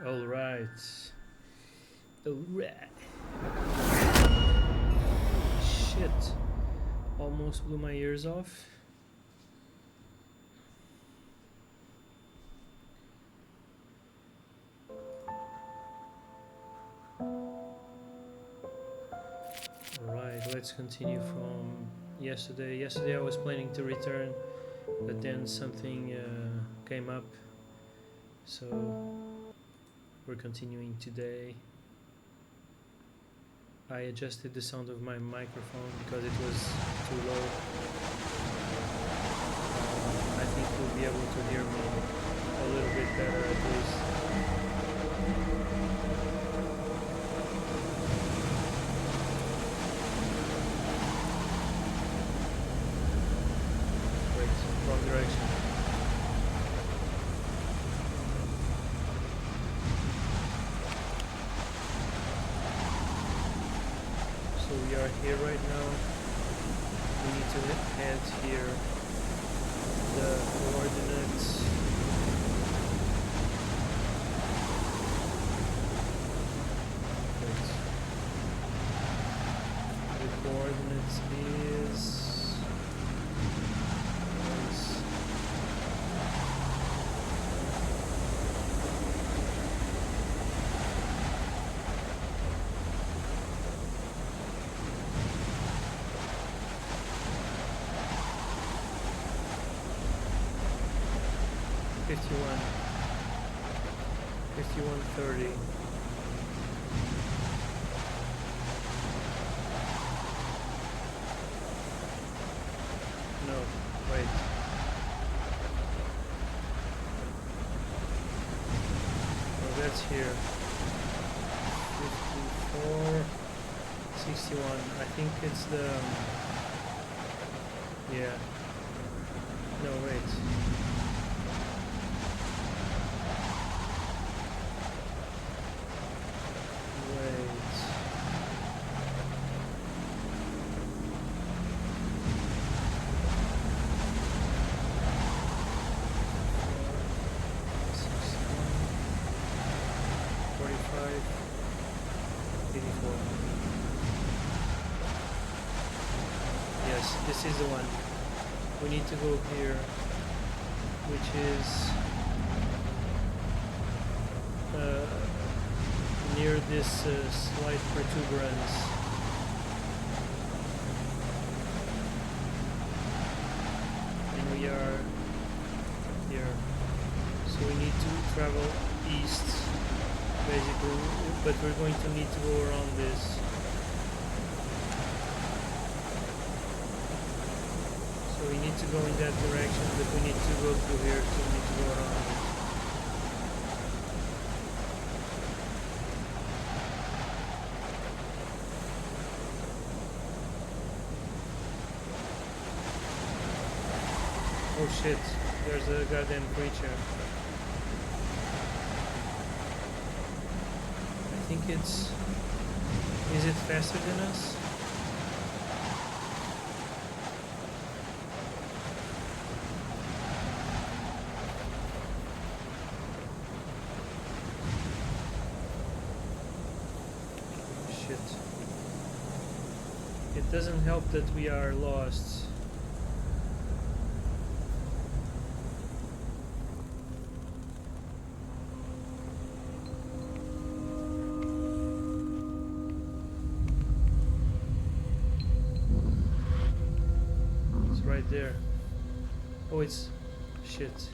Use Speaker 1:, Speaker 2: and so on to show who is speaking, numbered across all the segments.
Speaker 1: All right. All right. Shit. Almost blew my ears off. Alright, let's continue from yesterday. Yesterday I was planning to return, but then something came up, so we're continuing today. I adjusted the sound of my microphone because it was too low. I think you'll be able to hear me a little bit better at least. Wait, wrong direction. So we are here right now. We need to head here. The coordinates. Wait. The coordinates is 51:30. No, wait. Oh, that's here. 54:61. I think it's the yeah. No, wait. This is the one. We need to go here, which is near this slight protuberance. And we are here. So we need to travel east, basically, but we're going to need to go around this. So we need to go in that direction, but we need to go through here, so we need to go around it. Oh shit, there's a goddamn creature. I think it's... Is it faster than us? It doesn't help that we are lost. It's right there. Oh, it's... shit.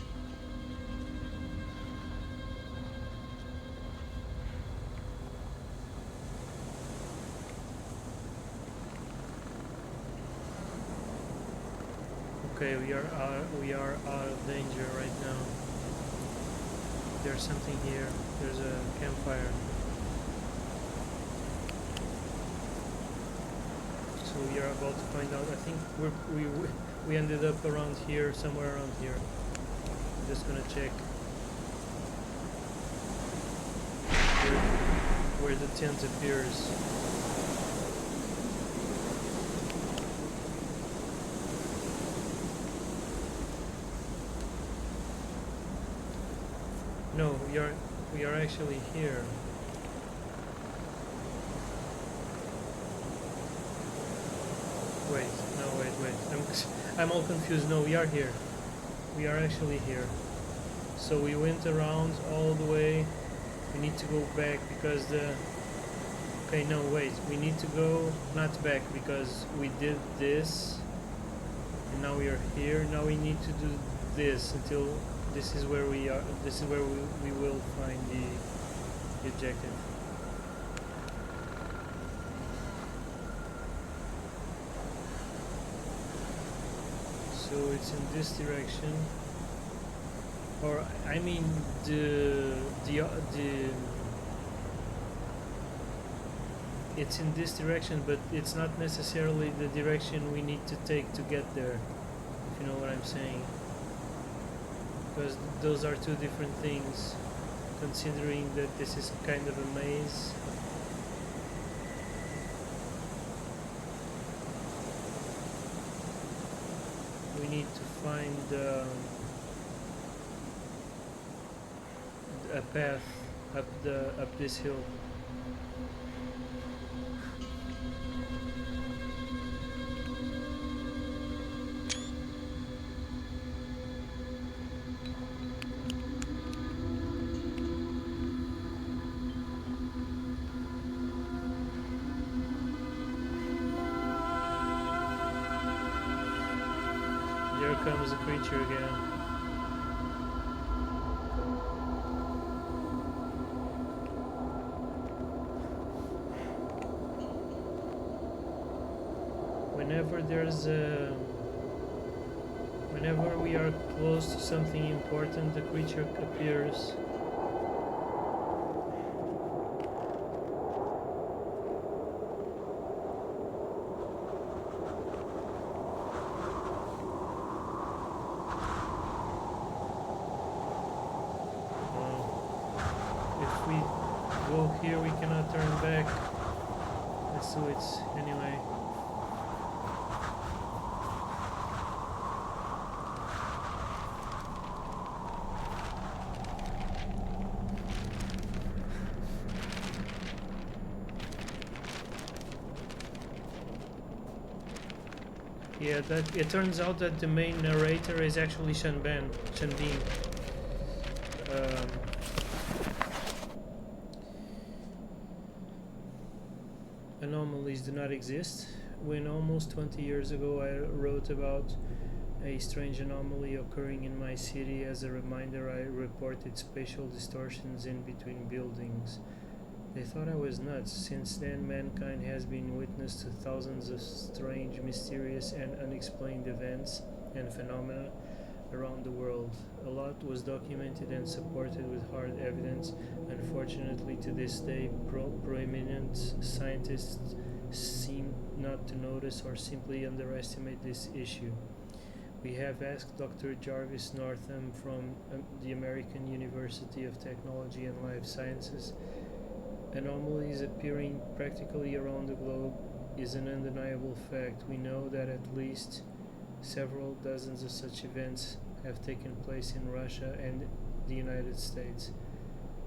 Speaker 1: Okay, we are out of danger right now. There's something here. There's a campfire. So we are about to find out. I think we ended up around here, somewhere around here. I'm just gonna check where the tent appears. No, we are We are actually here. Wait, no, wait. I'm all confused. No, we are here. We are actually here. So we went around all the way. We need to go back because the... Okay, no, wait. We need to go not back because we did this. And now we are here. Now we need to do this until this is where we are. This is where we will find the objective. So it's in this direction, or I mean it's in this direction, but it's not necessarily the direction we need to take to get there, if you know what I'm saying, because those are two different things, considering that this is kind of a maze. We need to find a path up this hill. There comes the creature again. Whenever we are close to something important, the creature appears. If we go here, we cannot turn back. Let's do it anyway. Yeah, that it turns out that the main narrator is actually Shanbin. Anomalies do not exist. When almost 20 years ago I wrote about a strange anomaly occurring in my city, as a reminder I reported spatial distortions in between buildings. They thought I was nuts. Since then, mankind has been witness to thousands of strange, mysterious and unexplained events and phenomena around the world. A lot was documented and supported with hard evidence. Unfortunately, to this day, prominent scientists seem not to notice or simply underestimate this issue. We have asked Dr. Jarvis Northam from the American University of Technology and Life Sciences. Anomalies appearing practically around the globe is an undeniable fact. We know that at least several dozens of such events have taken place in Russia and the United States.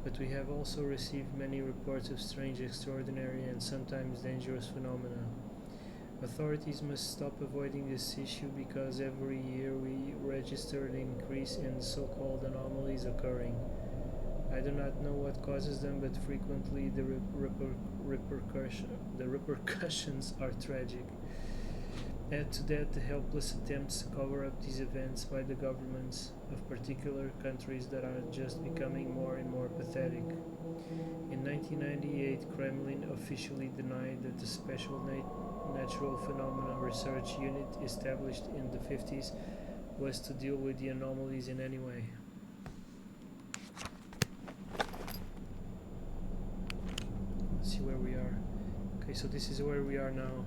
Speaker 1: But we have also received many reports of strange, extraordinary, and sometimes dangerous phenomena. Authorities must stop avoiding this issue because every year we register an increase in so-called anomalies occurring. I do not know what causes them, but frequently the repercussions are tragic. Add to that the helpless attempts to cover up these events by the governments of particular countries that are just becoming more and more pathetic. In 1998, Kremlin officially denied that the Special Natural Phenomena Research Unit established in the 50s was to deal with the anomalies in any way. Let's see where we are. Okay, so this is where we are now.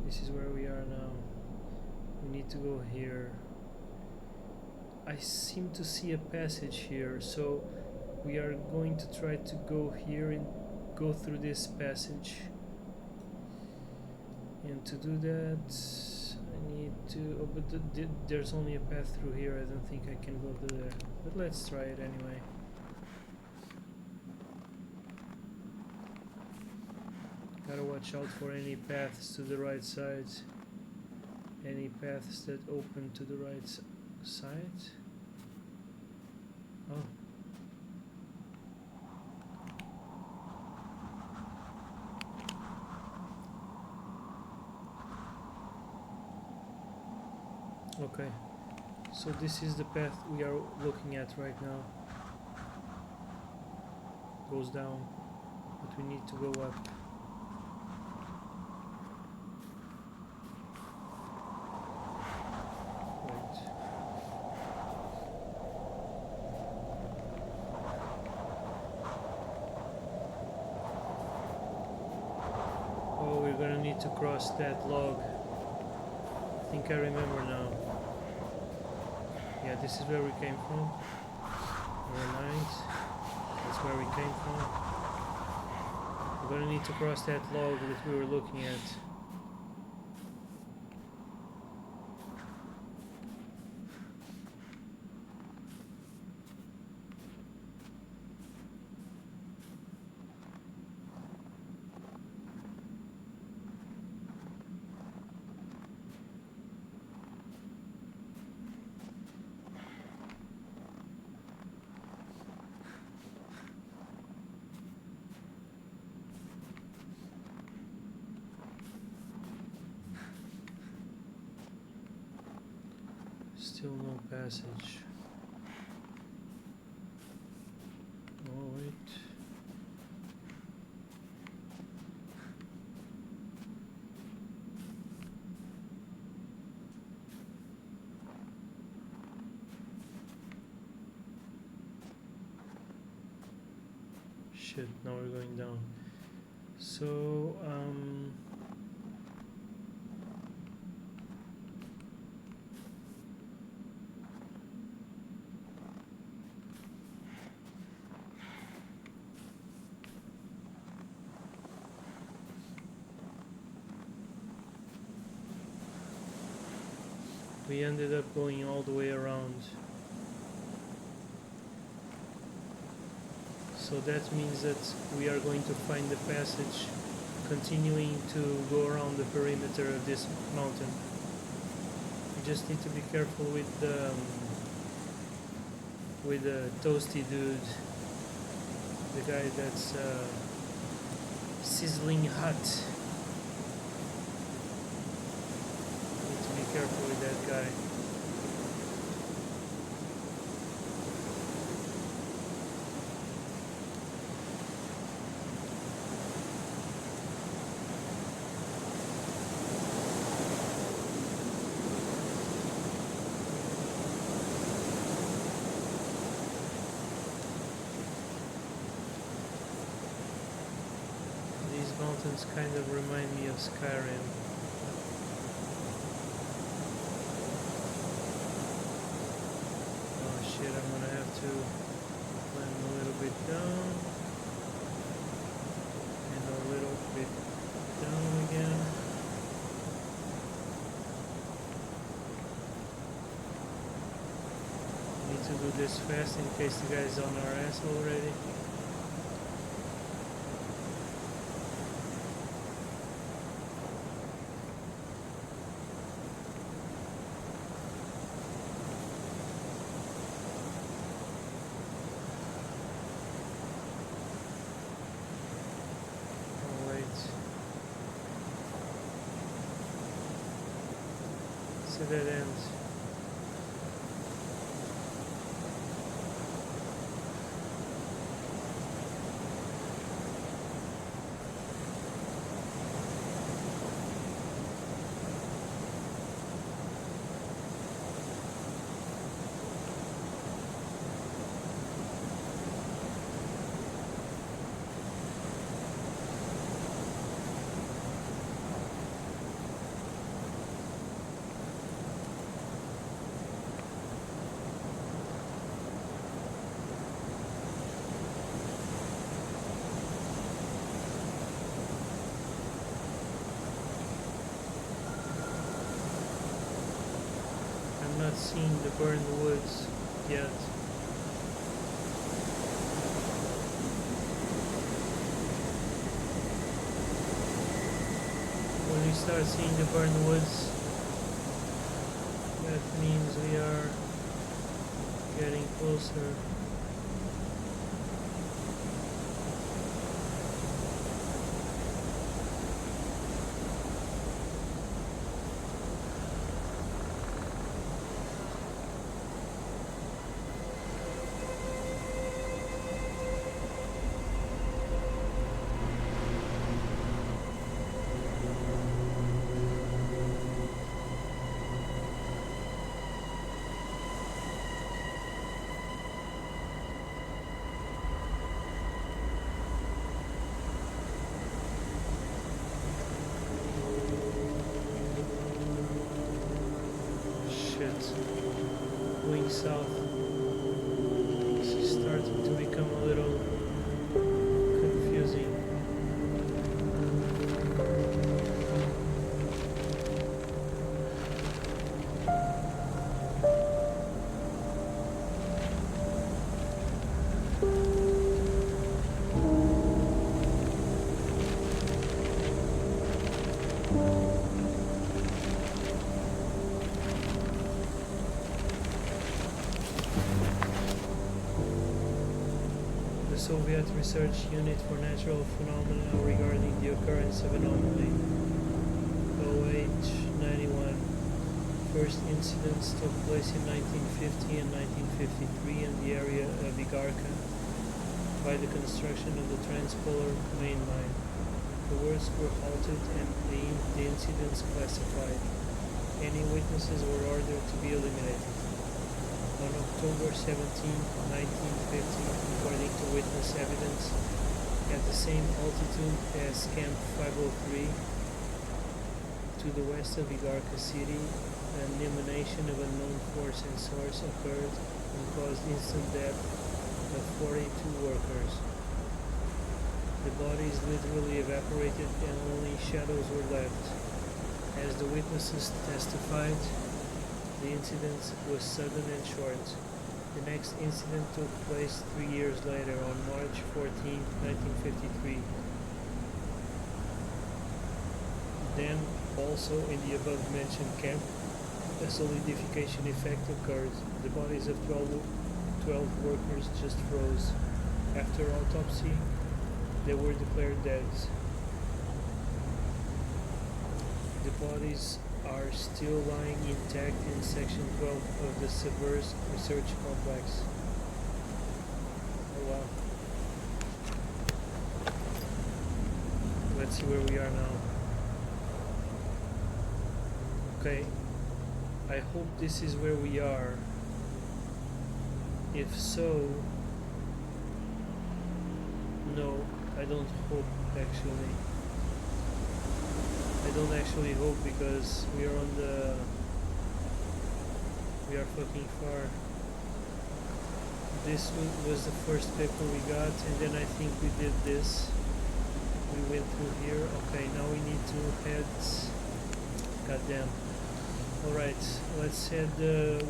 Speaker 1: This is where we are now. We need to go here. I seem to see a passage here, so we are going to try to go here and go through this passage. And to do that, I need to... Oh, but there's only a path through here. I don't think I can go to there. But let's try it anyway. Gotta watch out for any paths to the right side. Any paths that open to the right side. Oh. Okay, so this is the path we are looking at right now. Goes down, but we need to go up. Wait. Oh, we're gonna need to cross that log. I think I remember now. Yeah, this is where we came from. Never mind. That's where we came from. We're gonna need to cross that log that we were looking at. Still no passage. Oh wait. Shit, now we're going down. So, we ended up going all the way around. So that means that we are going to find the passage continuing to go around the perimeter of this mountain. We just need to be careful with the toasty dude, the guy that's sizzling hot. Need to be careful with that guy. Mountains kind of remind me of Skyrim. Oh shit, I'm gonna have to climb a little bit down and a little bit down again. Need to do this fast in case the guy's on our ass already. So that ends. seeing the burned woods yet. When we start seeing the burned woods, that means we are getting closer. Going south, this is starting to become a little confusing. The Soviet Research Unit for Natural Phenomena regarding the occurrence of anomaly OH91. First incidents took place in 1950 and 1953 in the area of Igarka by the construction of the Transpolar main line. The works were halted and the incidents classified. Any witnesses were ordered to be eliminated. On October 17, 1950, according to witness evidence, at the same altitude as Camp 503, to the west of Igarka city, an emanation of unknown force and source occurred and caused instant death of 42 workers. The bodies literally evaporated and only shadows were left. As the witnesses testified, the incident was sudden and short. The next incident took place 3 years later, on March 14, 1953. Then, also in the above-mentioned camp, a solidification effect occurred. The bodies of 12 workers just froze. After autopsy, they were declared dead. The bodies are still lying intact in section 12 of the Subverse Research Complex. Oh wow. Let's see where we are now. Okay, I hope this is where we are. If so, no, I don't hope actually. I don't actually hope because we are fucking far. This was the first paper we got, and then I think we did this. We went through here. Okay, now we need to head. Goddamn. Alright, let's head.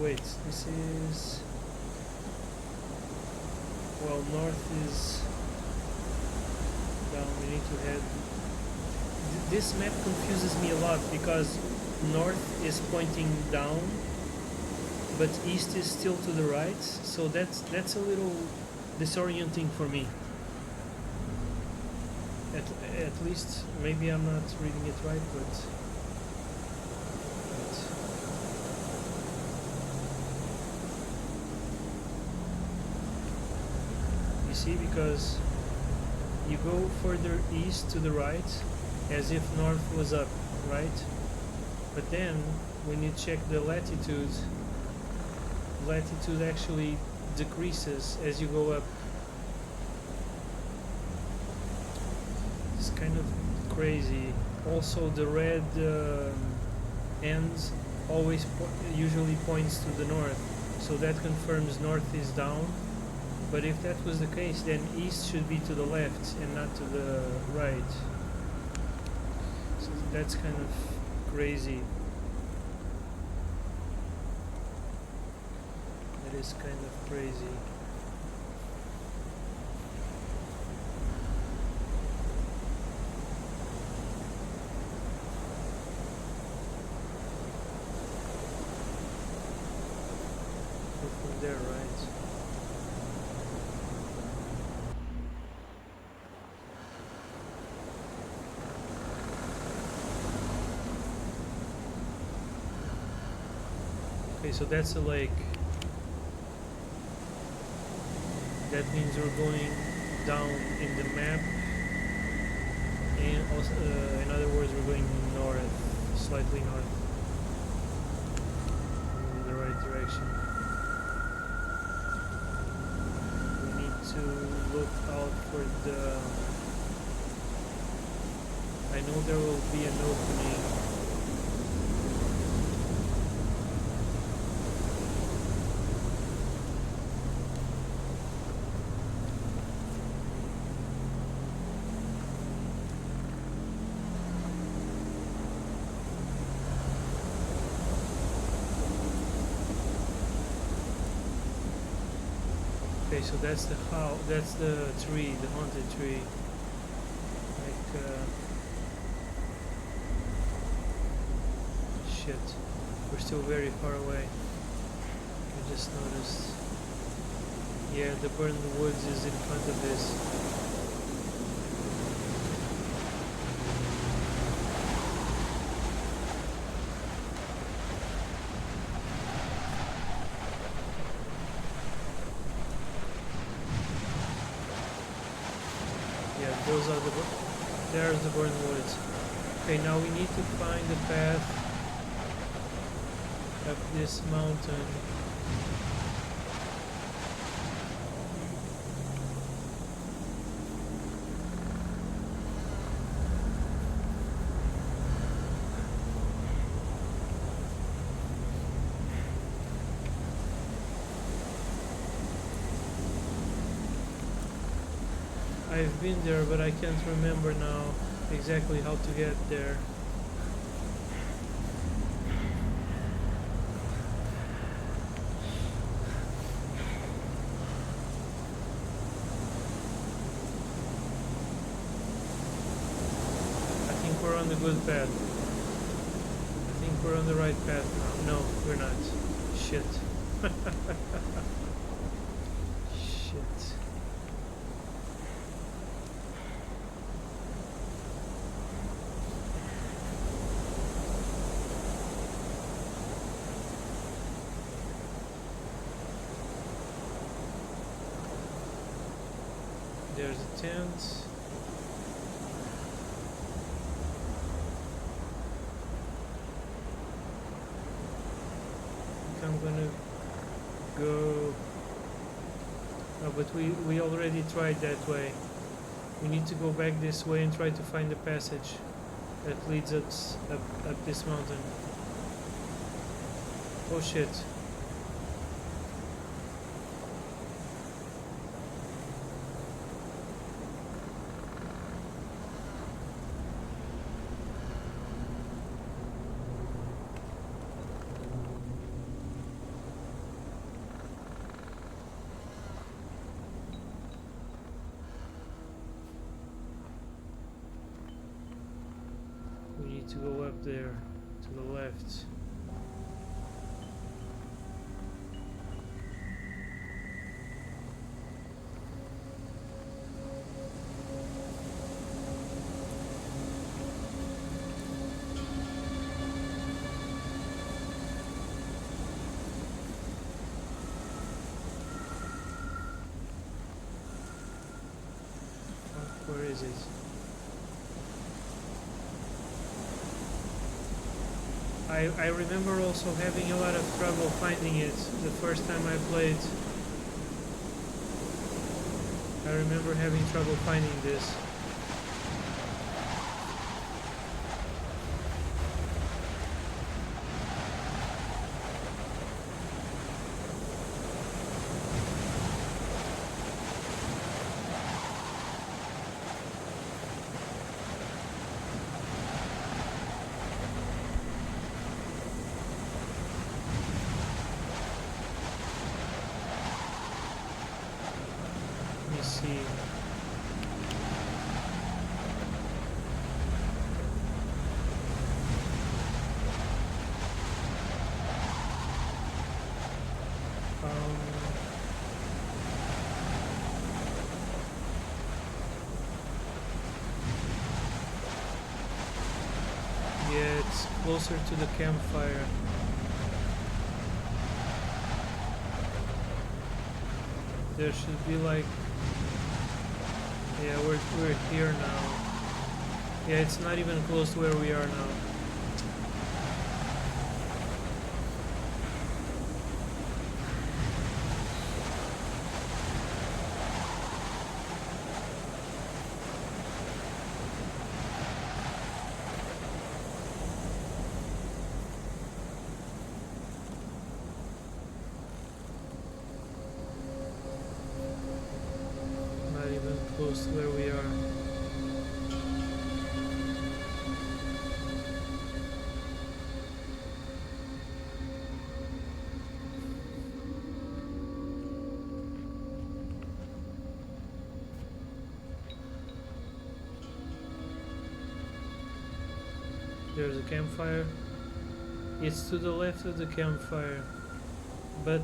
Speaker 1: Wait, this is. Well, north is down. We need to head. This map confuses me a lot because north is pointing down, but east is still to the right, so that's a little disorienting for me. At least maybe I'm not reading it right, but you see, because you go further east to the right as if north was up, right? But then when you check the latitude actually decreases as you go up. It's kind of crazy. Also the red ends always usually points to the north, so that confirms north is down. But if that was the case, then east should be to the left and not to the right. So that's kind of crazy. is kind of crazy. Go from there, right? Okay, so that's a lake. That means we're going down in the map, and also, in other words, we're going north, slightly north, in the right direction. We need to look out for the... I know there will be an opening. Okay, so that's the how. That's the tree, the haunted tree. Like, shit, we're still very far away. I just noticed. Yeah, the burned woods is in front of this. Yeah, those are there's the burned woods. Okay, now we need to find the path up this mountain. I've been there, but I can't remember now exactly how to get there. I think we're on the good path. I think we're on the right path now. No, we're not. Shit. Shit. There's a tent. I'm gonna go. Oh, but we already tried that way. We need to go back this way and try to find the passage that leads us up this mountain. Oh shit. We need to go up there to the left. Where is it? I remember also having a lot of trouble finding it the first time I played. I remember having trouble finding this. see. Yeah, it's closer to the campfire. There should be like, yeah, we're here now. Yeah, it's not even close to where we are now. Not even close to where we are. There's a campfire. It's to the left of the campfire, but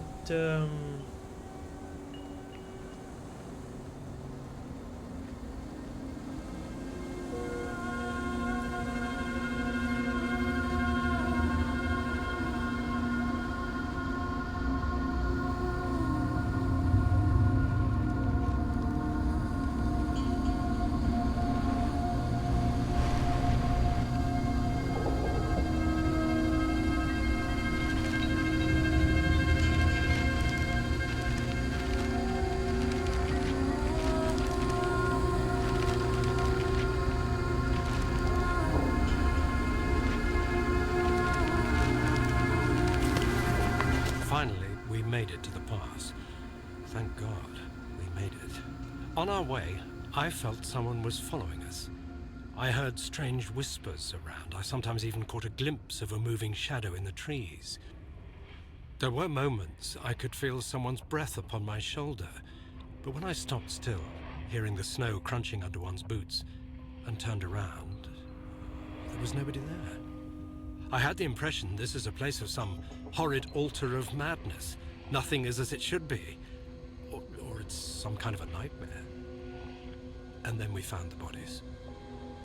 Speaker 2: Finally, we made it to the pass. Thank God, we made it. On our way, I felt someone was following us. I heard strange whispers around. I sometimes even caught a glimpse of a moving shadow in the trees. There were moments I could feel someone's breath upon my shoulder, but when I stopped still, hearing the snow crunching under one's boots, and turned around, there was nobody there. I had the impression this is a place of some horrid altar of madness. Nothing is as it should be. Or it's some kind of a nightmare. And then we found the bodies.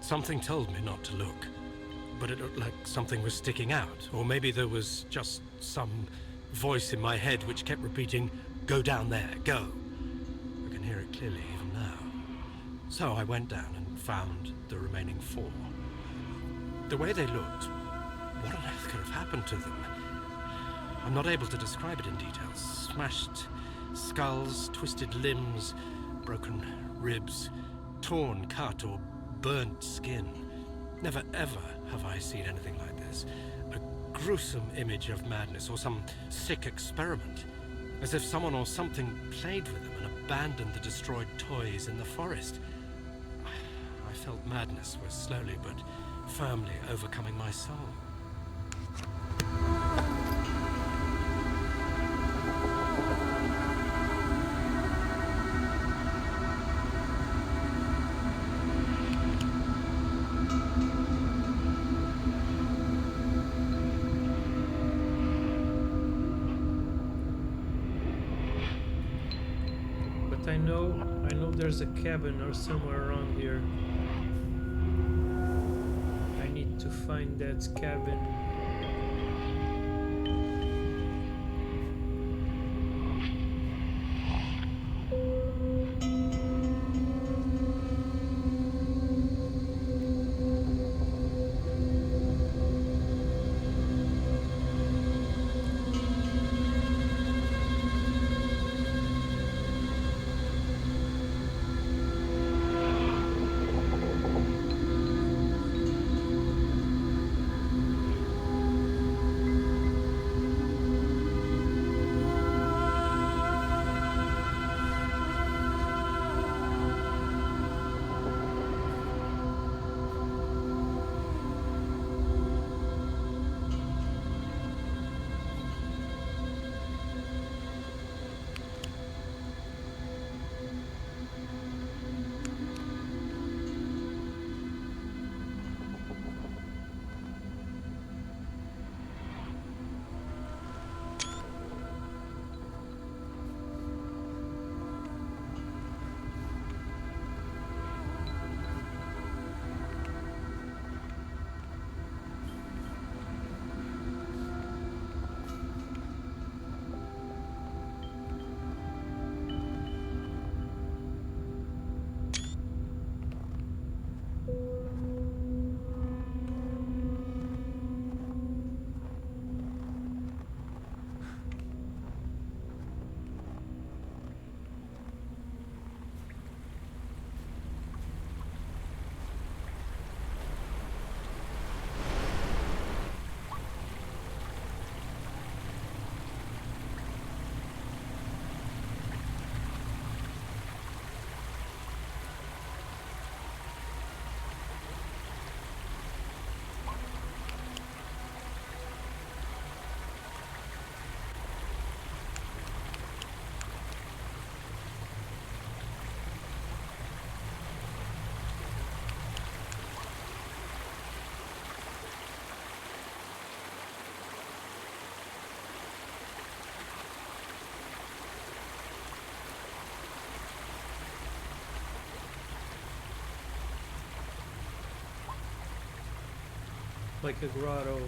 Speaker 2: Something told me not to look, but it looked like something was sticking out. Or maybe there was just some voice in my head which kept repeating, "Go down there, go." I can hear it clearly even now. So I went down and found the remaining 4. The way they looked, what on earth could have happened to them? I'm not able to describe it in detail. Smashed skulls, twisted limbs, broken ribs, torn, cut, or burnt skin. Never ever have I seen anything like this. A gruesome image of madness or some sick experiment. As if someone or something played with them and abandoned the destroyed toys in the forest. I felt madness was slowly but firmly overcoming my soul.
Speaker 1: But I know there's a cabin or somewhere around here. I need to find that cabin. like a grotto.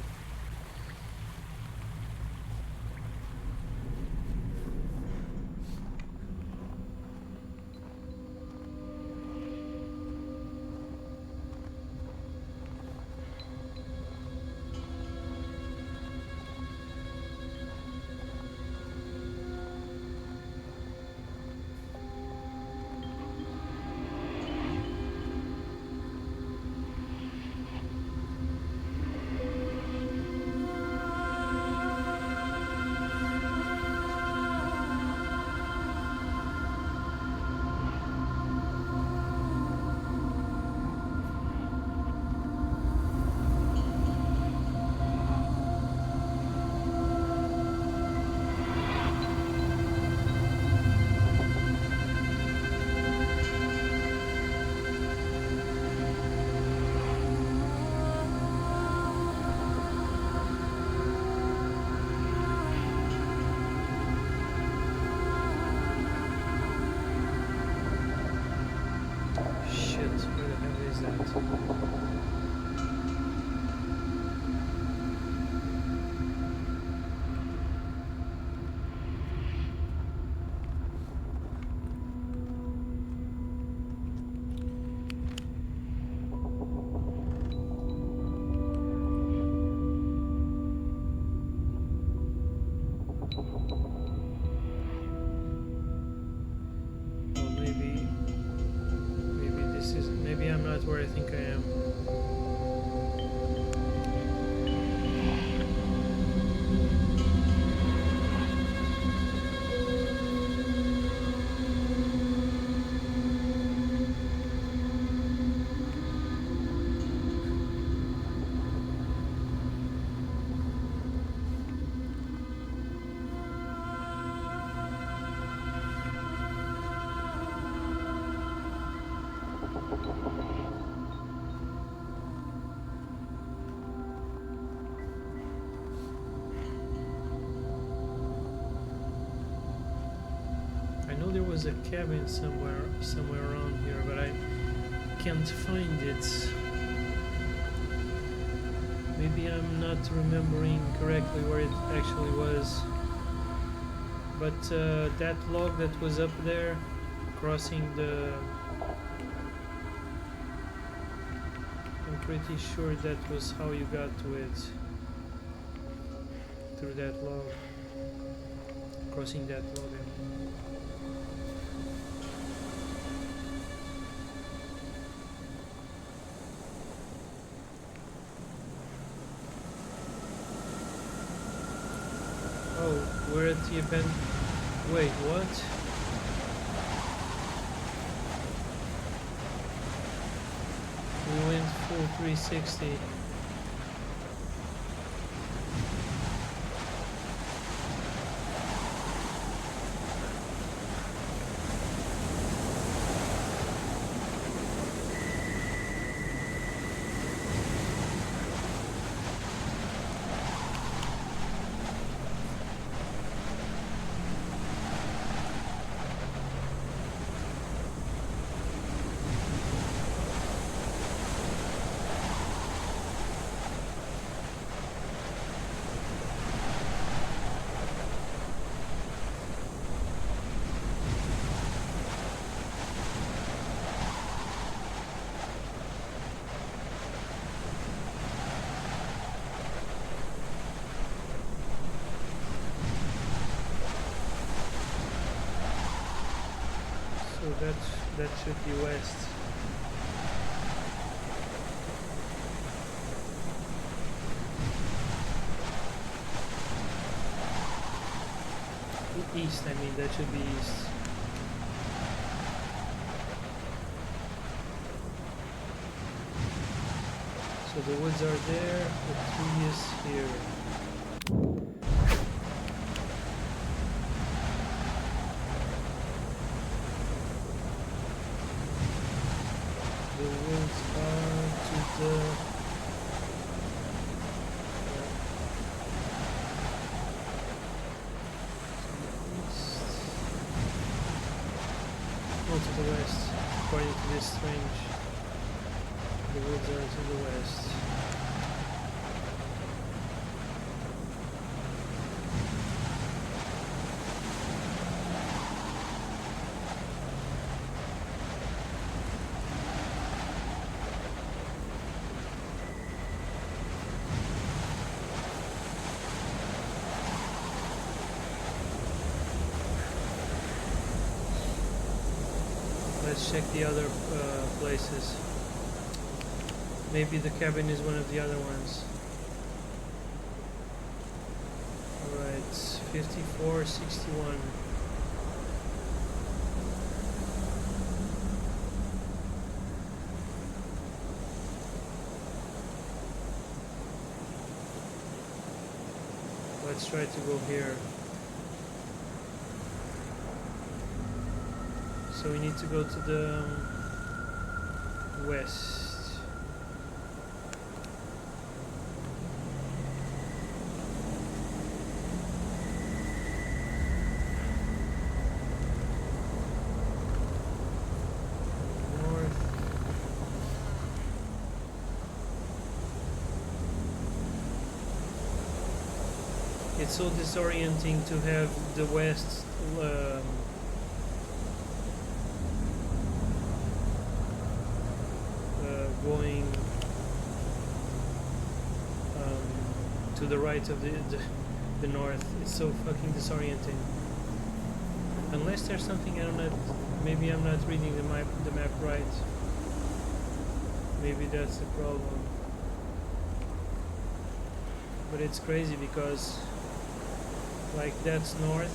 Speaker 1: Shit, where the hell is that? Oh, maybe this is, maybe I'm not where I think I am. I know there was a cabin somewhere around here, but I can't find it. Maybe I'm not remembering correctly where it actually was. But that log that was up there, crossing the... I'm pretty sure that was how you got to it. Through that log. Crossing that log. Oh, we're at the event. Wait, what? We went full 360. So that should be west. East, I mean, that should be east. So the woods are there, the tree is here. The woods are to the east. No, to the west, according to this strange. The woods are to the west. Let's check the other places. Maybe the cabin is one of the other ones. Alright, 5461. Let's try to go here. So we need to go to the west. It's so disorienting to have the west going to the right of the north. It's so fucking disorienting. Unless there's something I don't know. Maybe I'm not reading the map right. Maybe that's the problem. But it's crazy because like that's north,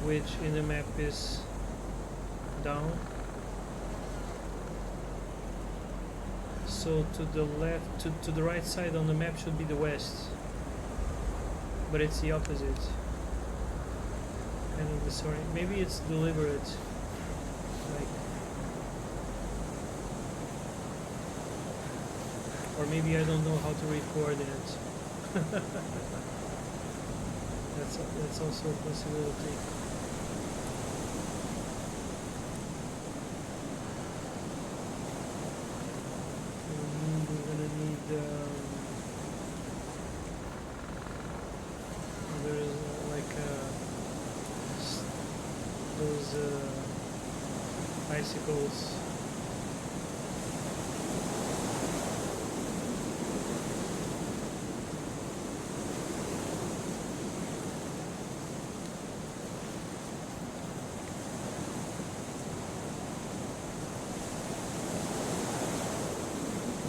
Speaker 1: which in the map is down. So to the left, to the right side on the map should be the west, but it's the opposite. Kind of disorienting. Maybe it's deliberate. Like, or maybe I don't know how to read coordinates. That's also a possibility. We're gonna need there's like those bicycles.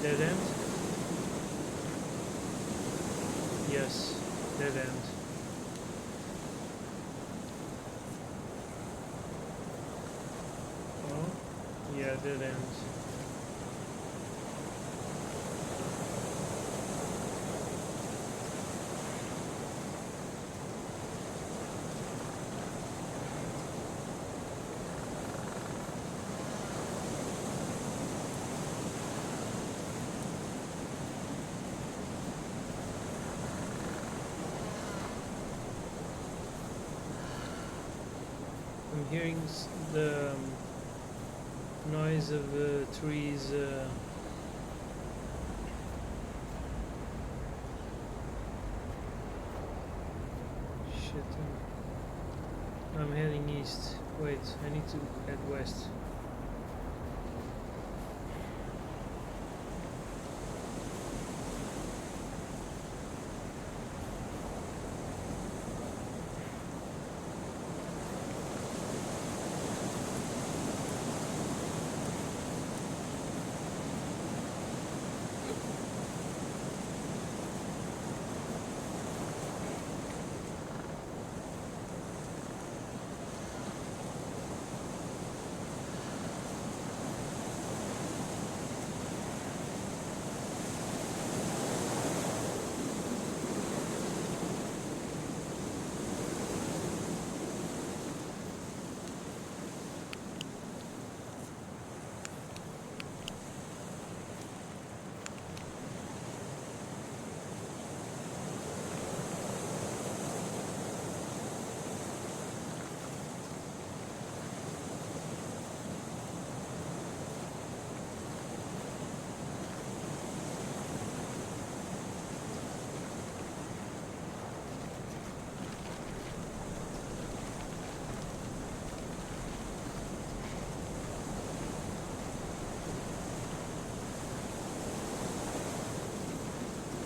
Speaker 1: Dead end? Yes, dead end. Oh, yeah, dead end. I'm hearing the noise of the trees. Shit. I'm heading east. Wait, I need to head west.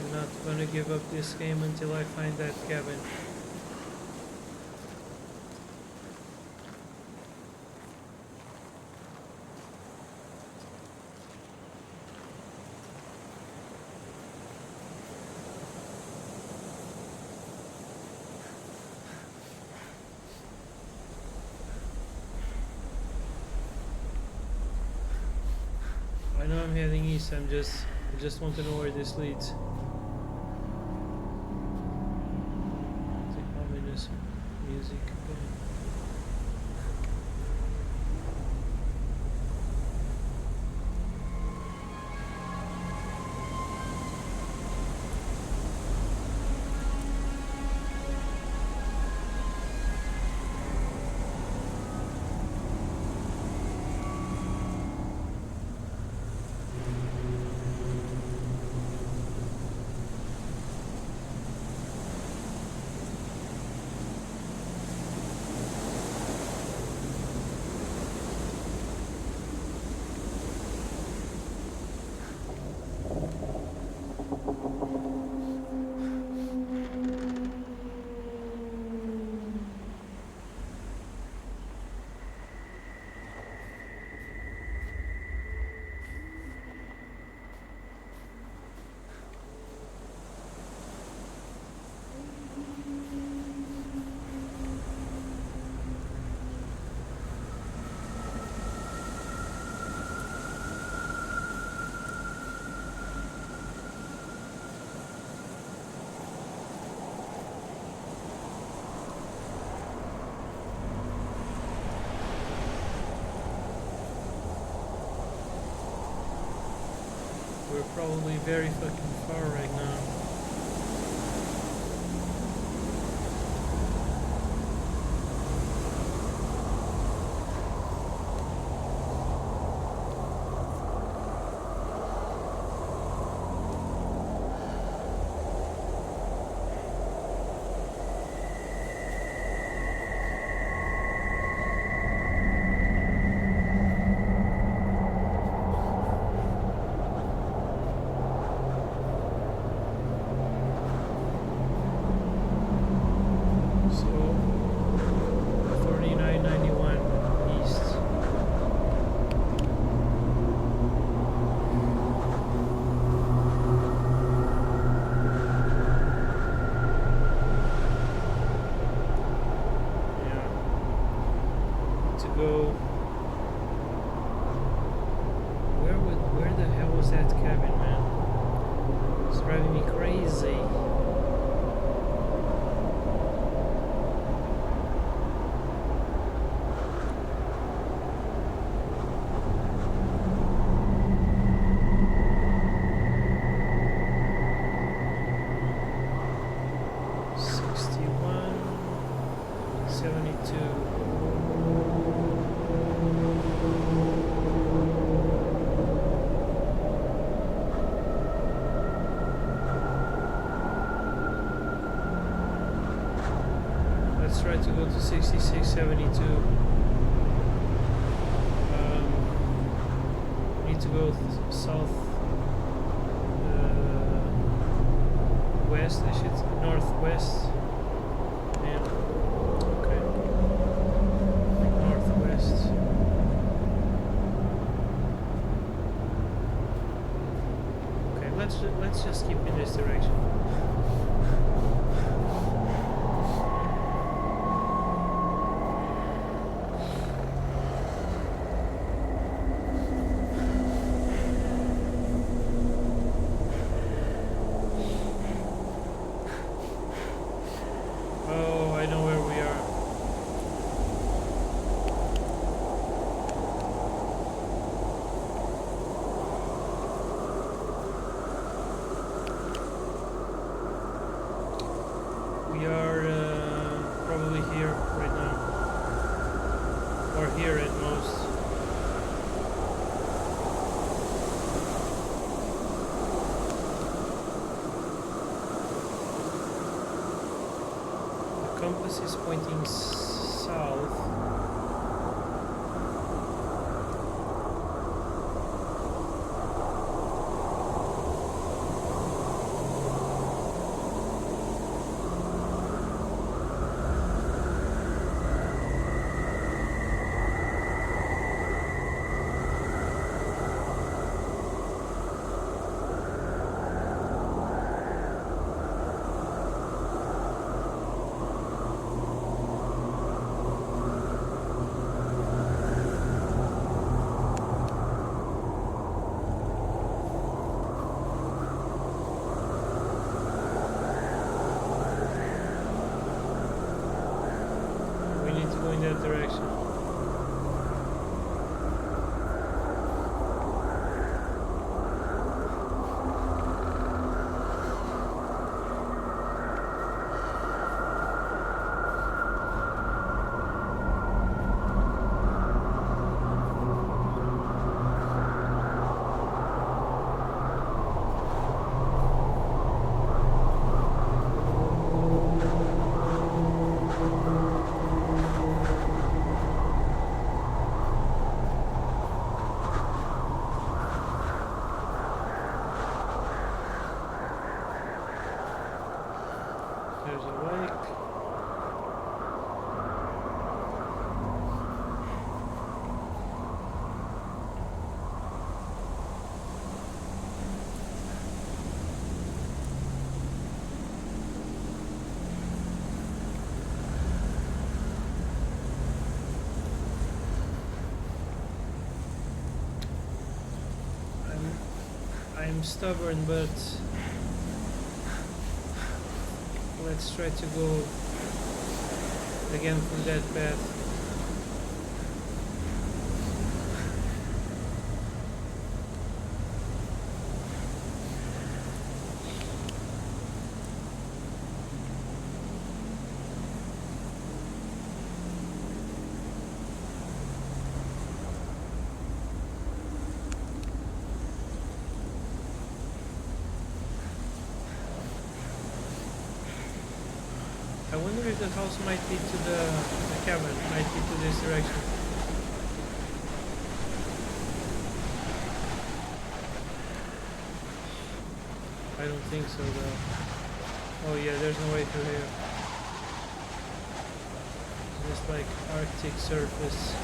Speaker 1: I'm not gonna give up this game until I find that cabin. I'm heading east. I just want to know where this leads. The ominous music again. We're probably very fucking far right now. So 3991 east. Yeah. To go. Where the hell was that cabin, man? It's driving me crazy. Let's try to go to 6672. We need to go south west, I should northwest. And okay, northwest. Okay, let's just keep in this direction. Oh, I know where we are. We are probably here right now. Or here at most. The compass is pointing south. that direction. There's a lake. I'm stubborn, but let's try to go again through that path. I wonder if the house might be to the cabin, might be to this direction. I don't think so though. Oh yeah, there's no way through here. Just like Arctic surface.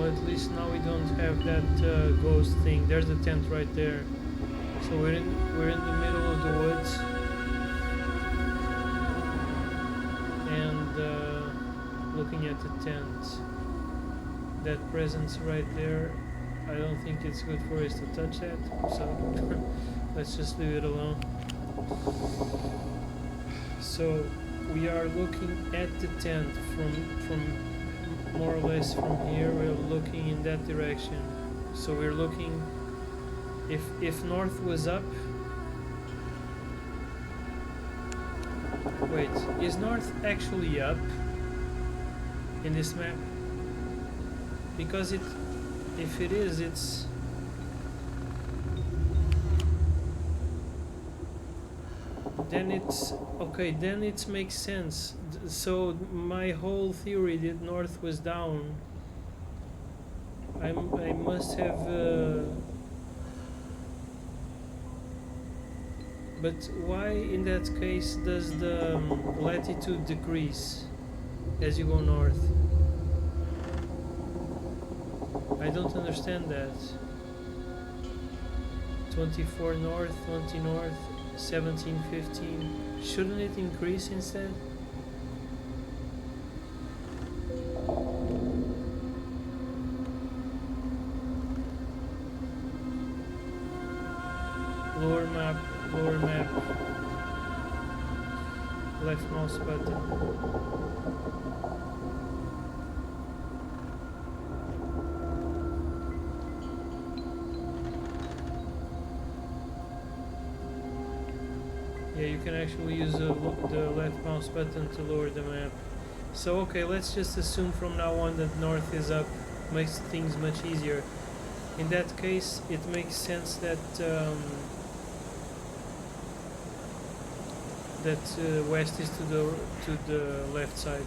Speaker 1: At least now we don't have that ghost thing. There's a tent right there. So we're in the middle of the woods, and looking at the tent. That presence right there. I don't think it's good for us to touch that. So let's just leave it alone. So we are looking at the tent from more or less from here. We're looking in that direction. So we're looking, if north was up, wait, is north actually up in this map? Because if it is, it's then it's okay, then it makes sense. So my whole theory that north was down, I must have but why in that case does the latitude decrease as you go north? I don't understand that. 24 north, 20 north, 17, 15. Shouldn't it increase instead? Lower map, left mouse button. Yeah, you can actually use the left mouse button to lower the map. So okay, let's just assume from now on that north is up, makes things much easier. In that case, it makes sense that That west is to the left side.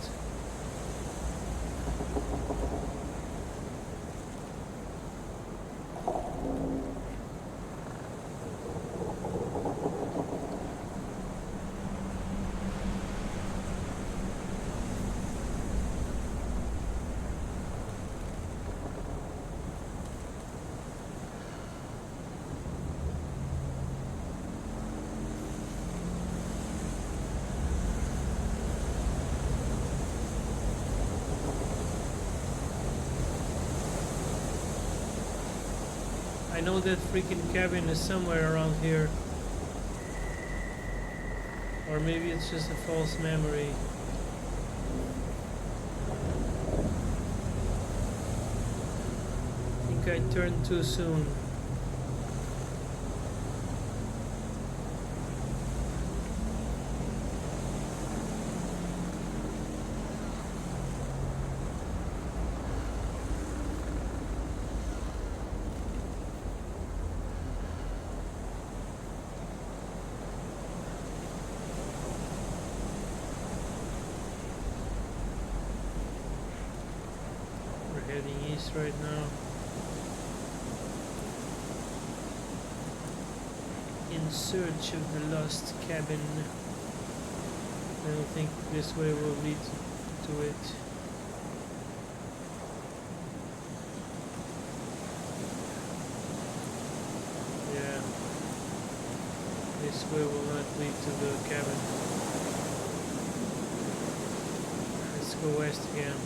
Speaker 1: I know that freaking cabin is somewhere around here. Or maybe it's just a false memory. I think I turned too soon. Heading east right now. In search of the lost cabin. I don't think this way will lead to it. Yeah. This way will not lead to the cabin. Let's go west again.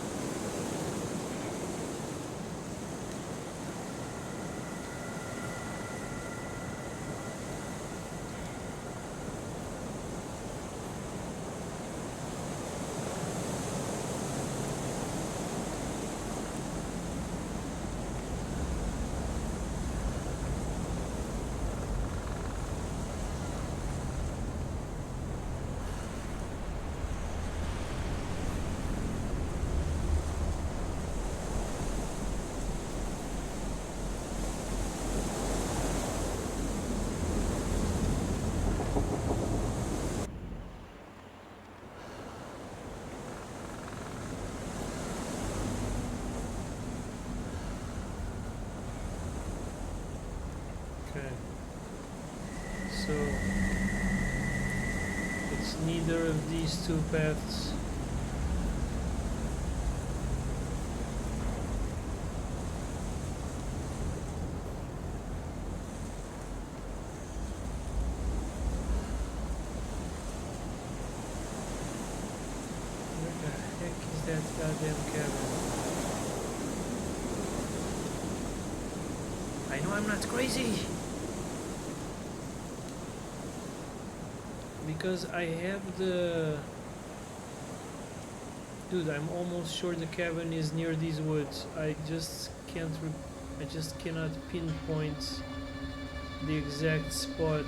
Speaker 1: Okay. So it's neither of these two paths. Where the heck is that goddamn cabin? I know I'm not crazy! Because I have the... Dude, I'm almost sure the cabin is near these woods. I just cannot pinpoint the exact spot.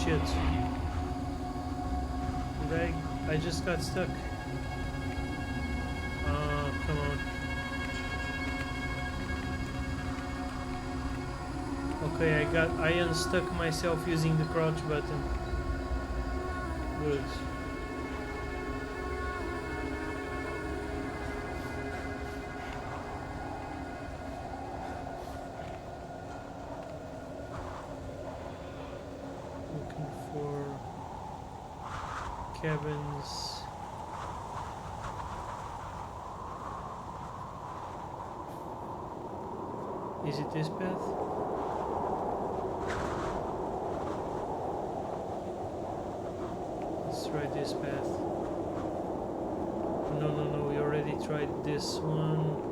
Speaker 1: Shit. I just got stuck. Oh, come on. Okay, I unstuck myself using the crouch button. Good. Looking for cabins. Is it this path? Let's try this path. No, we already tried this one.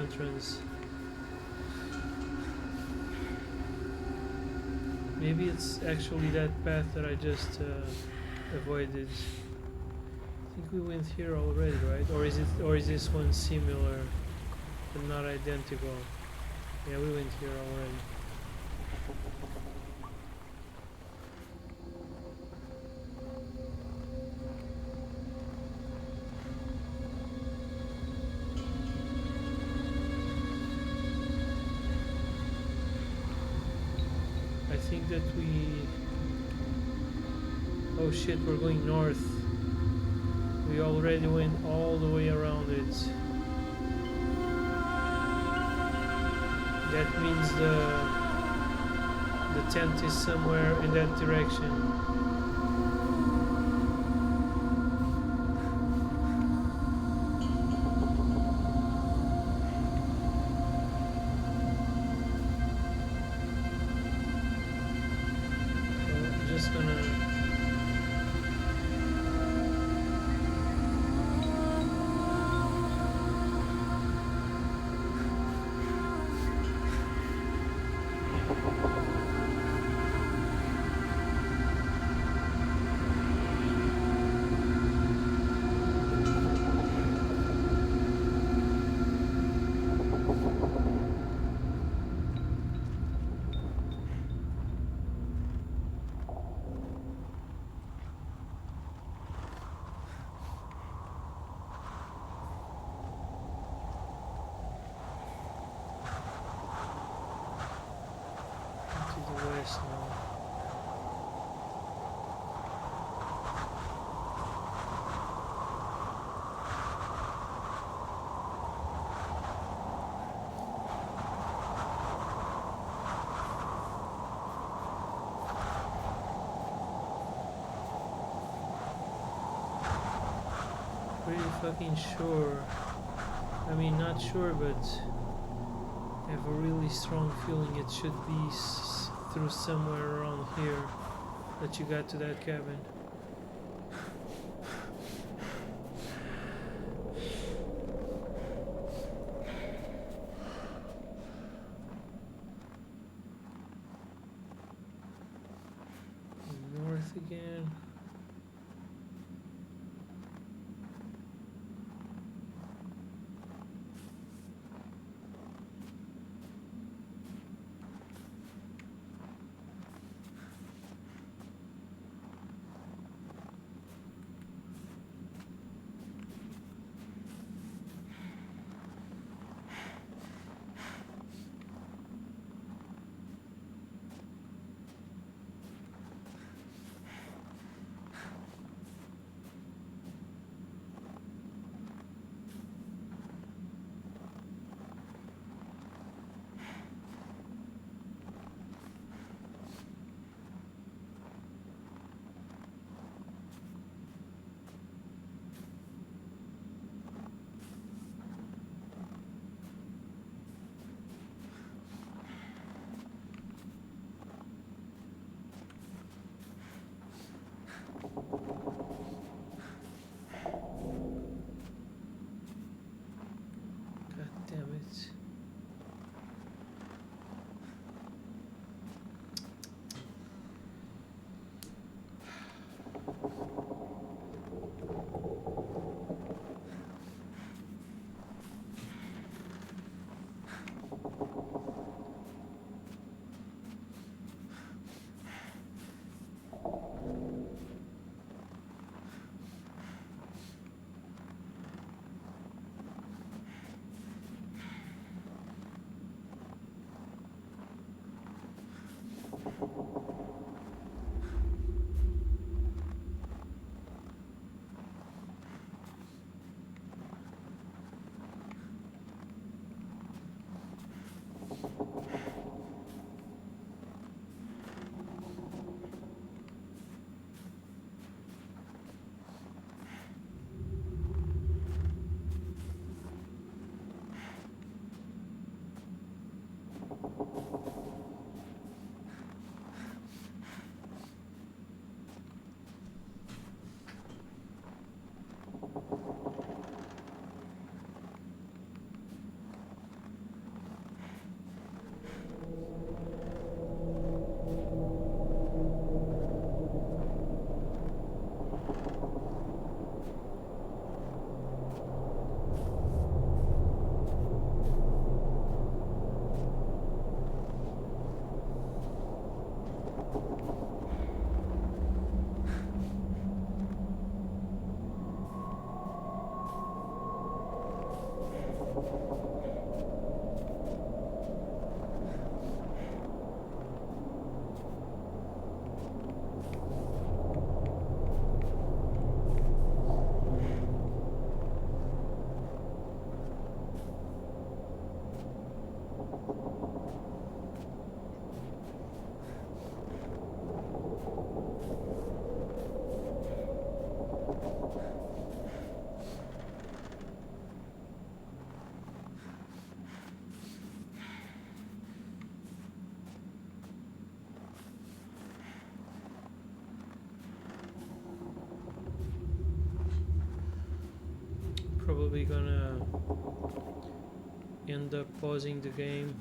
Speaker 1: entrance. Maybe it's actually that path that I just avoided. I think we went here already, right? Or is this one similar but not identical? Yeah, we went here already. I think that we... Oh shit, we're going north. We already went all the way around it. That means the tent is somewhere in that direction. So I'm just gonna... to the west now. Pretty fucking sure. I mean, not sure, but I have a really strong feeling it should be through somewhere around here that you got to that cabin. North again. God damn it. probably gonna end up pausing the game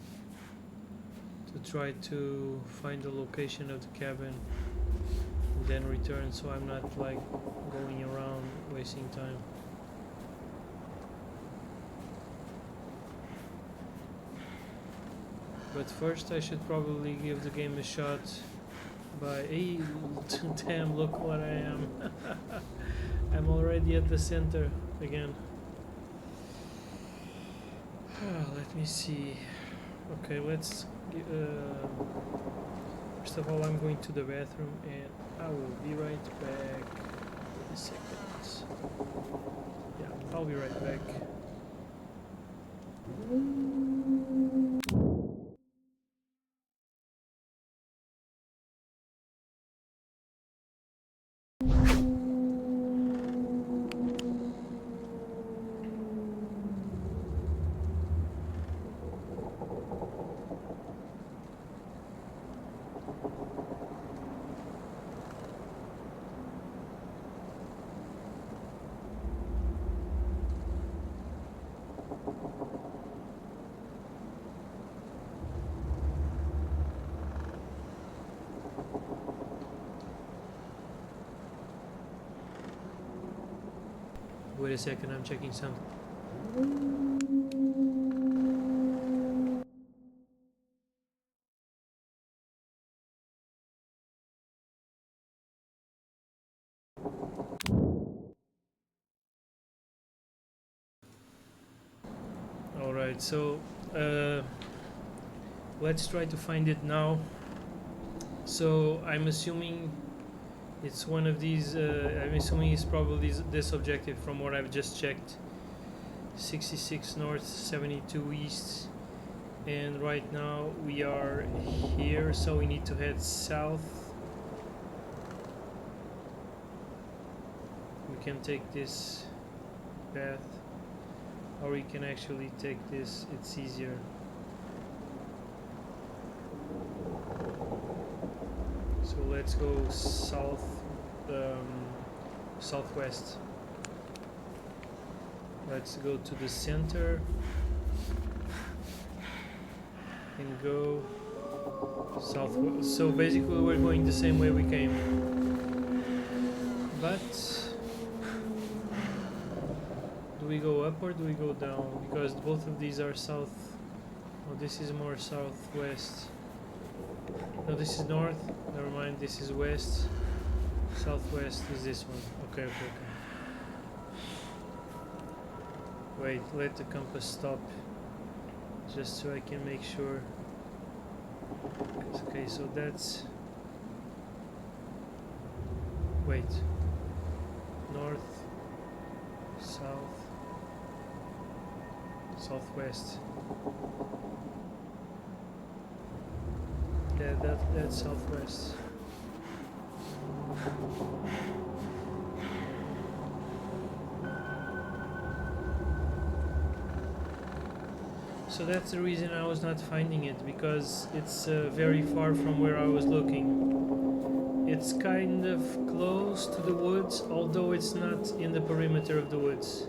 Speaker 1: to try to find the location of the cabin and then return, so I'm not like going around wasting time. But first I should probably give the game a shot by... Hey, damn, look what I am. I'm already at the center again. Let me see. Okay, let's... first of all, I'm going to the bathroom and I will be right back. Wait a second. Yeah, I'll be right back. Wait a second, I'm checking something. Alright, so let's try to find it now. So I'm assuming it's one of these, I'm assuming it's probably this objective from what I've just checked. 66 north, 72 east, and right now we are here, so we need to head south. We can take this path, or we can actually take this, it's easier. So let's go south, southwest. Let's go to the center and go southwest. So basically we're going the same way we came. But do we go up or do we go down? Because both of these are south. Oh, this is more southwest. No, this is north. Never mind, this is west. Southwest is this one. Okay, okay, okay. Wait, let the compass stop. Just so I can make sure. Okay, so that's... Wait. North, south, southwest. Yeah, that's southwest. So that's the reason I was not finding it, because it's very far from where I was looking. It's kind of close to the woods, although it's not in the perimeter of the woods.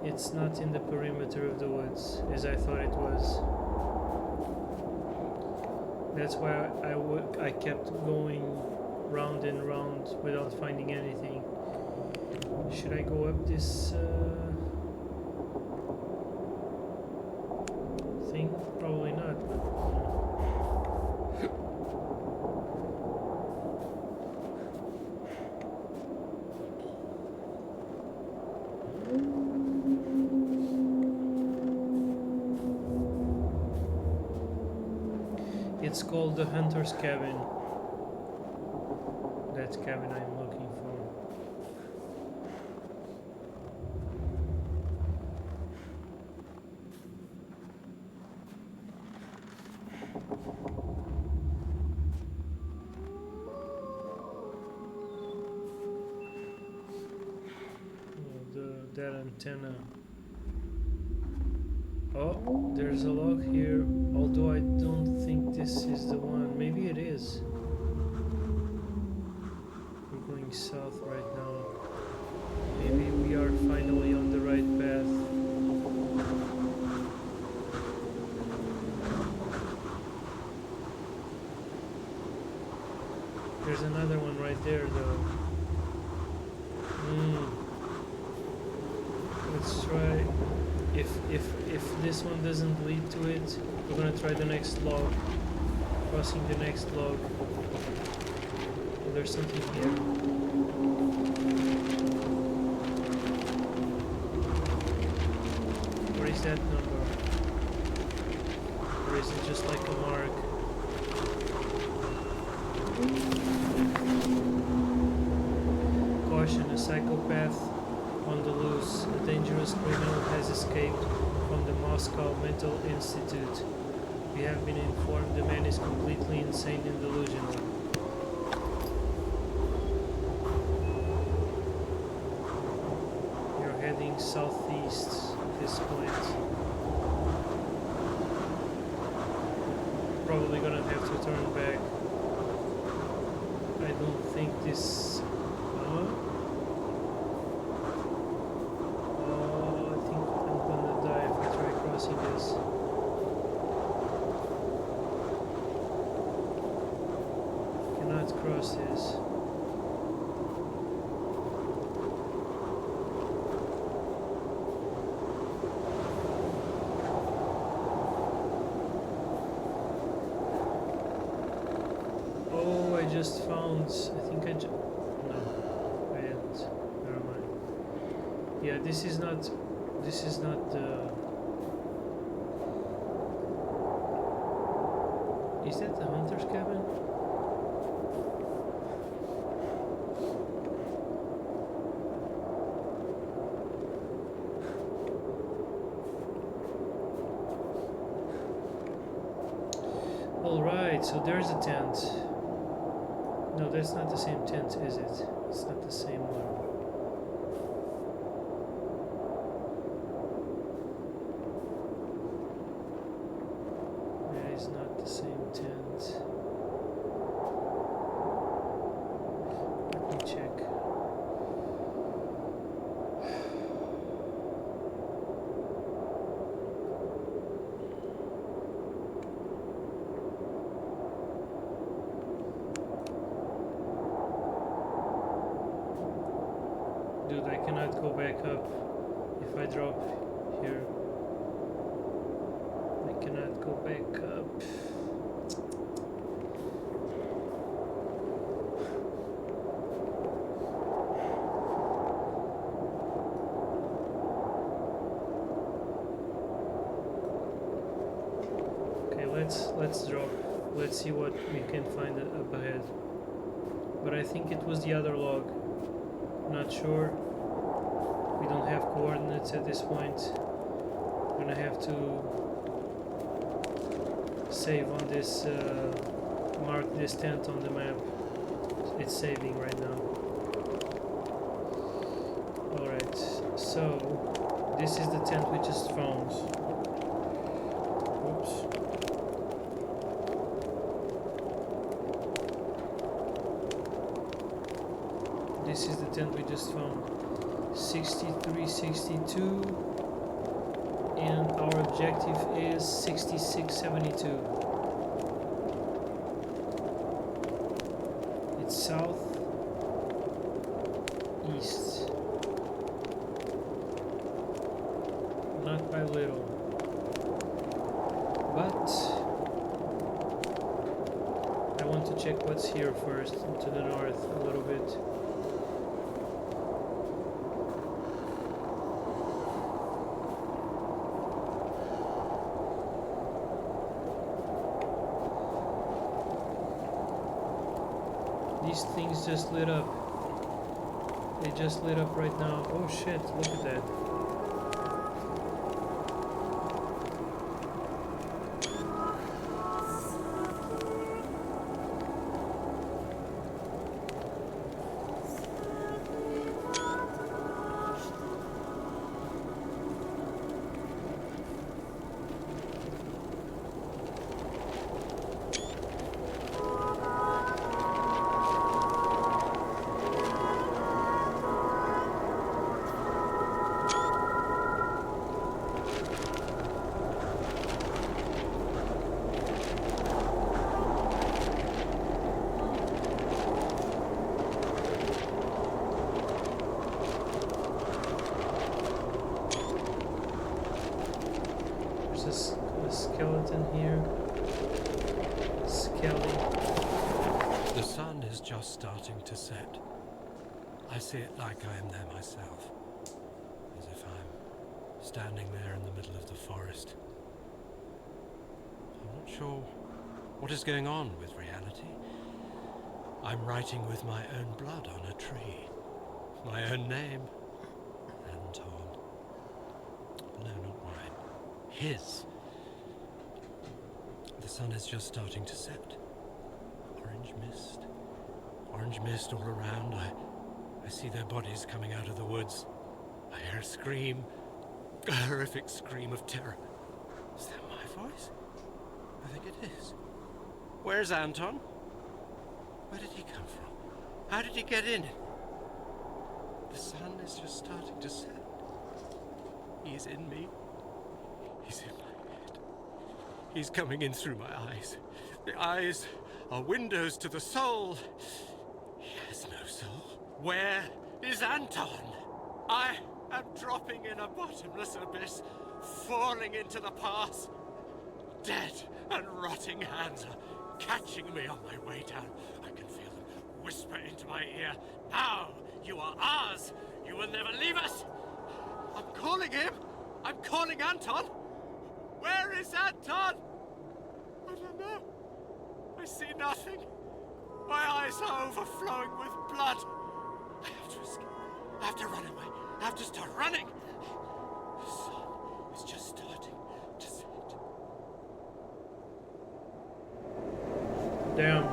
Speaker 1: It's not in the perimeter of the woods, as I thought it was. That's why I kept going round and round without finding anything. Should I go up this thing? Probably not. It's called the Hunter's Cabin. That cabin I'm looking for. Oh, that antenna. Oh, there's a log here, although I don't think this is the one. Maybe it is. We're going south right now. Maybe we are finally on the right There's another one right there though. Let's try. If this one doesn't lead to it, we're gonna try the next log. Crossing the next log. Oh, there's something here. What is that number? Or is it just like a mark? Caution, a psychopath on the loose. A dangerous criminal has escaped from the Moscow Mental Institute. We have been informed the man is completely insane and delusional. You're heading southeast at this point. Probably gonna have to turn back. I don't think this... Oh, I think I'm gonna die if I try crossing this. Cannot cross this. Oh, I just found... I think no, I didn't. Never mind. Yeah, this is not is that the hunter's cabin? Alright, so there's a tent. No, that's not the same tent, is it? It's not the same one. That is not the same tent. Let me check. Dude, I cannot go back up if I drop here. I cannot go back up. Okay, let's drop. Let's see what we can find up ahead. But I think it was the other log. Not sure. We don't have coordinates at this point. I'm gonna have to save on this, mark this tent on the map. It's saving right now. Alright, so this is the tent we just found. Oops. This is the tent we just found. 6362, and our objective is 6672. It's south east, not by little, but I want to check what's here first, to the north a little bit. These things just lit up. They just lit up right now. Oh shit, look at that. mountain here. Skelly.
Speaker 2: The sun is just starting to set. I see it like I am there myself, as if I'm standing there in the middle of the forest. I'm not sure what is going on with reality. I'm writing with my own blood on a tree. My own name. Anton. No, not mine. His. The sun is just starting to set. Orange mist. Orange mist all around. I see their bodies coming out of the woods. I hear a scream. A horrific scream of terror. Is that my voice? I think it is. Where's Anton? Where did he come from? How did he get in? The sun is just starting to set. He's in me. He's in my head. He's coming in through my eyes. The eyes are windows to the soul. He has no soul. Where is Anton? I am dropping in a bottomless abyss, falling into the past. Dead and rotting hands are catching me on my way down. I can feel them whisper into my ear. Now you are ours. You will never leave us. I'm calling him. I'm calling Anton. Where is Anton? I don't know. I see nothing. My eyes are overflowing with blood. I have to escape. I have to run away. I have to start running. The sun is just starting to set.
Speaker 1: Damn.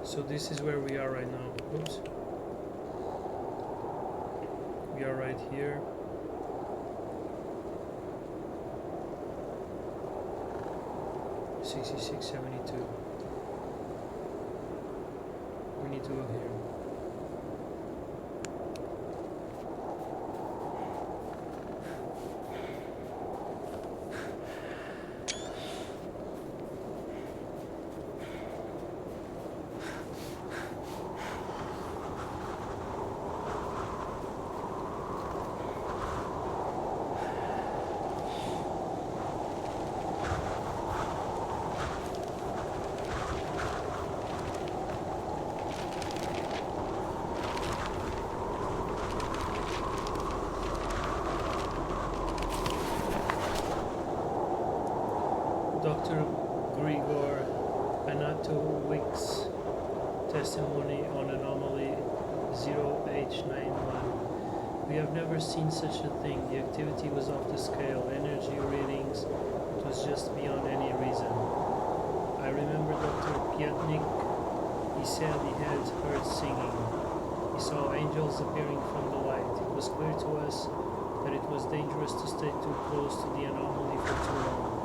Speaker 1: So this is where we are right now. Oops. We are right here. $66.72. We need to go here. Dr. Grigor Anatowic's testimony on anomaly 0H91. We have never seen such a thing. The activity was off the scale. Energy readings, it was just beyond any reason. I remember Dr. Piatnik. He said he had heard singing. He saw angels appearing from the light. It was clear to us that it was dangerous to stay too close to the anomaly for too long.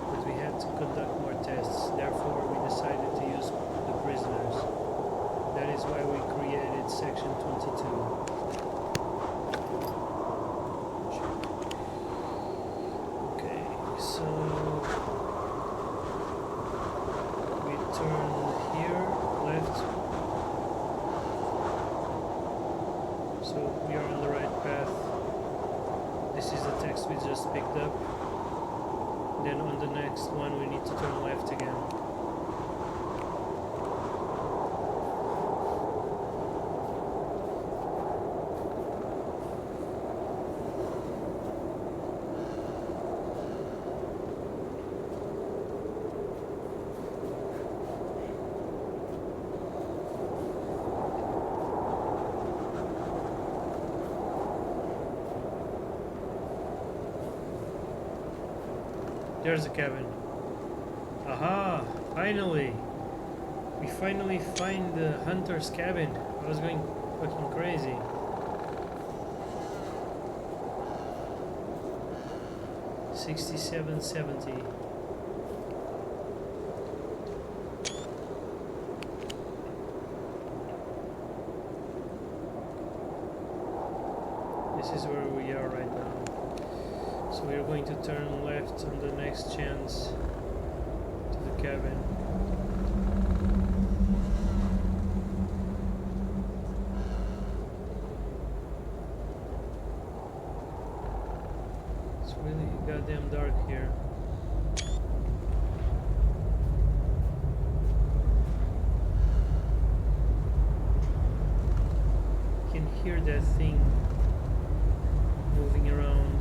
Speaker 1: But we had to conduct more tests. Therefore, we decided to use the prisoners. That is why we created Section 22. Okay, so we turn here, left. So we are on the right path. This is the text we just picked up. Then on the next one we need to turn left again. There's the cabin. Aha! Finally! We finally find the hunter's cabin. I was going fucking crazy. $67.70. This is where we are right now. So we are going to turn left on the next chance to the cabin. It's really goddamn dark here. You can hear that thing moving around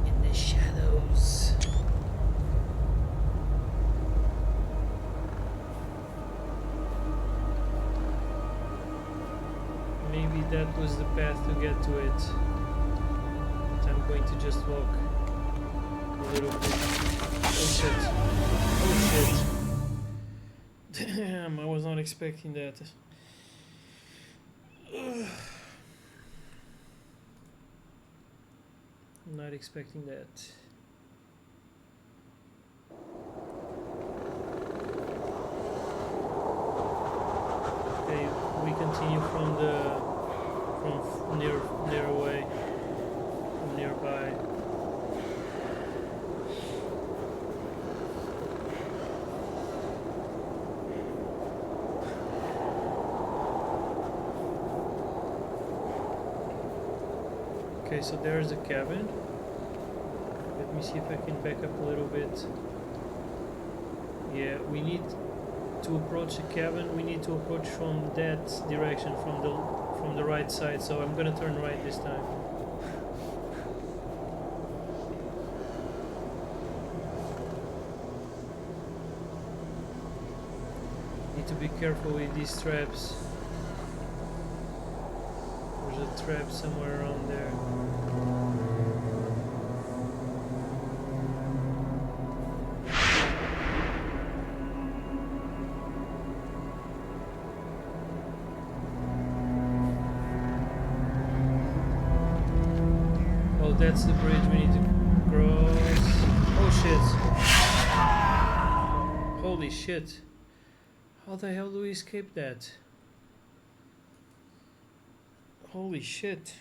Speaker 1: in the shadows. Maybe that was the path to get to it. But I'm going to just walk a little bit. Oh shit. Oh shit. Damn, I was not expecting that. I'm not expecting that. Okay, we continue from near away, from nearby. Okay, so there's the cabin. Let me see if I can back up a little bit. Yeah, we need to approach the cabin. We need to approach from that direction, from the right side. So I'm gonna turn right this time. Need to be careful with these traps. There's a trap somewhere around there. Oh, that's the bridge we need to cross. Oh shit. Holy shit. How the hell do we escape that? Holy shit.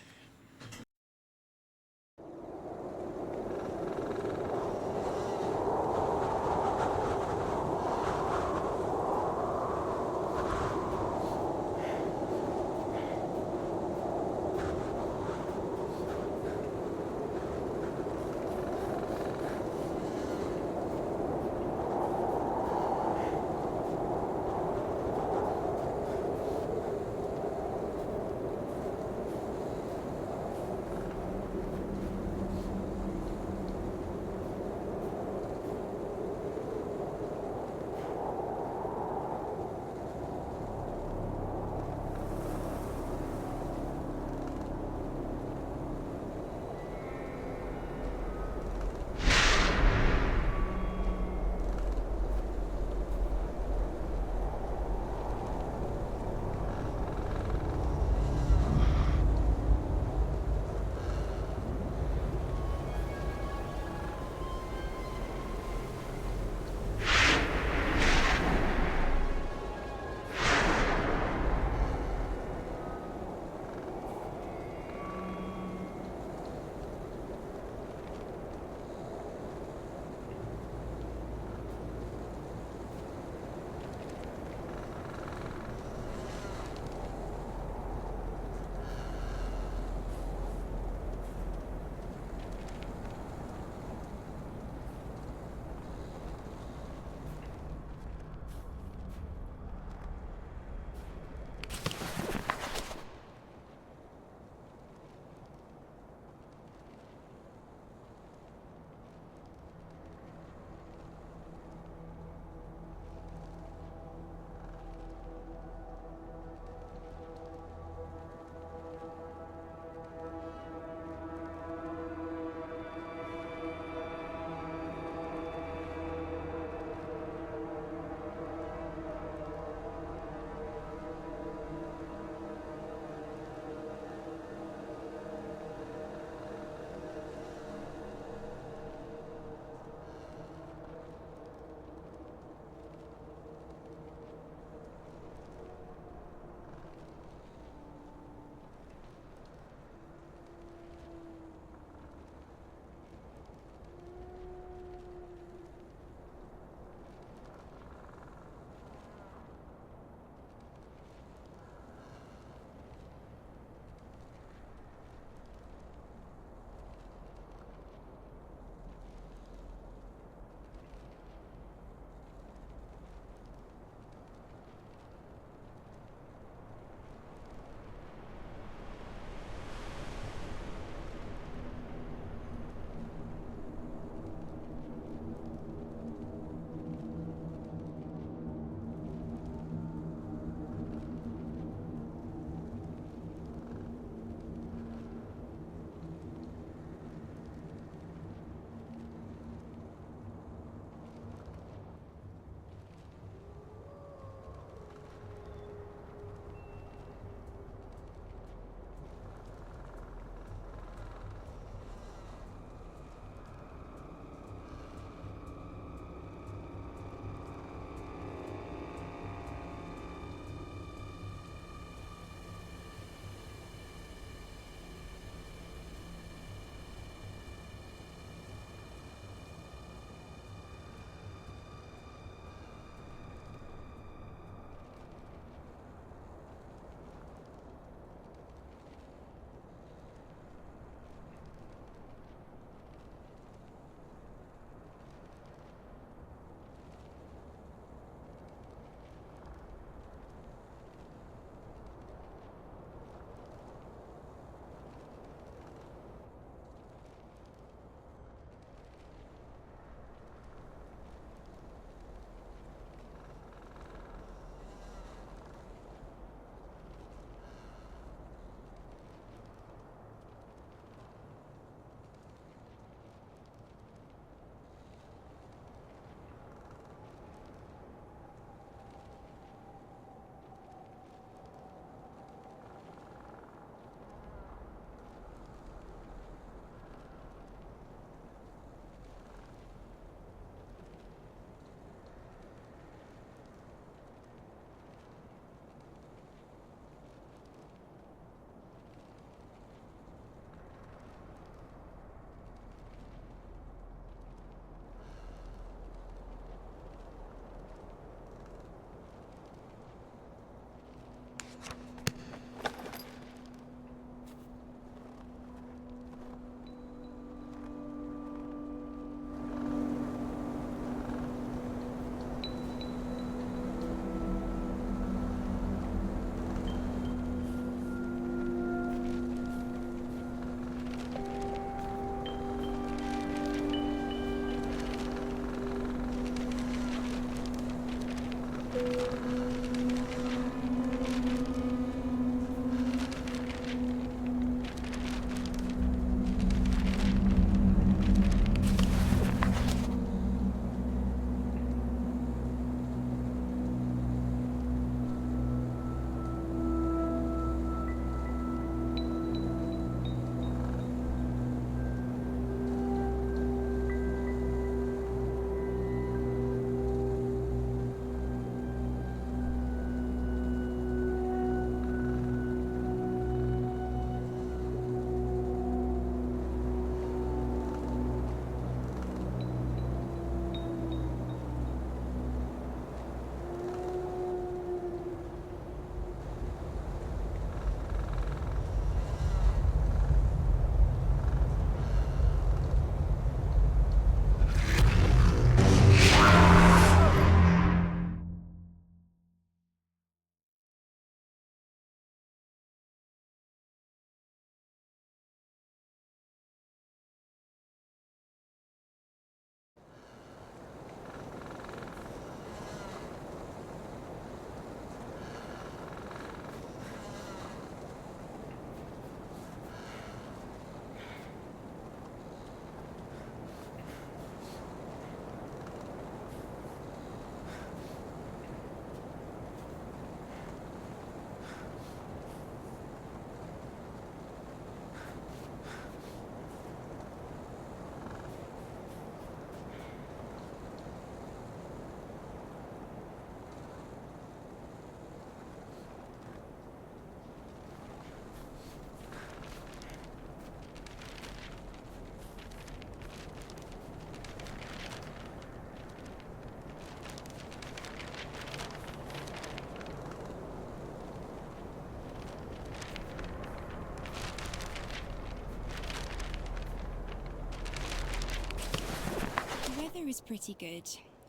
Speaker 3: The weather is pretty good.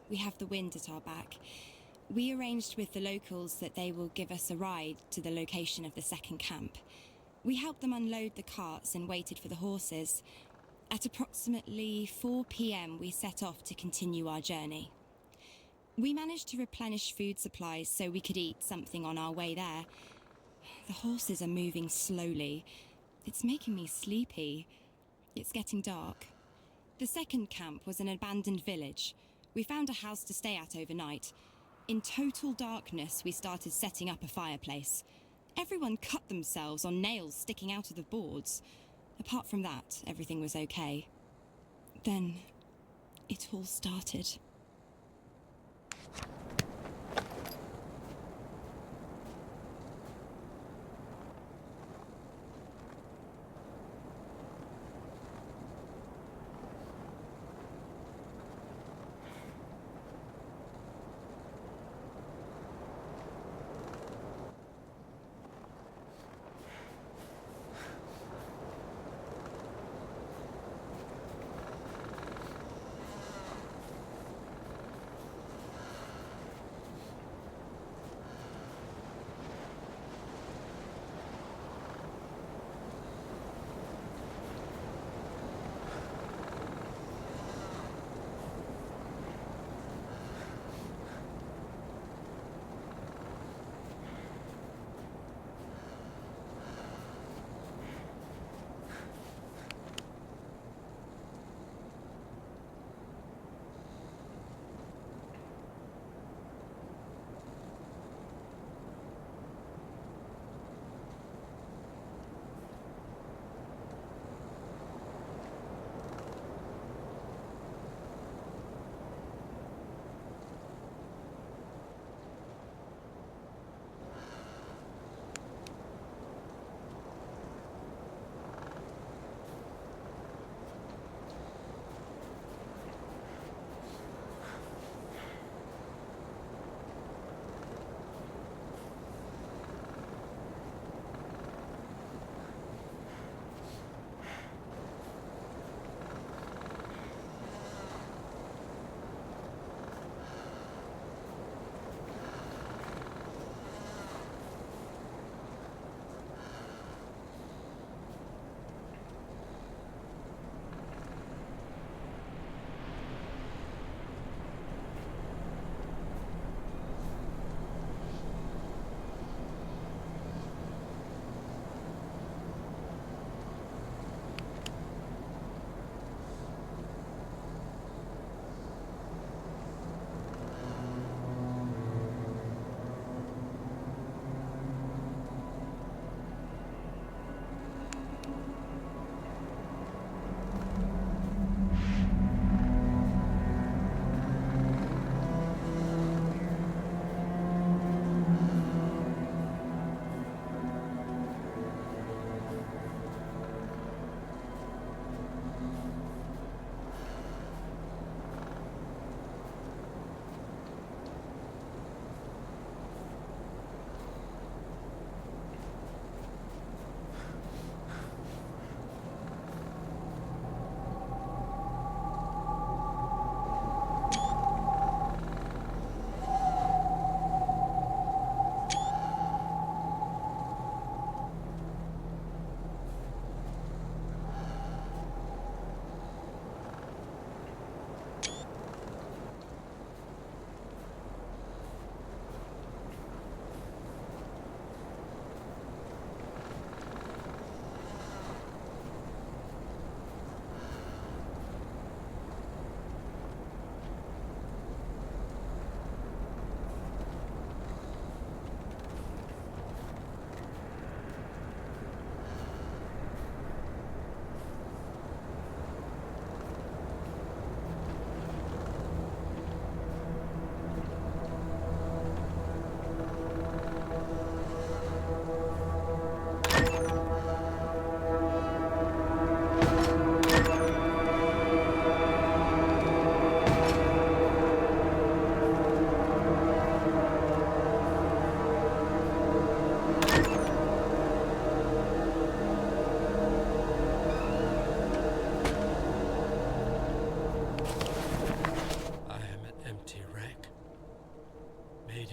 Speaker 3: We have the wind at our back. We arranged with the locals that they will give us a ride to the location of the second camp. We helped them unload the carts and waited for the horses. At approximately 4 p.m, we set off to continue our journey. We managed to replenish food supplies so we could eat something on our way there. The horses are moving slowly. It's making me sleepy. It's getting dark. The second camp was an abandoned village. We found a house to stay at overnight. In total darkness, we started setting up a fireplace. Everyone cut themselves on nails sticking out of the boards. Apart from that, everything was okay. Then, it all started.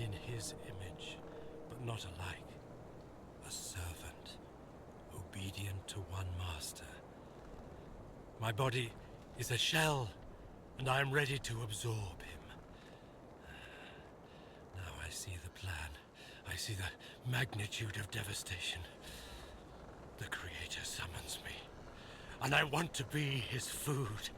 Speaker 2: in his image, but not alike. A servant, obedient to one master. My body is a shell, and I am ready to absorb him. Now I see the plan. I see the magnitude of devastation. The Creator summons me, and I want to be his food.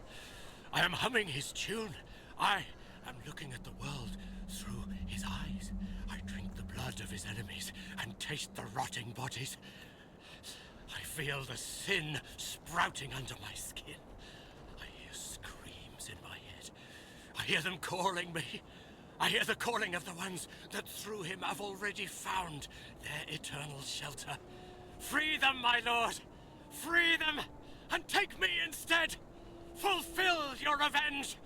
Speaker 2: I am humming his tune. I am looking at the world through his eyes. I drink the blood of his enemies and taste the rotting bodies. I feel the sin sprouting under my skin. I hear screams in my head. I hear them calling me. I hear the calling of the ones that through him have already found their eternal shelter. Free them, my lord! Free them, and take me instead! Fulfill your revenge!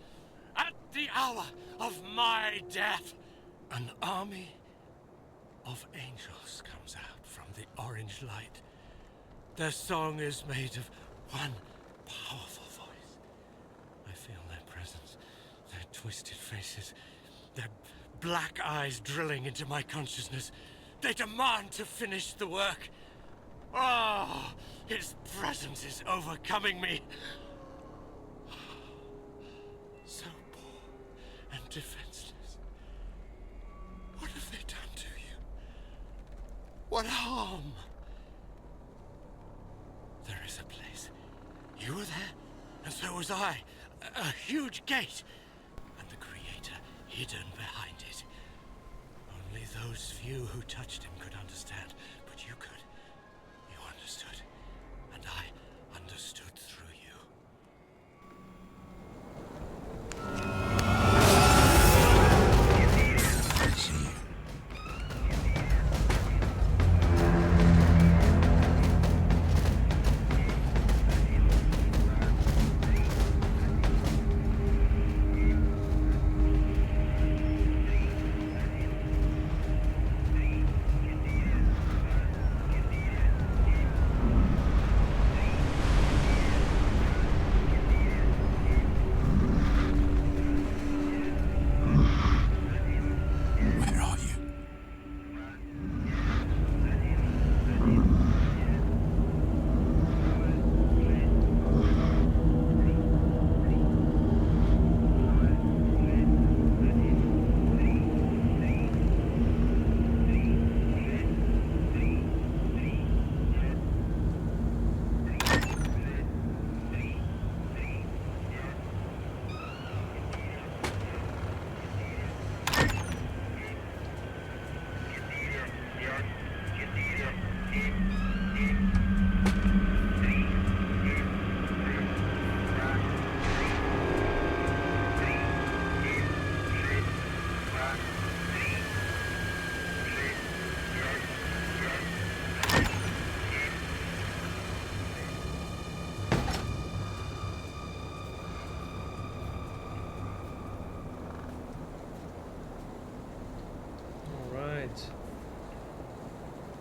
Speaker 2: At the hour of my death! An army of angels comes out from the orange light. Their song is made of one powerful voice. I feel their presence, their twisted faces, their black eyes drilling into my consciousness. They demand to finish the work. Oh, his presence is overcoming me. So poor and defenseless. What have they done to you? What harm? There is a place. You were there, and so was I. A huge gate, and the Creator hidden behind it. Only those few who touched him could understand, but you could. You understood, and I understood through you.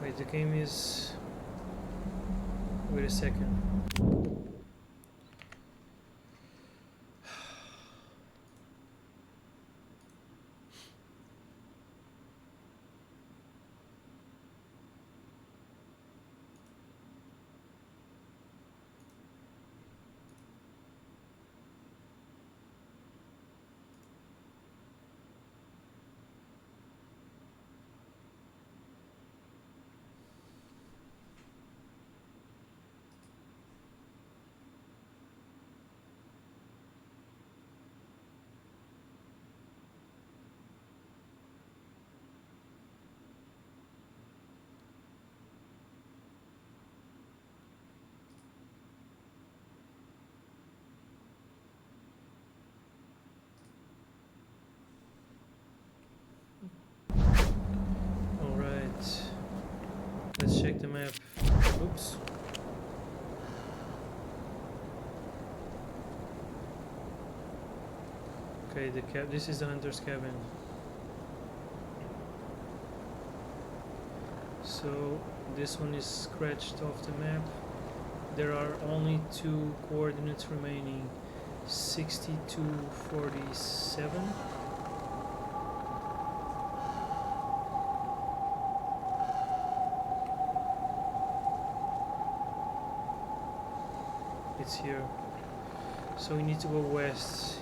Speaker 1: Wait, the game is... Wait a second. Let's check the map. Oops. Okay, this is the hunter's cabin. So this one is scratched off the map. There are only 2 coordinates remaining. 6247 it's here. So we need to go west.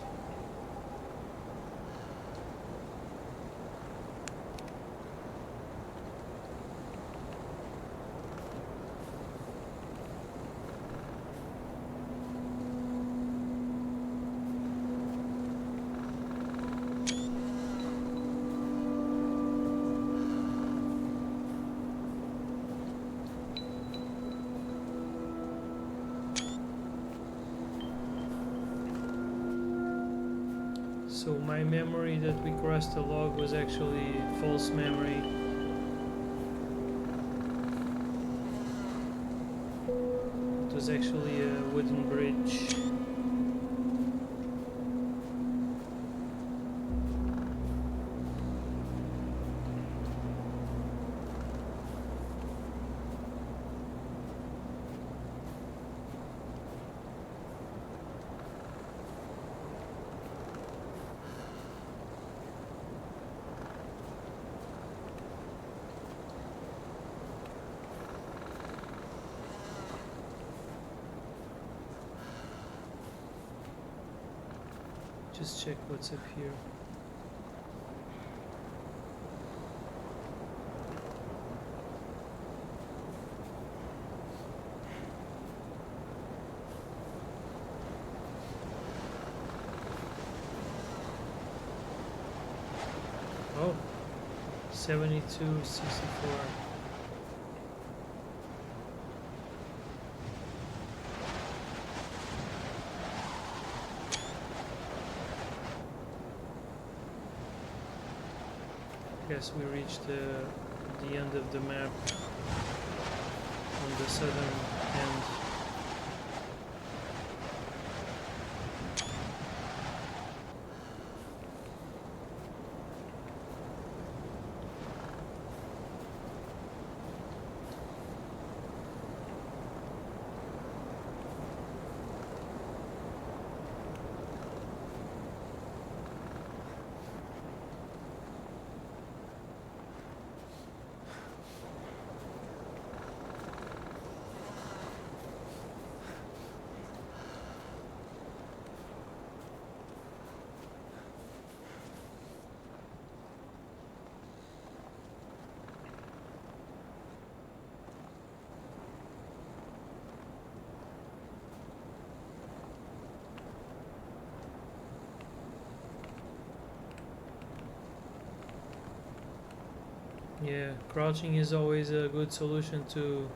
Speaker 1: So my memory that we crossed the log was actually false memory. It was actually a wooden bridge. Just check what's up here. Oh, 7264. Guess we reached the end of the map on the southern end. Yeah, crouching is always a good solution to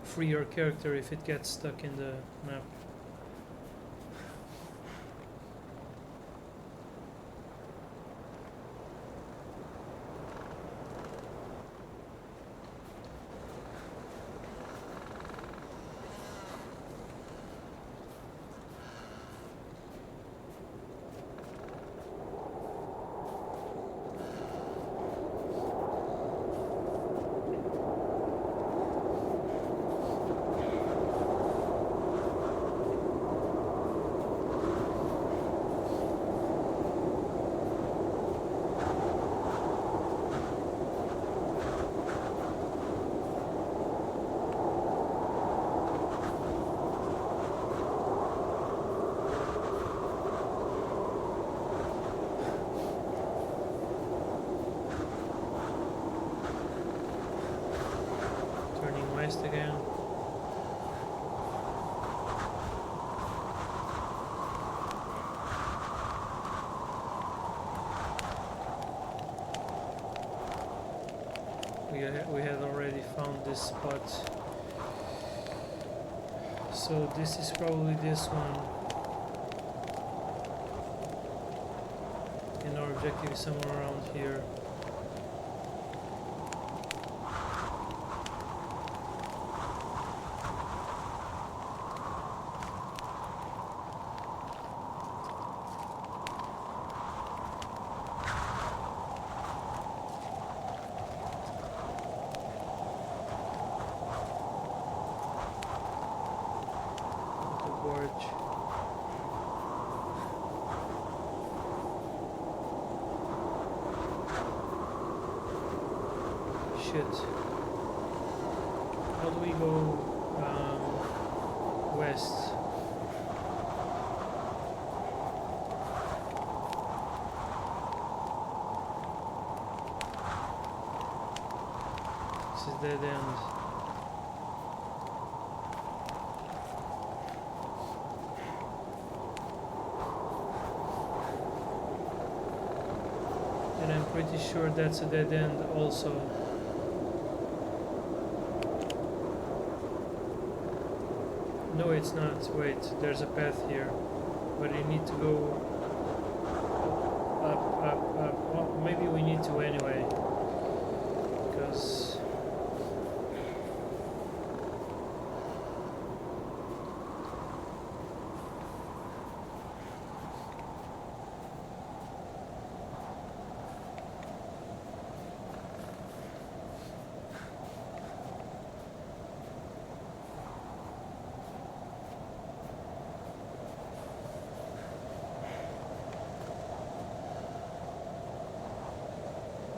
Speaker 1: free your character if it gets stuck in the map. Turning west again. We had already found this spot, so this is probably this one, and our objective is somewhere around here. Gorge. Shit. How do we go? west. This is dead end. And I'm pretty sure that's a dead end also. No, it's not. Wait, there's a path here. But you need to go up. Well, maybe we need to anyway. Because...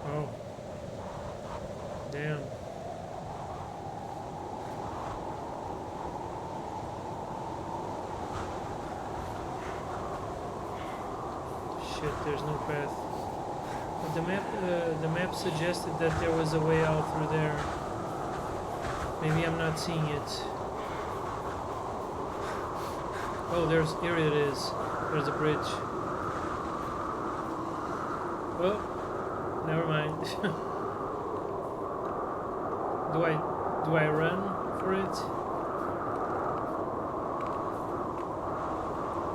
Speaker 1: Oh. Damn. Shit, there's no path. But the map suggested that there was a way out through there. Maybe I'm not seeing it. Oh, here it is. There's a bridge. Oh, never mind. Do I run for it?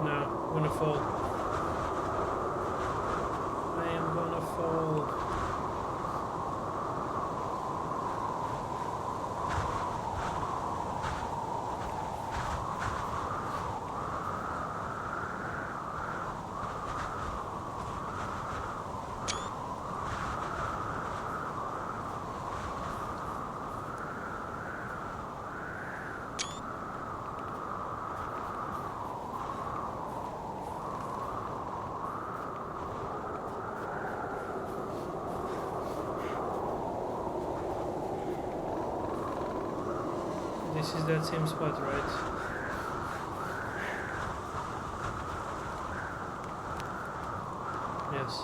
Speaker 1: No, I'm gonna fall. I am gonna fall. This is that same spot, right? Yes.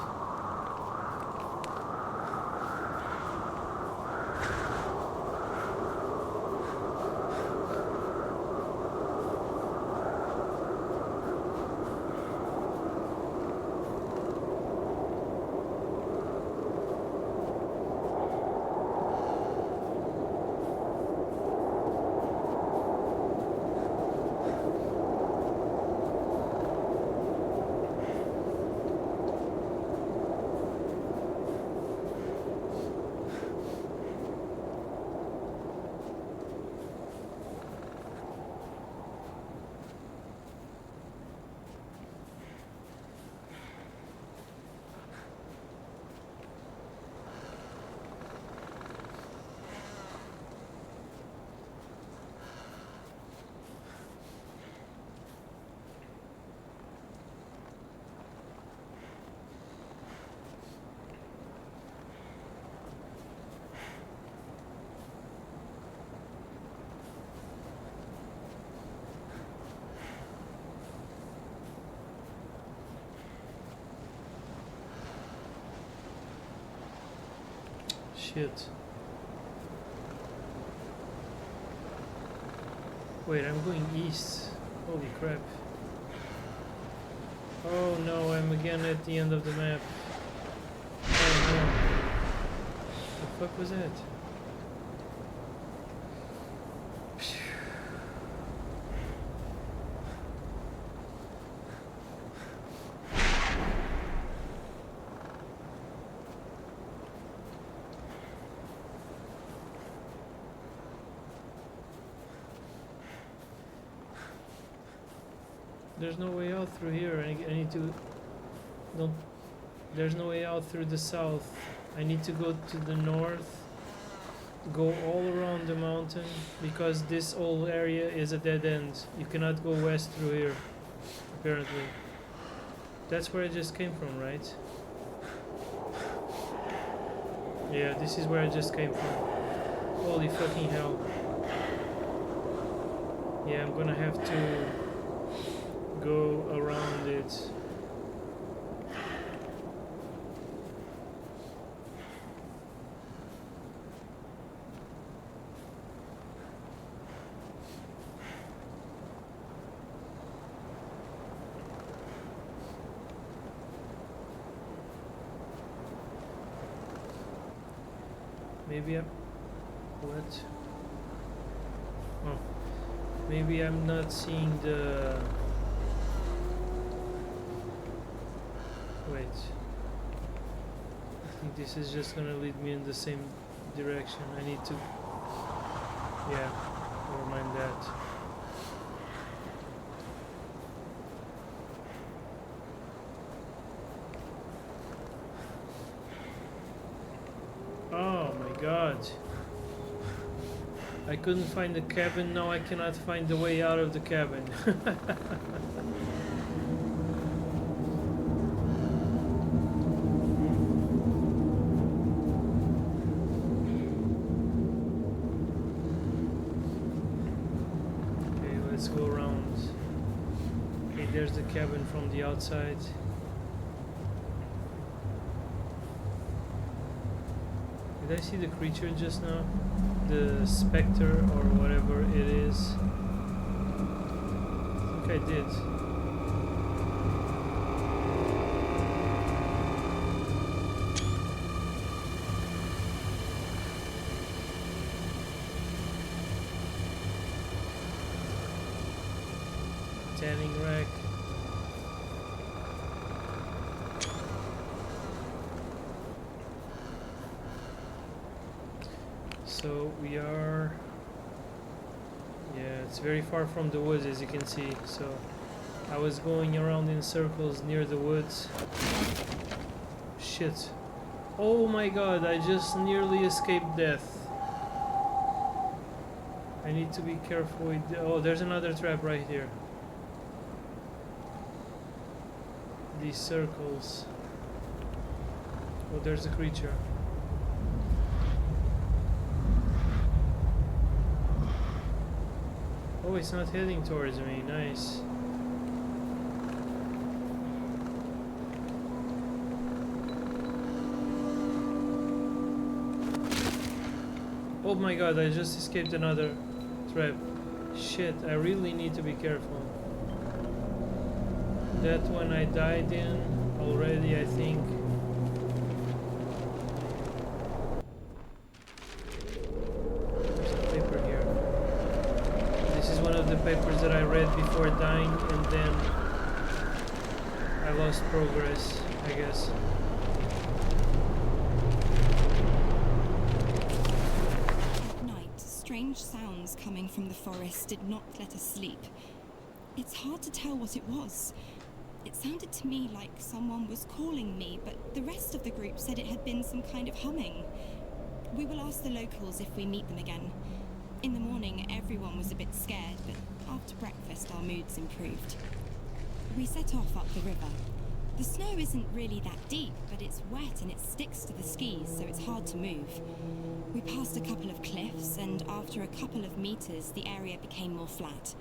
Speaker 1: Shit. Wait, I'm going east. Holy crap. Oh no, I'm again at the end of the map. Oh no. The fuck was that? There's no way out through here. I need to... Don't... There's no way out through the south. I need to go to the north, go all around the mountain, because this whole area is a dead end. You cannot go west through here, apparently. That's where I just came from, right? Yeah, this is where I just came from. Holy fucking hell. Yeah, I'm gonna have to go around it. Maybe I'm... What? Oh. Maybe I'm not seeing the... Wait. I think this is just gonna lead me in the same direction. I need to... Yeah, never mind that. Oh my god. I couldn't find the cabin, now I cannot find the way out of the cabin. Okay, let's go around. Okay, there's the cabin from the outside. Did I see the creature just now? The specter or whatever it is? I think I did. Tanning rack. So we are, yeah, it's very far from the woods, as you can see. So I was going around in circles near the woods. Shit. Oh my god, I just nearly escaped death. I need to be careful with, oh, there's another trap right here. These circles. Oh, there's a creature. Oh, it's not heading towards me. Nice. Oh my god, I just escaped another trap. Shit, I really need to be careful. That one I died in already, I think. Papers that I read before dying, and then I lost progress, I guess.
Speaker 3: At night, strange sounds coming from the forest did not let us sleep. It's hard to tell what it was. It sounded to me like someone was calling me, but the rest of the group said it had been some kind of humming. We will ask the locals if we meet them again. In the morning, everyone was a bit scared, but after breakfast, our moods improved. We set off up the river. The snow isn't really that deep, but it's wet and it sticks to the skis, so it's hard to move. We passed a couple of cliffs, and after a couple of meters, the area became more flat.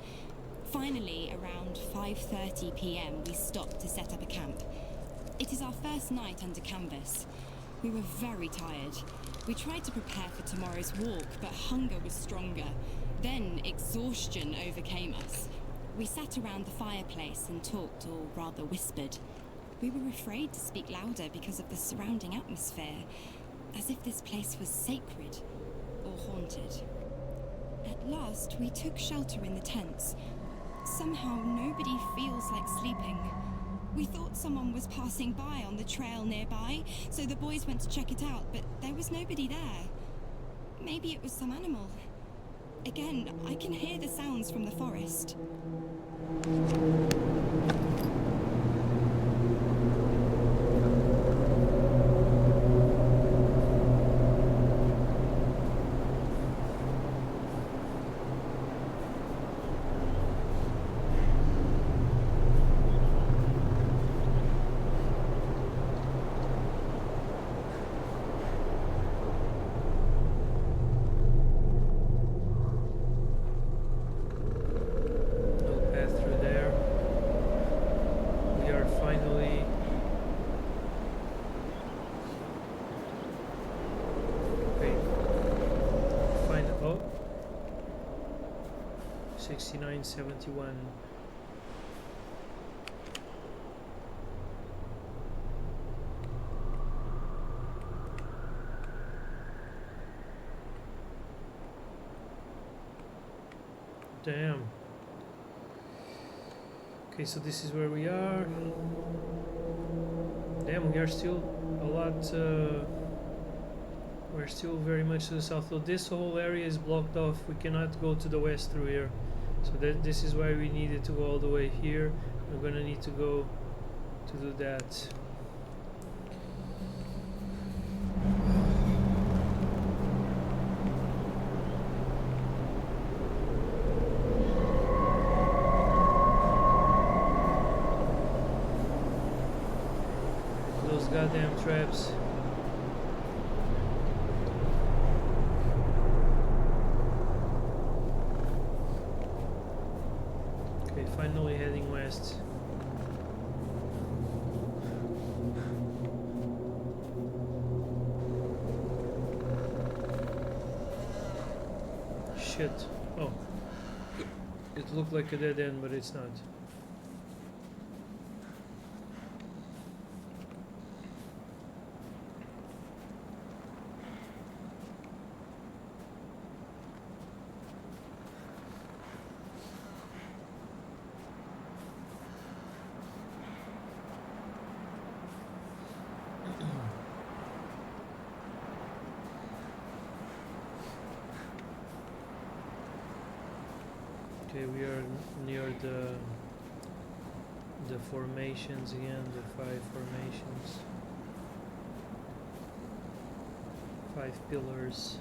Speaker 3: Finally, around 5:30 p.m., we stopped to set up a camp. It is our first night under canvas. We were very tired. We tried to prepare for tomorrow's walk, but hunger was stronger. Then exhaustion overcame us. We sat around the fireplace and talked, or rather whispered. We were afraid to speak louder because of the surrounding atmosphere, as if this place was sacred or haunted. At last, we took shelter in the tents. Somehow, nobody feels like sleeping. We thought someone was passing by on the trail nearby, so the boys went to check it out, but there was nobody there. Maybe it was some animal. Again, I can hear the sounds from the forest.
Speaker 1: 6971. Damn. Okay, so this is where we are. Damn, we are still a lot. We're still very much to the south. So this whole area is blocked off. We cannot go to the west through here. So this is why we needed to go all the way here. We're gonna need to go to do that. Those goddamn traps. Okay, finally heading west. Shit. Oh. It looked like a dead end, but it's not. Okay, we are near the formations again, the 5 formations. 5 pillars.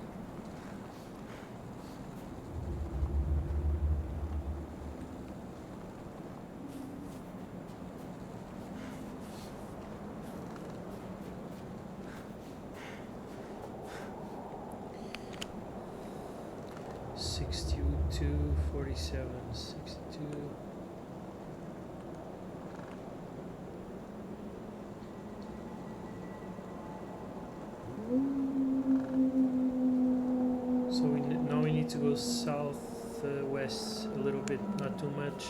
Speaker 1: Two 47, 62. So now we need to go south west a little bit, not too much.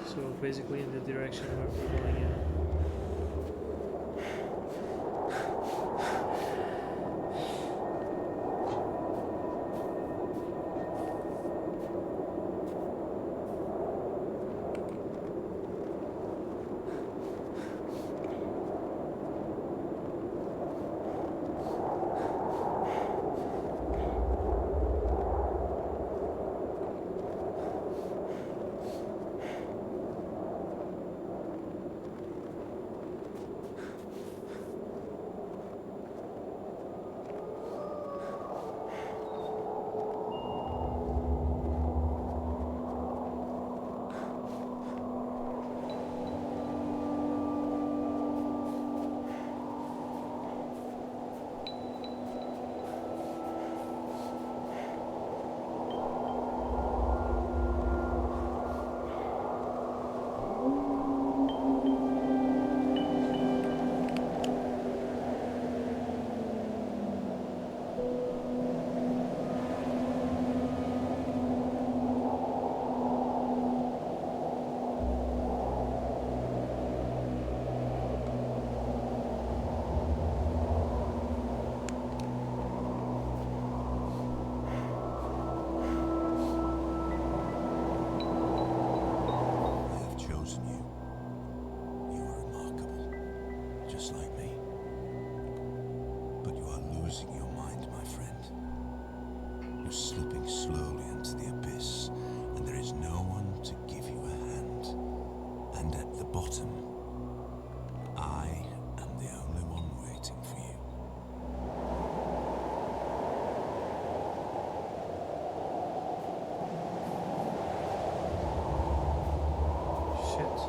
Speaker 1: So basically in the direction where we're going in.
Speaker 4: Slipping slowly into the abyss, and there is no one to give you a hand. And at the bottom, I am the only one waiting for you.
Speaker 1: Shit.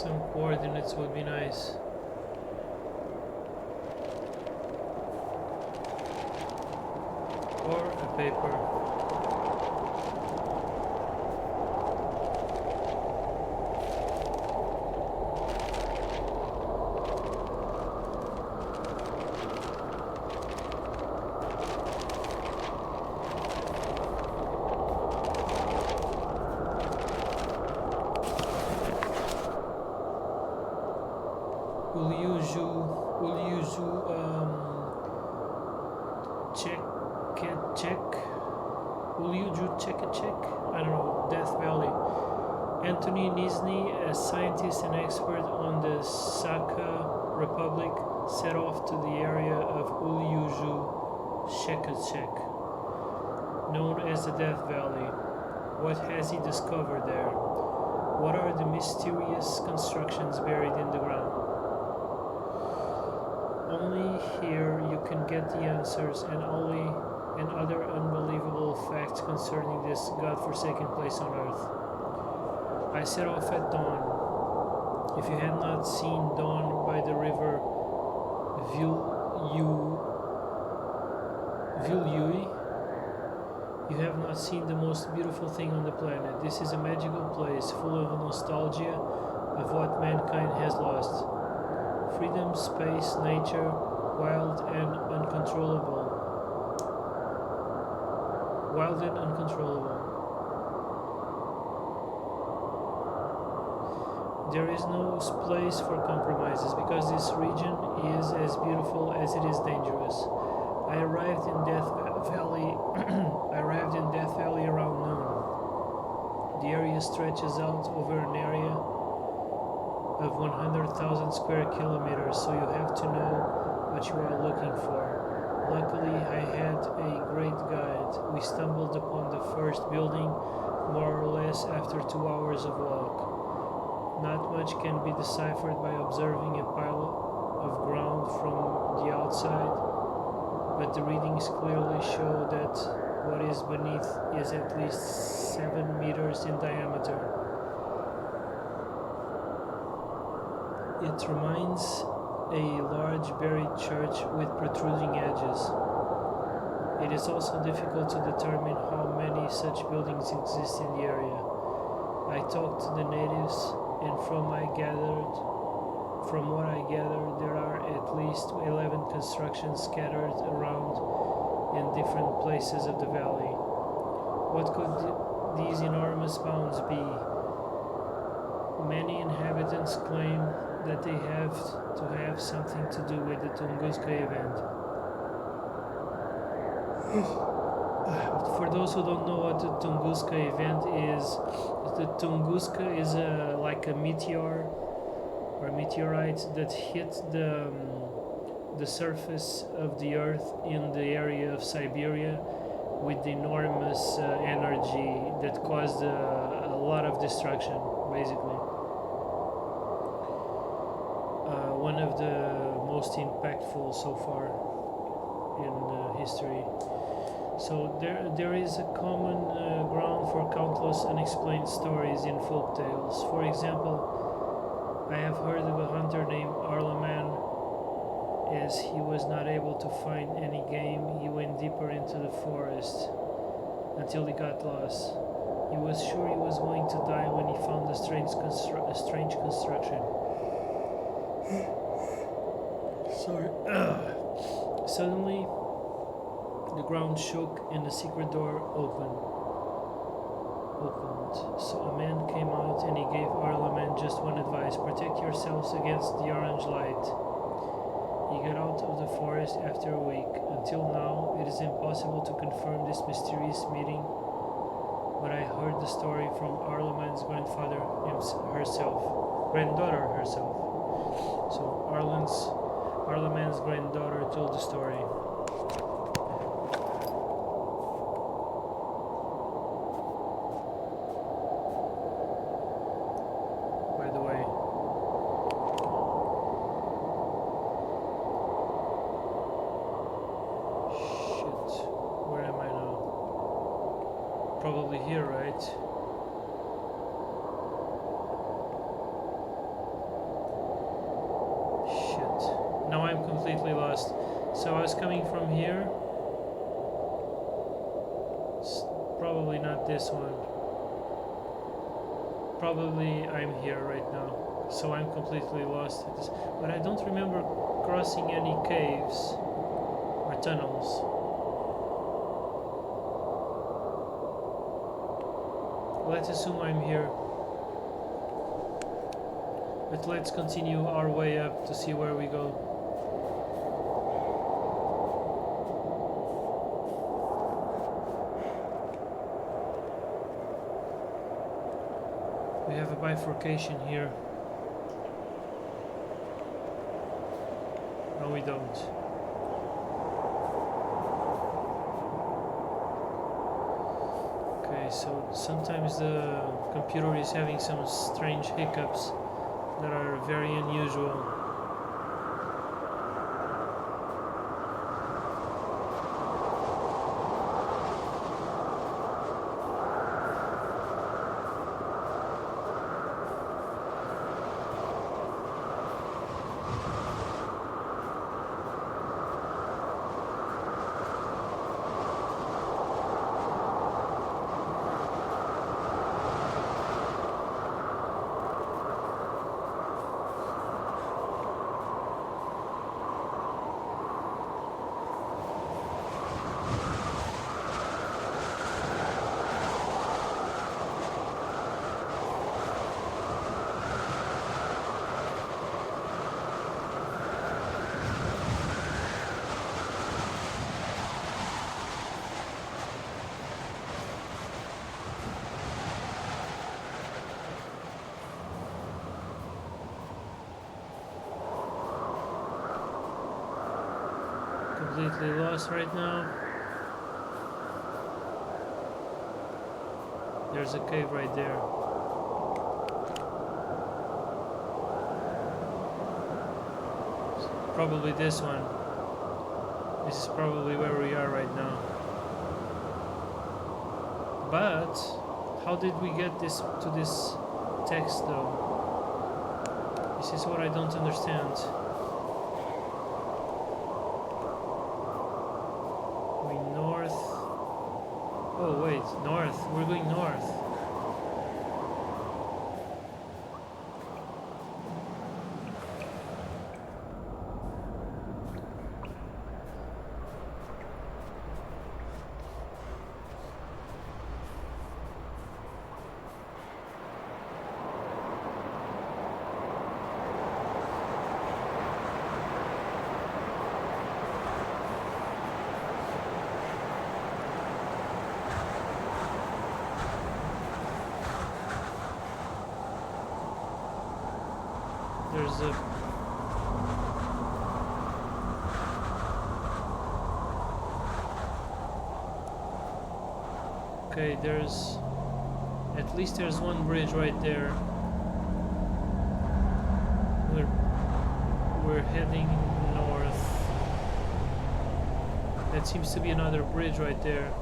Speaker 1: Some coordinates would be nice. Or a paper. Check. I don't know. Death Valley. Anthony Nizhny, a scientist and expert on the Sakha Republic, set off to the area of Ulyuzhu Shekachek, known as the Death Valley. What has he discovered there? What are the mysterious constructions buried in the ground? Only here you can get the answers, and other unbelievable facts concerning this godforsaken place on earth. I set off at dawn. If you had not seen dawn by the river Vilyui, you have not seen the most beautiful thing on the planet. This is a magical place full of nostalgia of what mankind has lost. Freedom, space, nature, wild and uncontrollable. There is no place for compromises because this region is as beautiful as it is dangerous. I arrived in Death Valley around noon. The area stretches out over an area of 100,000 square kilometers, so you have to know what you are looking for. Luckily, I had a great guide. We stumbled upon the first building more or less after 2 hours of walk. Not much can be deciphered by observing a pile of ground from the outside, but the readings clearly show that what is beneath is at least 7 meters in diameter. It reminds a large buried church with protruding edges. It is also difficult to determine how many such buildings exist in the area. I talked to the natives, and from what I gathered, there are at least 11 constructions scattered around in different places of the valley. What could these enormous mounds be? Many inhabitants claim that they have to have something to do with the Tunguska event. For those who don't know what the Tunguska event is, the Tunguska is like a meteor or a meteorite that hit the surface of the earth in the area of Siberia with enormous energy that caused a lot of destruction, basically. One of the most impactful so far in history. So there is a common ground for countless unexplained stories in folk tales. For example, I have heard of a hunter named Arlaman. As he was not able to find any game, he went deeper into the forest until he got lost. He was sure he was going to die when he found a strange construction. Sorry. Suddenly, the ground shook and the secret door opened. So a man came out and he gave Arlaman just one advice: protect yourselves against the orange light. He got out of the forest after a week. Until now, it is impossible to confirm this mysterious meeting, but I heard the story from Arlaman's granddaughter herself. So Arlaman's granddaughter told the story. By the way, shit, where am I now? Probably here, right? completely lost. So I was coming from here. It's probably not this one. Probably I'm here right now. So I'm completely lost. But I don't remember crossing any caves or tunnels. Let's assume I'm here. But let's continue our way up to see where we go. We have a bifurcation here. No, we don't. Okay, so sometimes the computer is having some strange hiccups that are very unusual. Completely lost right now. There's a cave right there. Probably this one. This is probably where we are right now. But how did we get this to this text though? This is what I don't understand. Oh wait, north. We're going north. There's a okay, there's at least there's one bridge right there. We're heading north. That seems to be another bridge right there.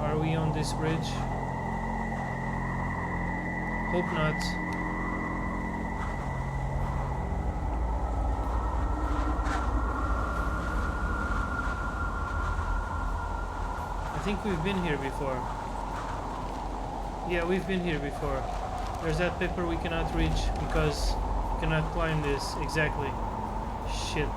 Speaker 1: Are we on this bridge? Hope not. I think we've been here before. Yeah, we've been here before. There's that paper we cannot reach because we cannot climb this. Exactly. Shit.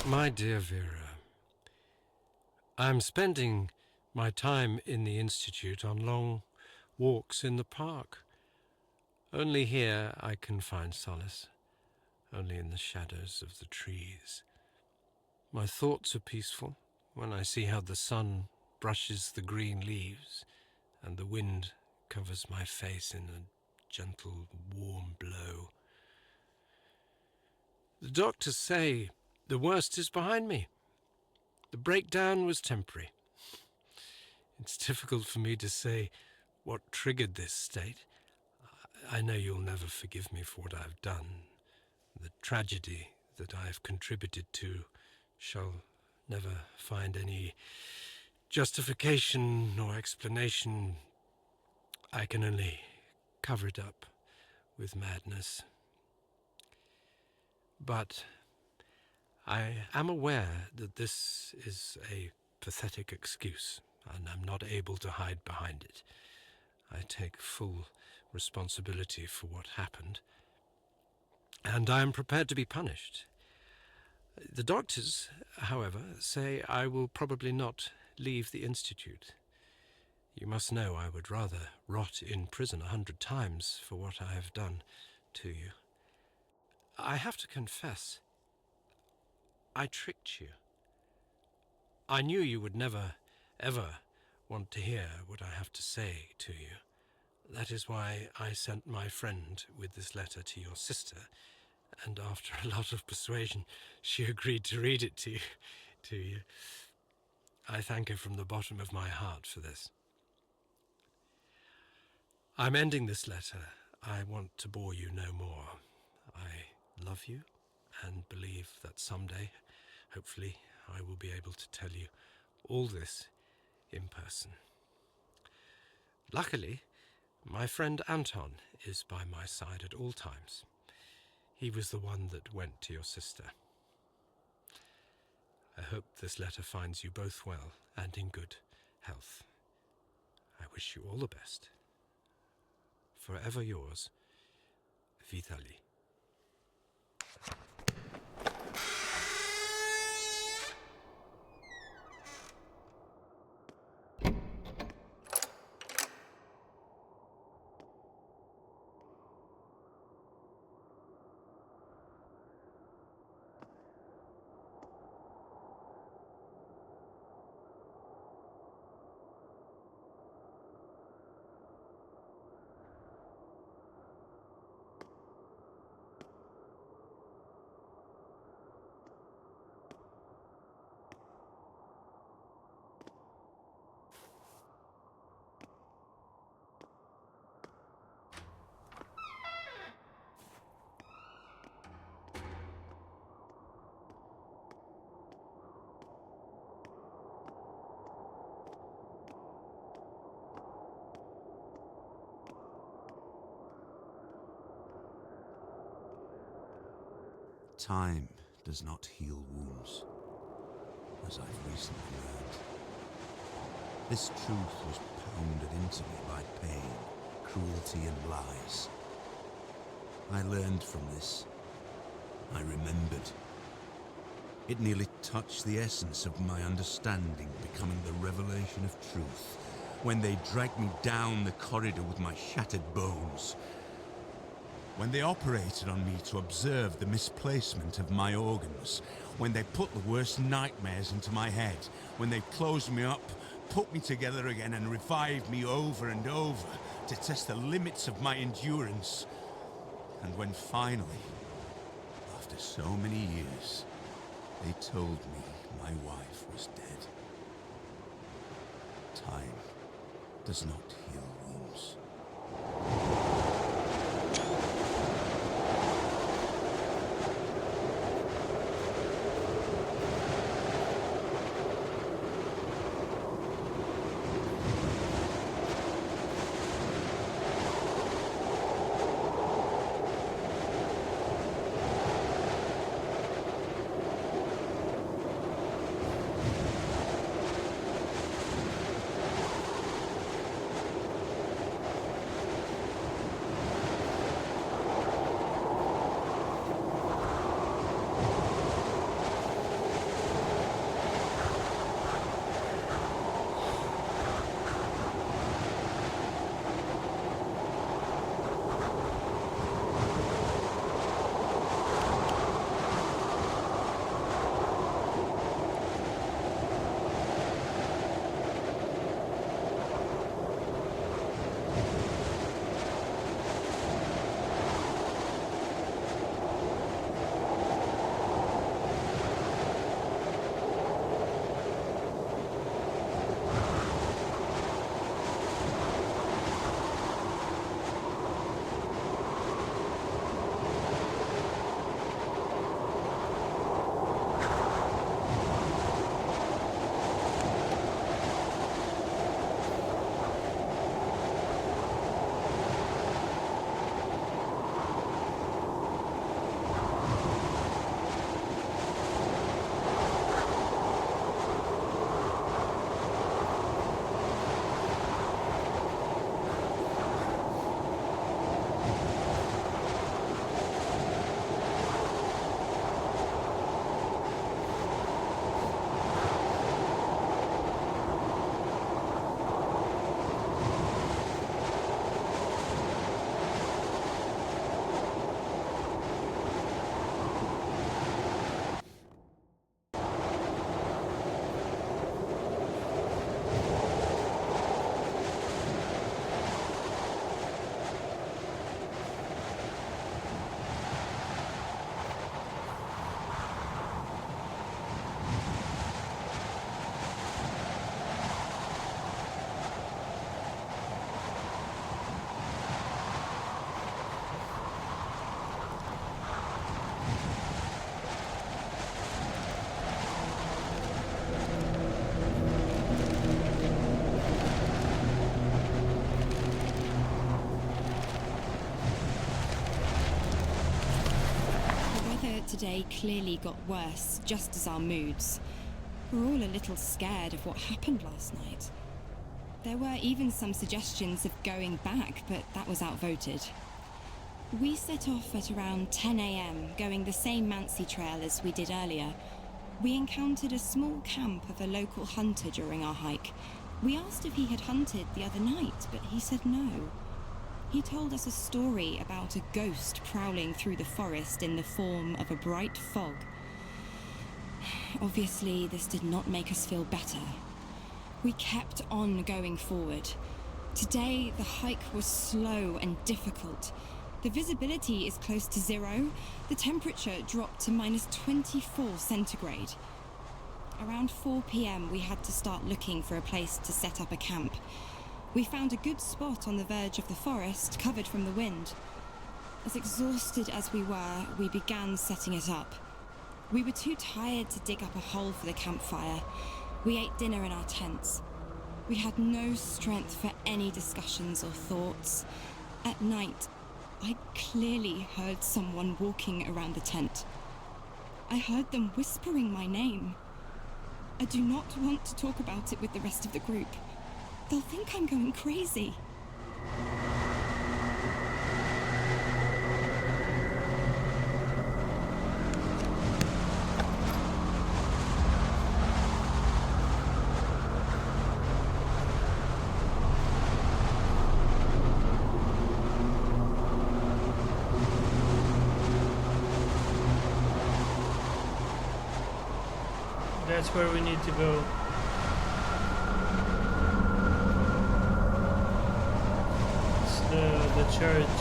Speaker 2: My dear Vera, I'm spending my time in the Institute on long walks in the park. Only here I can find solace, only in the shadows of the trees. My thoughts are peaceful when I see how the sun brushes the green leaves and the wind covers my face in a gentle, warm blow. The doctors say the worst is behind me. The breakdown was temporary. It's difficult for me to say what triggered this state. I know you'll never forgive me for what I've done. The tragedy that I've contributed to shall never find any justification nor explanation. I can only cover it up with madness. But I am aware that this is a pathetic excuse, and I'm not able to hide behind it. I take full responsibility for what happened, and I am prepared to be punished. The doctors, however, say I will probably not leave the Institute. You must know I would rather rot in prison 100 times for what I have done to you. I have to confess, I tricked you. I knew you would never, ever want to hear what I have to say to you. That is why I sent my friend with this letter to your sister, and after a lot of persuasion, she agreed to read it to you. I thank her from the bottom of my heart for this. I'm ending this letter. I want to bore you no more. I love you and believe that someday, hopefully, I will be able to tell you all this in person. Luckily, my friend Anton is by my side at all times. He was the one that went to your sister. I hope this letter finds you both well and in good health. I wish you all the best. Forever yours, Vitaly.
Speaker 4: Time does not heal wounds, as I've recently learned. This truth was pounded into me by pain, cruelty, and lies. I learned from this. I remembered. It nearly touched the essence of my understanding, becoming the revelation of truth, when they dragged me down the corridor with my shattered bones. When they operated on me to observe the misplacement of my organs, when they put the worst nightmares into my head, when they closed me up, put me together again and revived me over and over to test the limits of my endurance. And when finally, after so many years, they told me my wife was dead. Time does not heal wounds.
Speaker 3: today clearly got worse, just as our moods. We're all a little scared of what happened last night. There were even some suggestions of going back, but that was outvoted. We set off at around 10 a.m., going the same Mansi trail as we did earlier. We encountered a small camp of a local hunter during our hike. We asked if he had hunted the other night, but he said no. He told us a story about a ghost prowling through the forest in the form of a bright fog. Obviously, this did not make us feel better. We kept on going forward. Today, the hike was slow and difficult. The visibility is close to zero. The temperature dropped to -24 centigrade. Around 4 p.m, we had to start looking for a place to set up a camp. We found a good spot on the verge of the forest, covered from the wind. As exhausted as we were, we began setting it up. We were too tired to dig up a hole for the campfire. We ate dinner in our tents. We had no strength for any discussions or thoughts. At night, I clearly heard someone walking around the tent. I heard them whispering my name. I do not want to talk about it with the rest of the group. They'll think I'm going crazy.
Speaker 1: That's where we need to go. It's the church.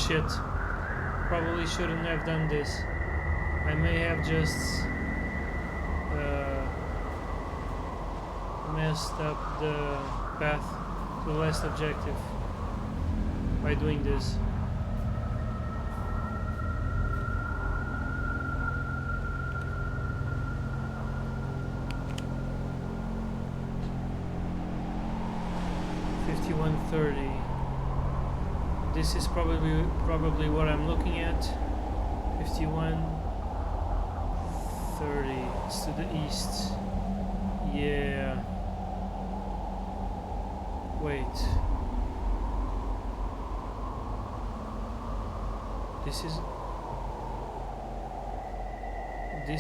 Speaker 1: Shit. Probably shouldn't have done this. I may have just messed up the path to the last objective by doing this. $51.30. This is probably what I'm looking at. 51.30. It's to the east. Yeah. Wait. This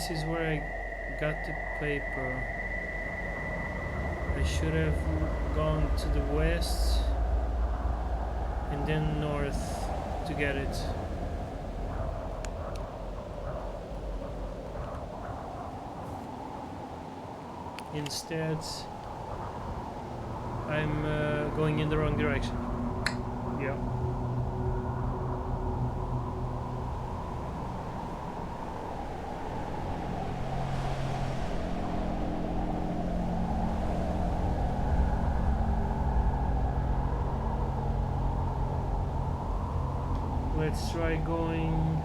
Speaker 1: is where I got the paper. I should have gone to the west and then north to get it. Instead, I'm going in the wrong direction. Yeah. Let's try going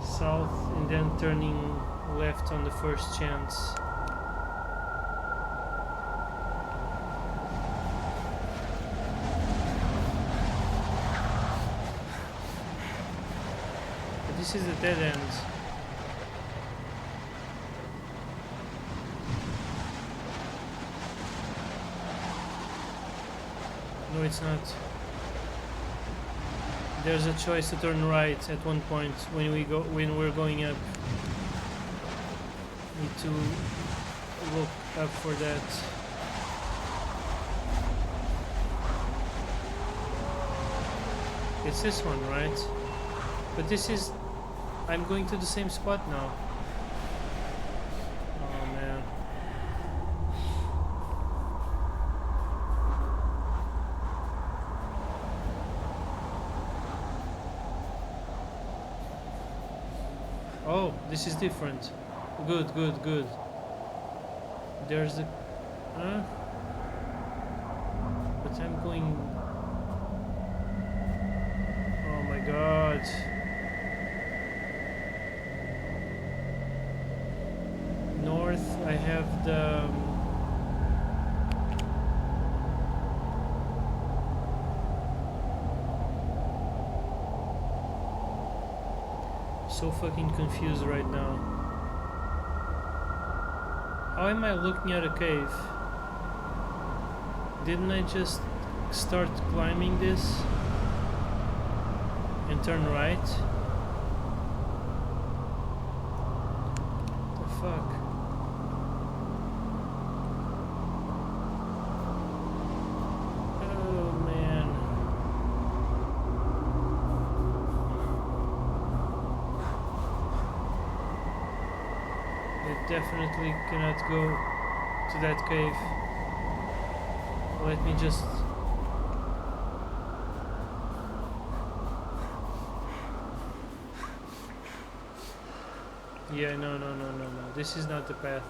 Speaker 1: south and then turning left on the first chance. But this is a dead end. No, it's not. There's a choice to turn right at one point when we're going up. Need to look up for that. It's this one, right? But this is... I'm going to the same spot now. Oh man. Oh, this is different. Good, good, good. There's the... Huh? But I'm going... Oh my god. North, I have the... so fucking confused right now. How am I looking at a cave? Didn't I just start climbing this and turn right? The fuck? Oh man. I definitely cannot go to that cave. Let me just... Yeah, no. This is not the path.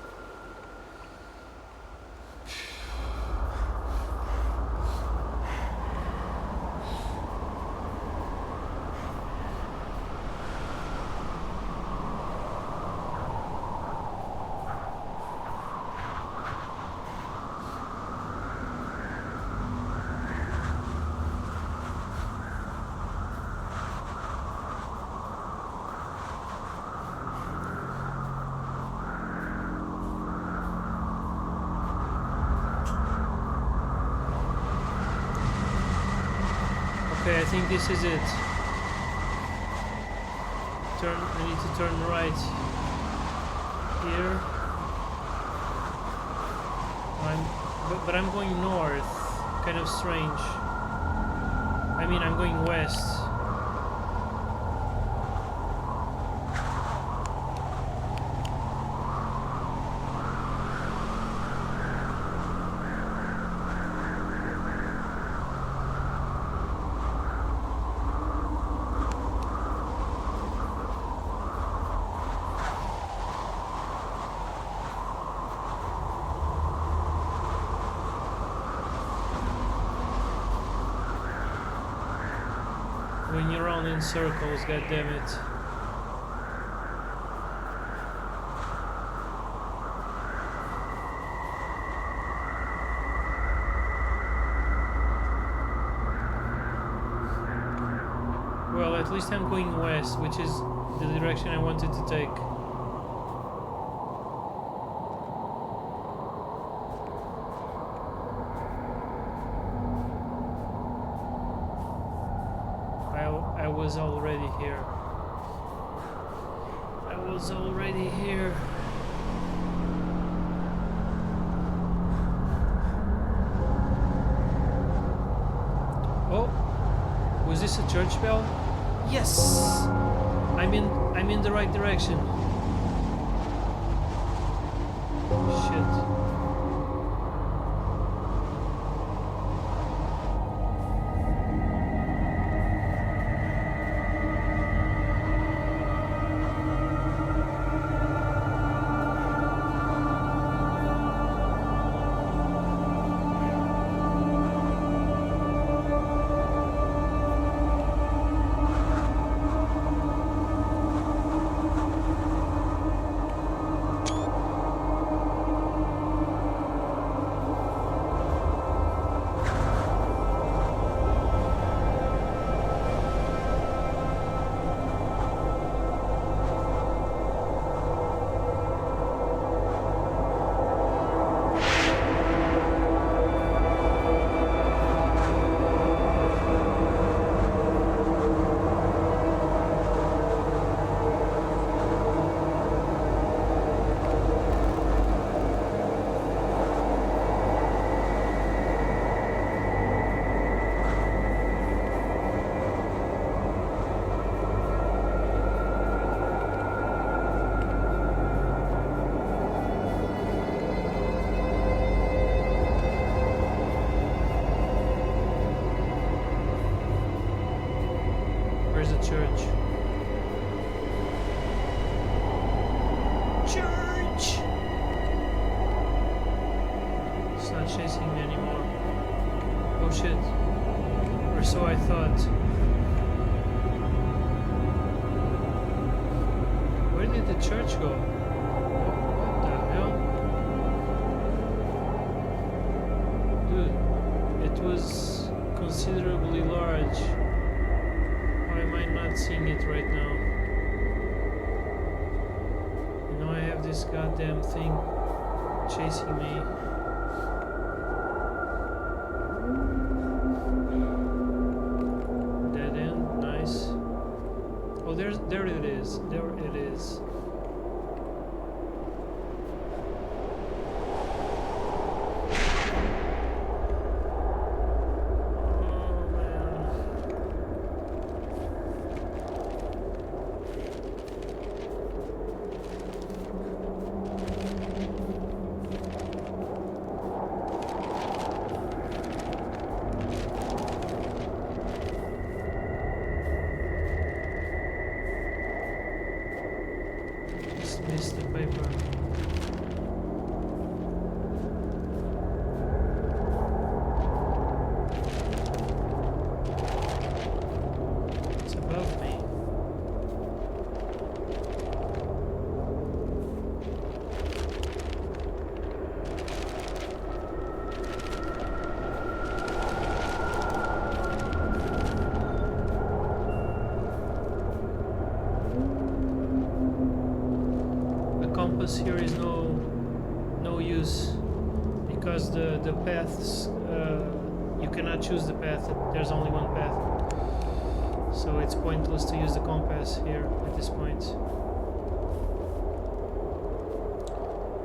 Speaker 1: Okay, I think this is it. I need to turn right here. But I'm going north. Kind of strange. I mean, I'm going west. When you run in circles, goddammit. Well, at least I'm going west, which is the direction I wanted to take. I was already here. I was already here. Oh, was this a church bell? Yes, I'm in the right direction. Shit. Church! It's not chasing me anymore. Oh shit. Or so I thought. Where did the church go? What the hell? Dude, it was considerably large. Why am I not seeing it right now? You know, I have this goddamn thing chasing me. Dead end, nice. Oh, there it is. There it is. Oh man. Just missed the paper. It's above me. The compass here is no use because the paths you cannot choose the path. There's only one path, so it's pointless to use the compass here at this point.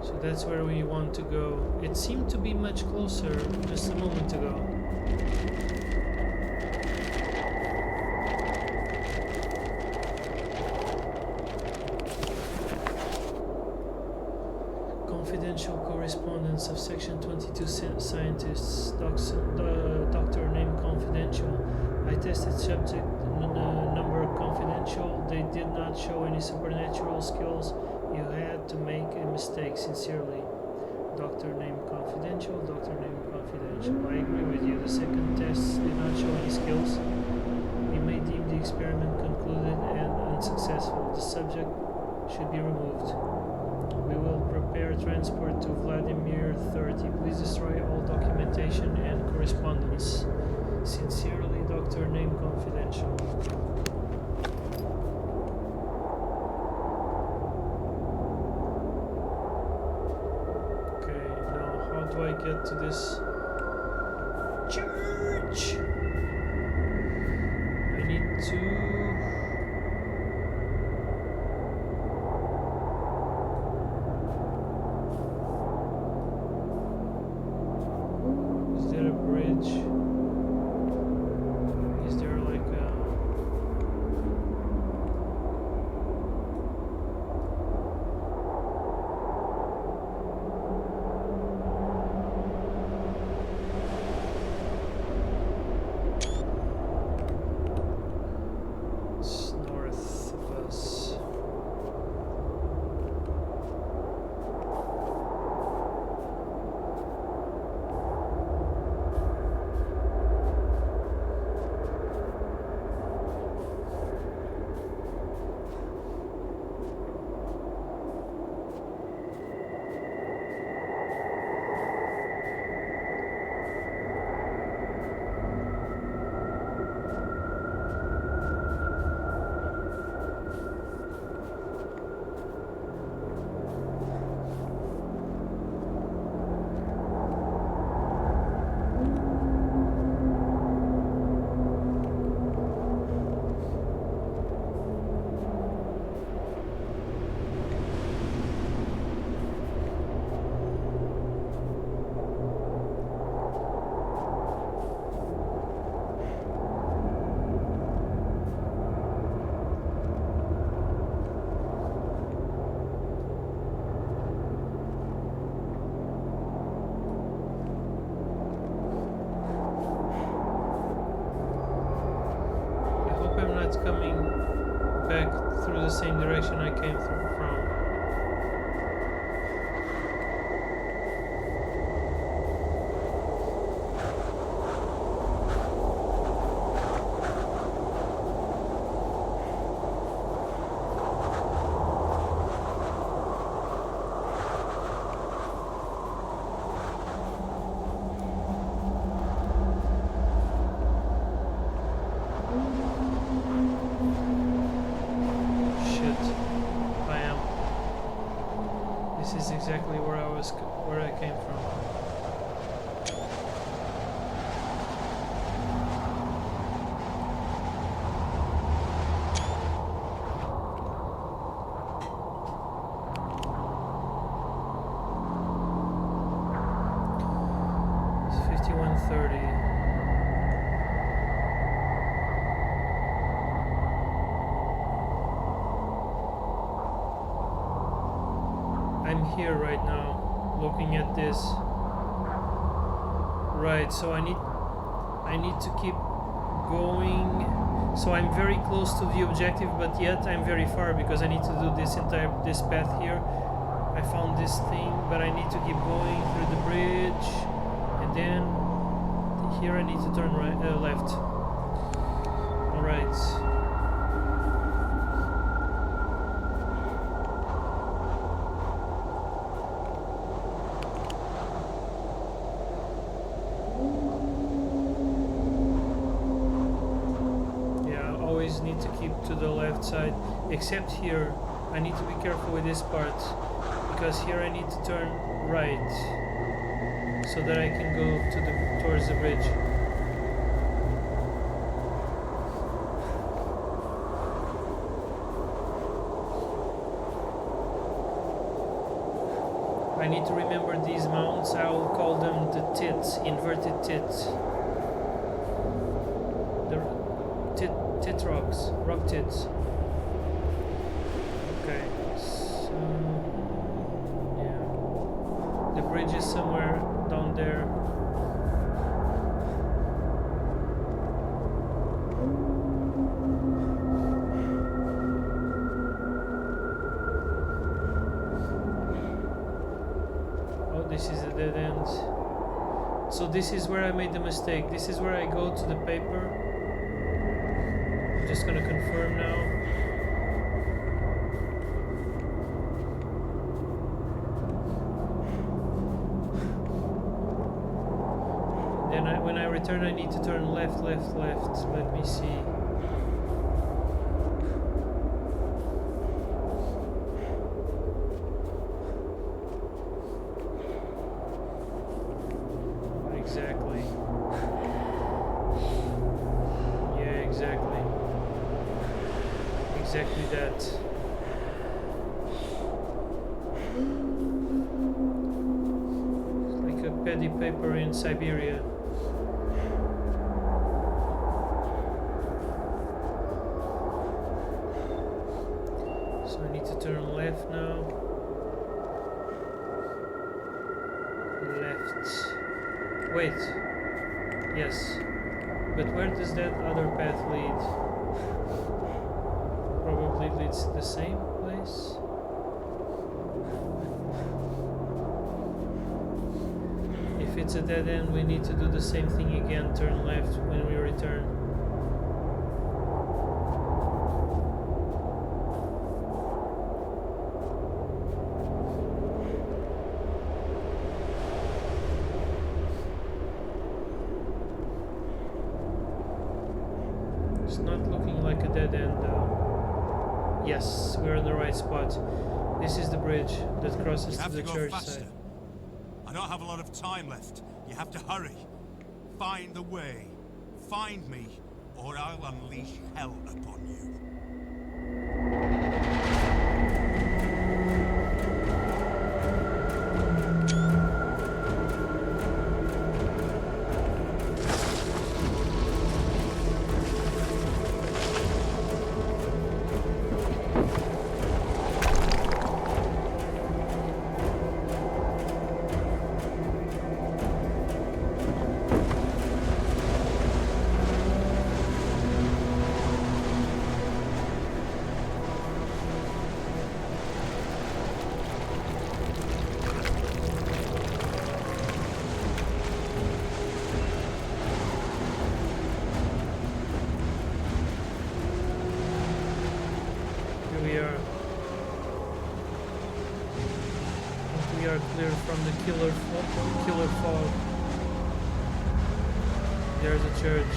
Speaker 1: So that's where we want to go. It seemed to be much closer just a moment ago. Confidential correspondence of Section 22 scientists, doctor named Confidential. I tested subject number Confidential. They did not show any supernatural skills. You had to make a mistake, sincerely. Doctor named Confidential, Doctor named Confidential. I agree with you. The second test did not show any skills. We may deem the experiment concluded and unsuccessful. The subject should be removed. We will prepare transport to Vladimir 30. Please destroy all documentation and correspondence. Sincerely, Doctor named Confidential. Okay, now how do I get to this church? I need to... Is there a bridge? Is there like a... It's north of us. Coming back through the same direction I came from. This is exactly where I came from. It's 51:30. I'm here right now, looking at this. Right, so I need to keep going. So I'm very close to the objective, but yet I'm very far because I need to do this path here. I found this thing, but I need to keep going through the bridge, and then here I need to turn left. All right. Need to keep to the left side, except here I need to be careful with this part because here I need to turn right so that I can go towards the bridge. I need to remember these mounts. I will call them the tits, inverted tits. Tit rocks, rock tits. Okay, so yeah, the bridge is somewhere down there. Oh, this is a dead end. So this is where I made the mistake. This is where I go to the paper. I'm just gonna confirm now. Then when I return I need to turn left. Let me see. What exactly? Yeah, exactly. Exactly that. It's like a petty paper in Siberia. So I need to turn left now. Left. Wait. Yes. But where does that other path lead? Probably leads to the same place. If it's a dead end, we need to do the same thing again, turn left when we return. It's not looking like a dead end though. Yes, we're in the right spot. This is the bridge that crosses to the church side.
Speaker 4: I don't have a lot of time left. You have to hurry. Find the way. Find me, or I'll unleash hell upon you. We are clear from the killer fog. There's a church.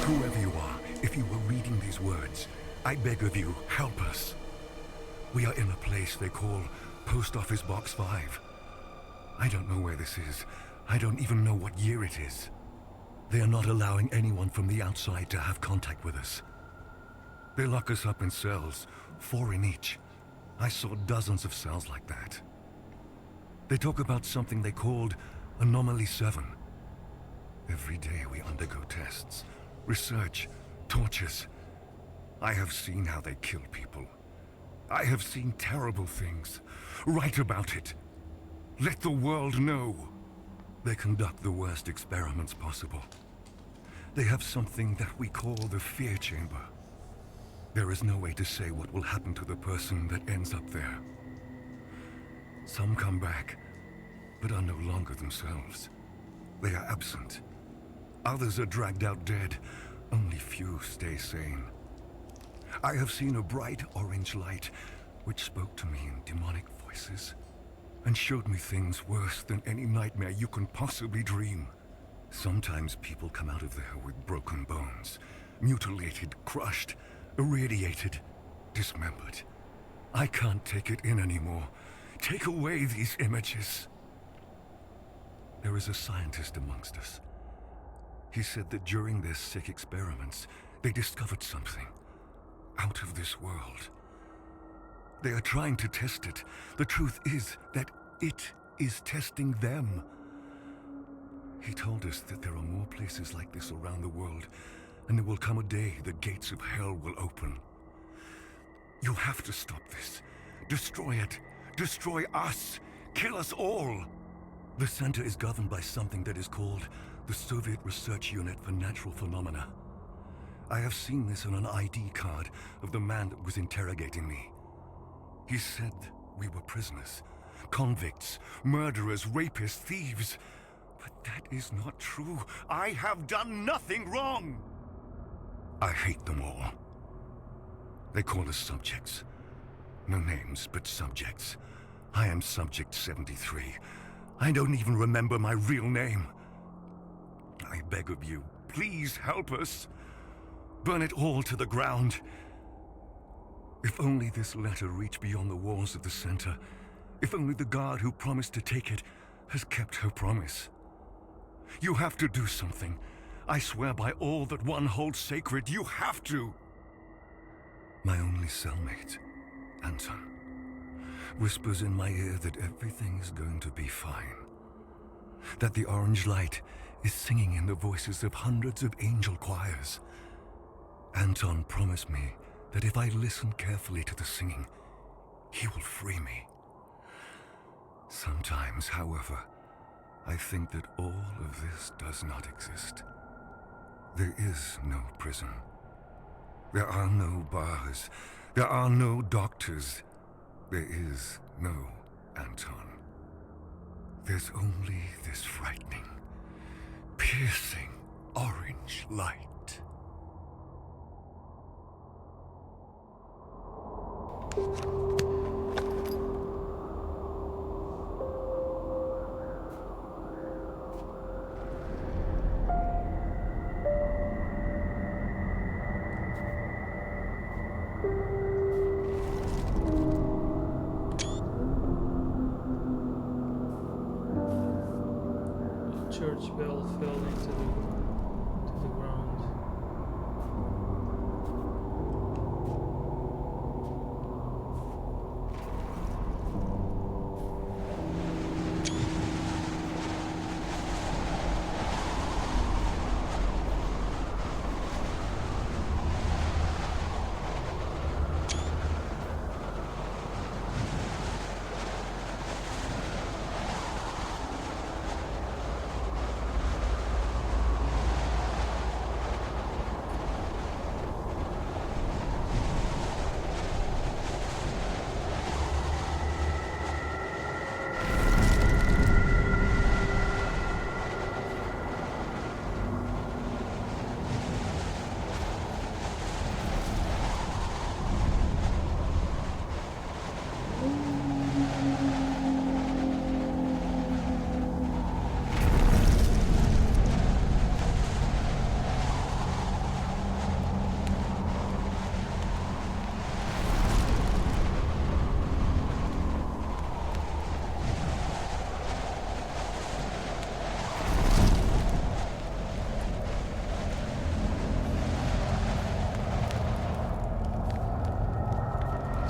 Speaker 5: Whoever you are, if you were reading these words, I beg of you, help us. We are in a place they call Post Office Box 5. I don't know where this is. I don't even know what year it is. They are not allowing anyone from the outside to have contact with us. They lock us up in cells, 4 in each. I saw dozens of cells like that. They talk about something they called Anomaly 7. Every day we undergo tests, research, tortures. I have seen how they kill people. I have seen terrible things. Write about it. Let the world know. They conduct the worst experiments possible. They have something that we call the fear chamber. There is no way to say what will happen to the person that ends up there. Some come back, but are no longer themselves. They are absent. Others are dragged out dead. Only few stay sane. I have seen a bright orange light which spoke to me in demonic voices and showed me things worse than any nightmare you can possibly dream. Sometimes people come out of there with broken bones, mutilated, crushed, irradiated, dismembered. I can't take it in anymore. Take away these images. There is a scientist amongst us. He said that during their sick experiments, they discovered something out of this world. They are trying to test it. The truth is that it is testing them. He told us that there are more places like this around the world, and there will come a day the gates of hell will open. You have to stop this. Destroy it. Destroy us. Kill us all. The center is governed by something that is called the Soviet Research Unit for Natural Phenomena. I have seen this on an ID card of the man that was interrogating me. He said we were prisoners, convicts, murderers, rapists, thieves. But that is not true. I have done nothing wrong. I hate them all. They call us subjects. No names, but subjects. I am Subject 73. I don't even remember my real name. I beg of you, please help us. Burn it all to the ground. If only this letter reached beyond the walls of the center. If only the guard who promised to take it has kept her promise. You have to do something. I swear by all that one holds sacred, you have to. My only cellmate, Anton, whispers in my ear that everything is going to be fine. That the orange light is singing in the voices of hundreds of angel choirs. Anton promised me that if I listen carefully to the singing, he will free me. Sometimes, however, I think that all of this does not exist. There is no prison. There are no bars. There are no doctors. There is no Anton. There's only this frightening, piercing orange light.
Speaker 1: Church bell fell into the ground.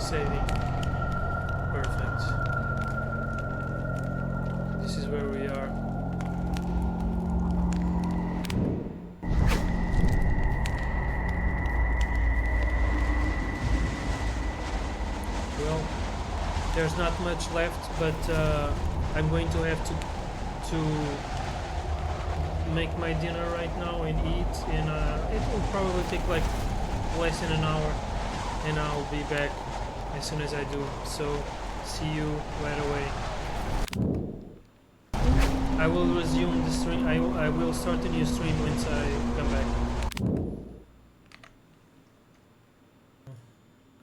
Speaker 1: Saving. Perfect. This is where we are. Well, there's not much left, but I'm going to have to make my dinner right now and eat, and it will probably take like less than an hour, and I'll be back as soon as I do. So see you right away. I will resume the stream. I will start a new stream once I come back.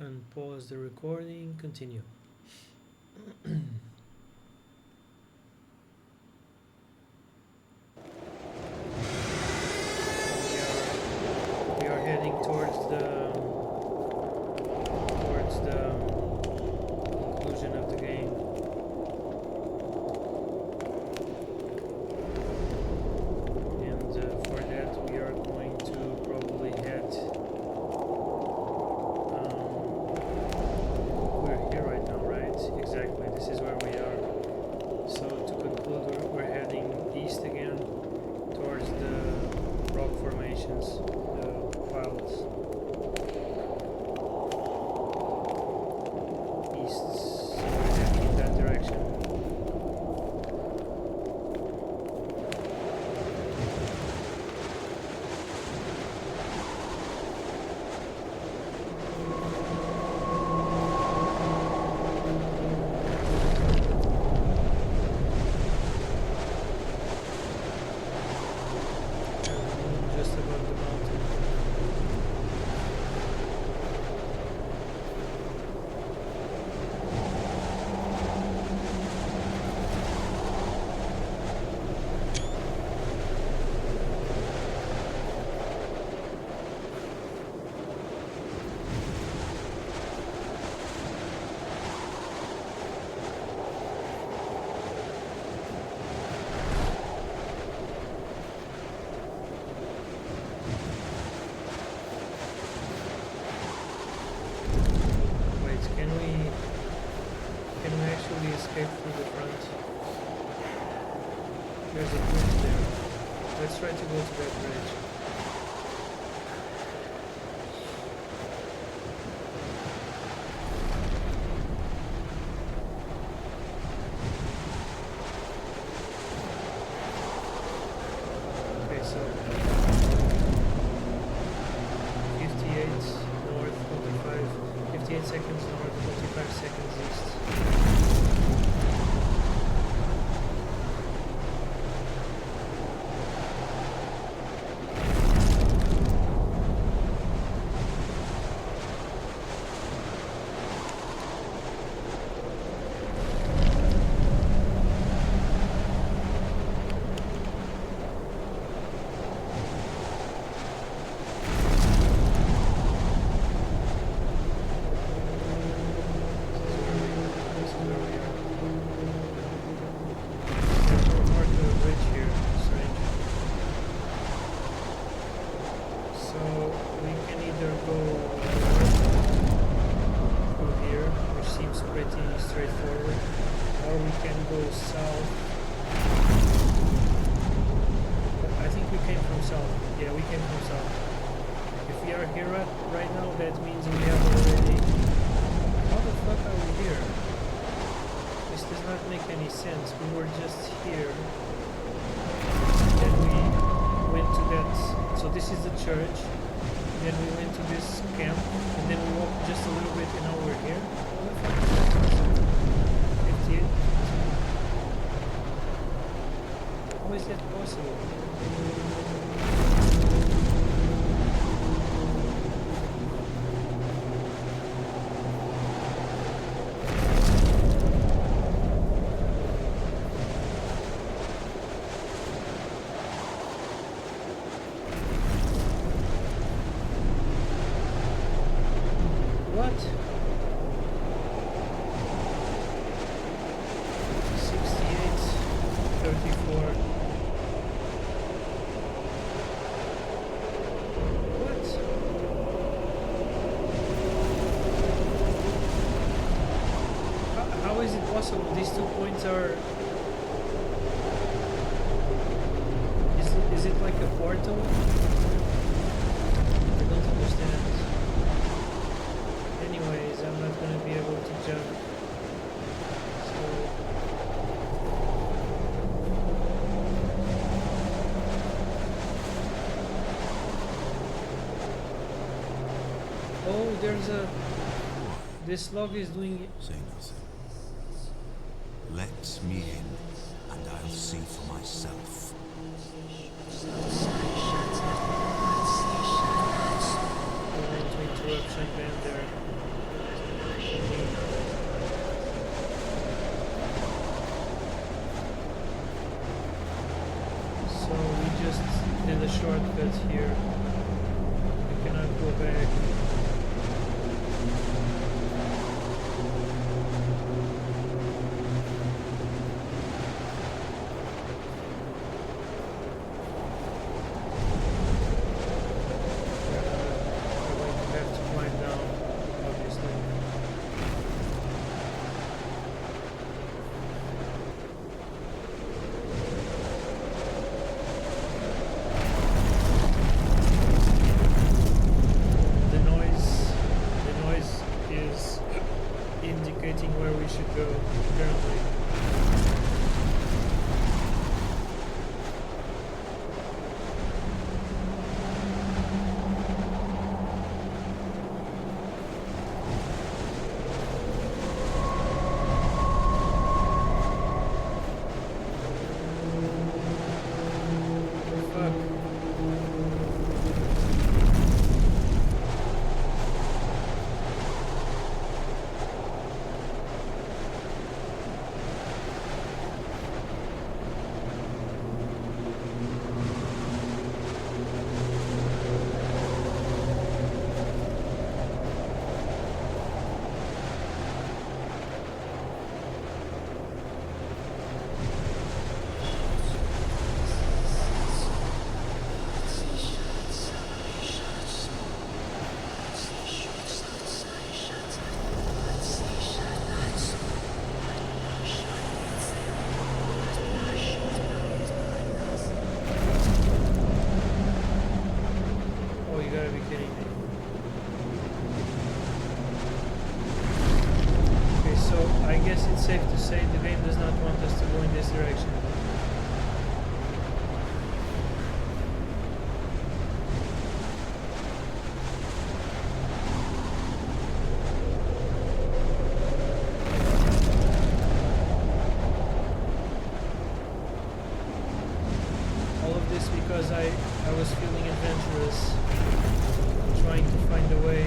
Speaker 1: And pause the recording. Continue. We are heading towards the conclusion of the game. And for that we are going to probably head. We're here right now, right? Exactly, this is where we are. So to conclude, we're heading east again towards the rock formations, the clouds. East, so we're heading in that direction. Just above the mountain. Wait, can we actually escape through the front? There's a bridge there. Let's try to go to that bridge. Okay, so 58 north, 45, 58 seconds north, 45 seconds east. This is where we are. There's no part of the bridge here, strange. So we can either go through here, which seems pretty straightforward, or we can go south. I think we came from south. Yeah, we came from south. If we are here right now, that means we have already... How the fuck are we here? This does not make any sense. We were just here. Then we went to that... So this is the church. Then we went to this camp. And then we walked just a little bit and now we're here. How the fuck is that possible? 58? How is that possible? What? 68, 34. What? possible? These 2 points are... Is it like a portal? I don't understand. Anyways, I'm not gonna be able to jump. So... Oh, there's a... This log is doing...
Speaker 4: Say nothing. Let me in, and I'll see for myself.
Speaker 1: Interruption band there. So we just did a shortcut here. We cannot go back. Indicating where we should go, apparently. Safe to say the game does not want us to go in this direction. All of this because I was feeling adventurous, trying to find a way.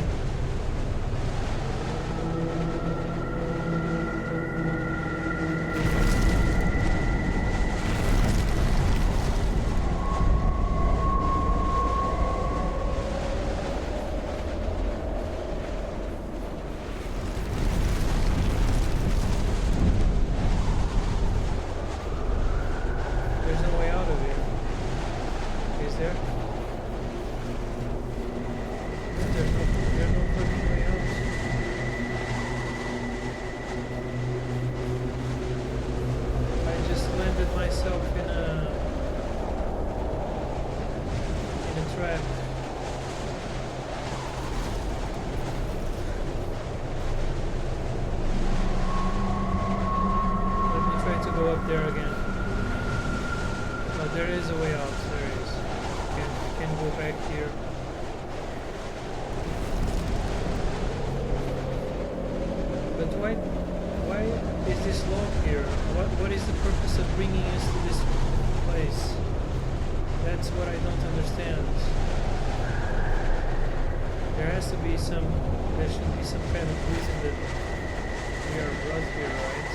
Speaker 1: There again. Oh, there is a way out. There is. We can go back here. But why is this log here? What is the purpose of bringing us to this place? That's what I don't understand. There has to be some. There should be some kind of reason that we are brought here, right?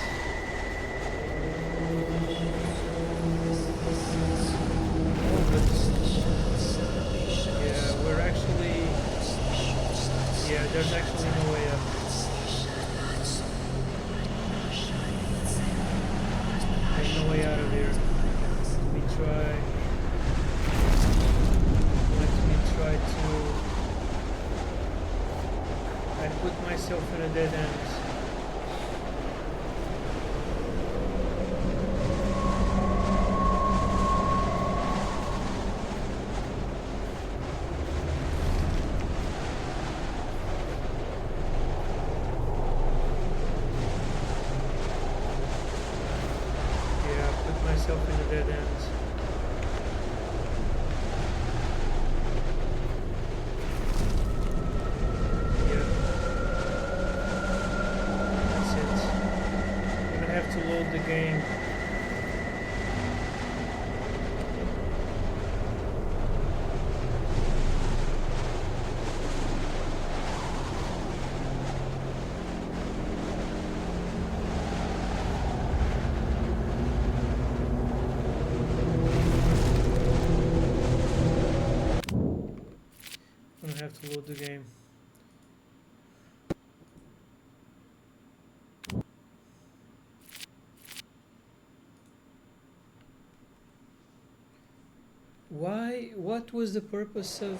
Speaker 1: There's actually no way up. There's no way out of here. Let me try to... I put myself in a dead end. myself in a dead end. Yeah. That's it. I'm gonna have to load the game. I'm gonna have to load the game. Why? What was the purpose of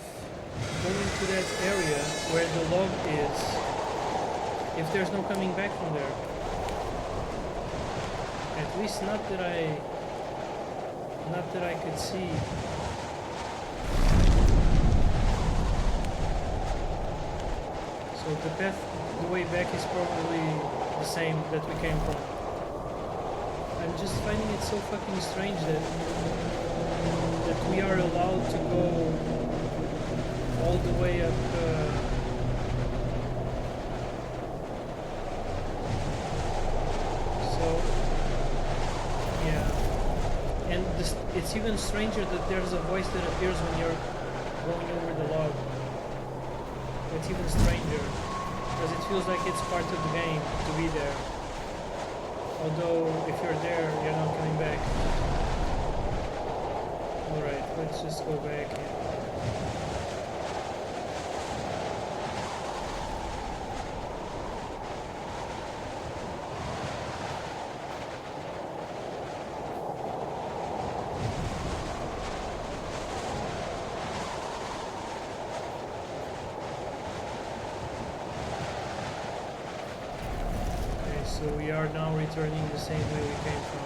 Speaker 1: going to that area where the log is if there's no coming back from there? At least not that I could see. So the way back is probably the same that we came from. I'm just finding it so fucking strange that we are allowed to go all the way up. So yeah, and it's even stranger that there's a voice that appears when you're going over the log. It's even stranger because it feels like it's part of the game to be there. Although if you're there, you're not coming back. Alright, let's just go back. Okay, so we are now returning the same way we came from.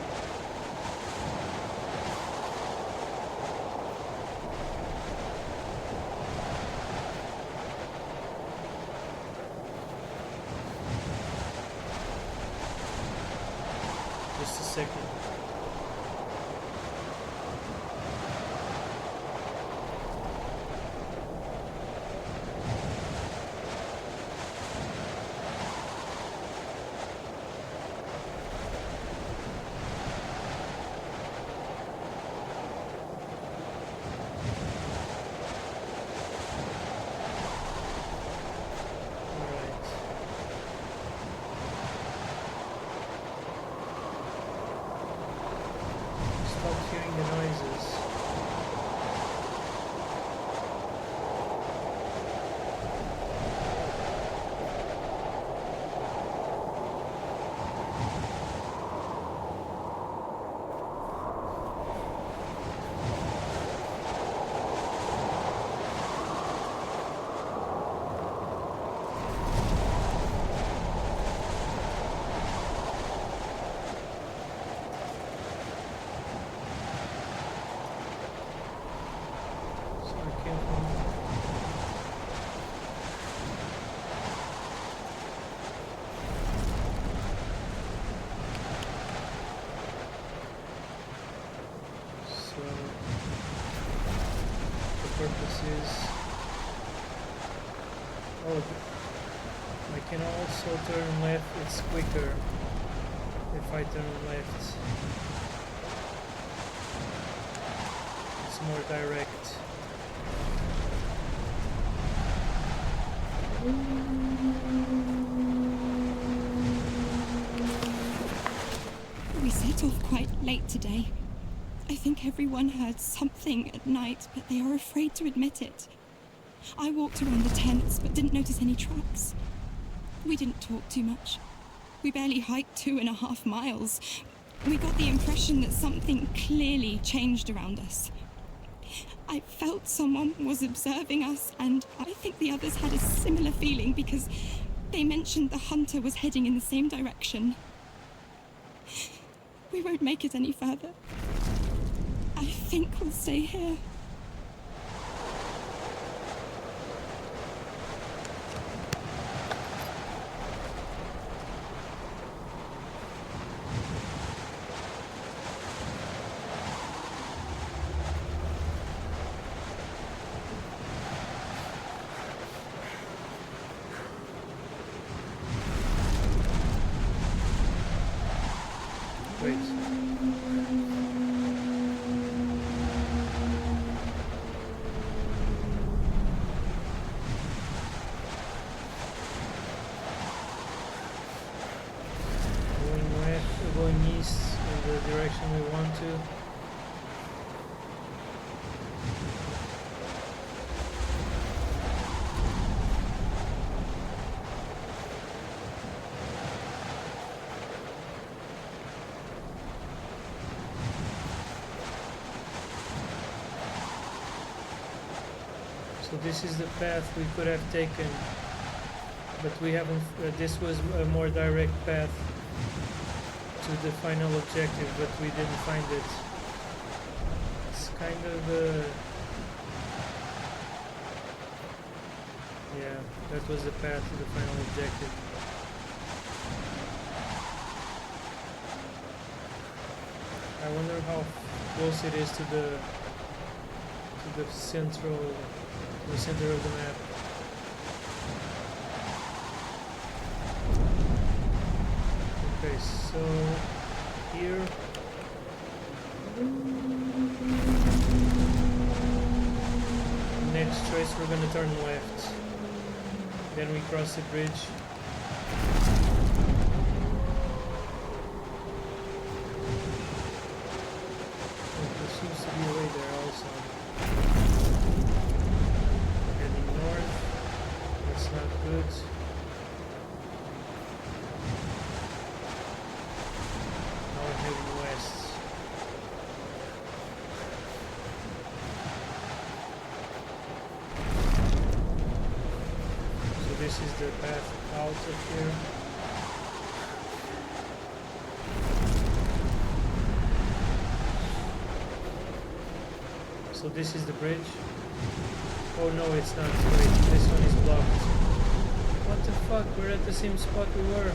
Speaker 1: Just a second. Stopped hearing the noises. So I can't. So the purpose is. Oh, I can also turn left. It's quicker if I turn left. It's more direct.
Speaker 3: We set off quite late today. I think everyone heard something at night, but they are afraid to admit it. I walked around the tents, but didn't notice any tracks. We didn't talk too much. We barely hiked 2.5 miles. We got the impression that something clearly changed around us. I felt someone was observing us, and I think the others had a similar feeling because they mentioned the hunter was heading in the same direction. We won't make it any further. I think we'll stay here.
Speaker 1: Wait. Going west, going east in the direction we want to. So this is the path we could have taken, but we haven't. This was a more direct path to the final objective, but we didn't find it. It's kind of yeah, that was the path to the final objective. I wonder how close it is to the center of the map. Okay, so here next choice we're gonna turn left. Then we cross the bridge. Oh, there seems to be a way there also. Heading north. That's not good. Now we're heading west. So this is the path out of here. So this is the bridge. Oh no, it's not. Wait, this one is blocked. What the fuck? We're at the same spot we were.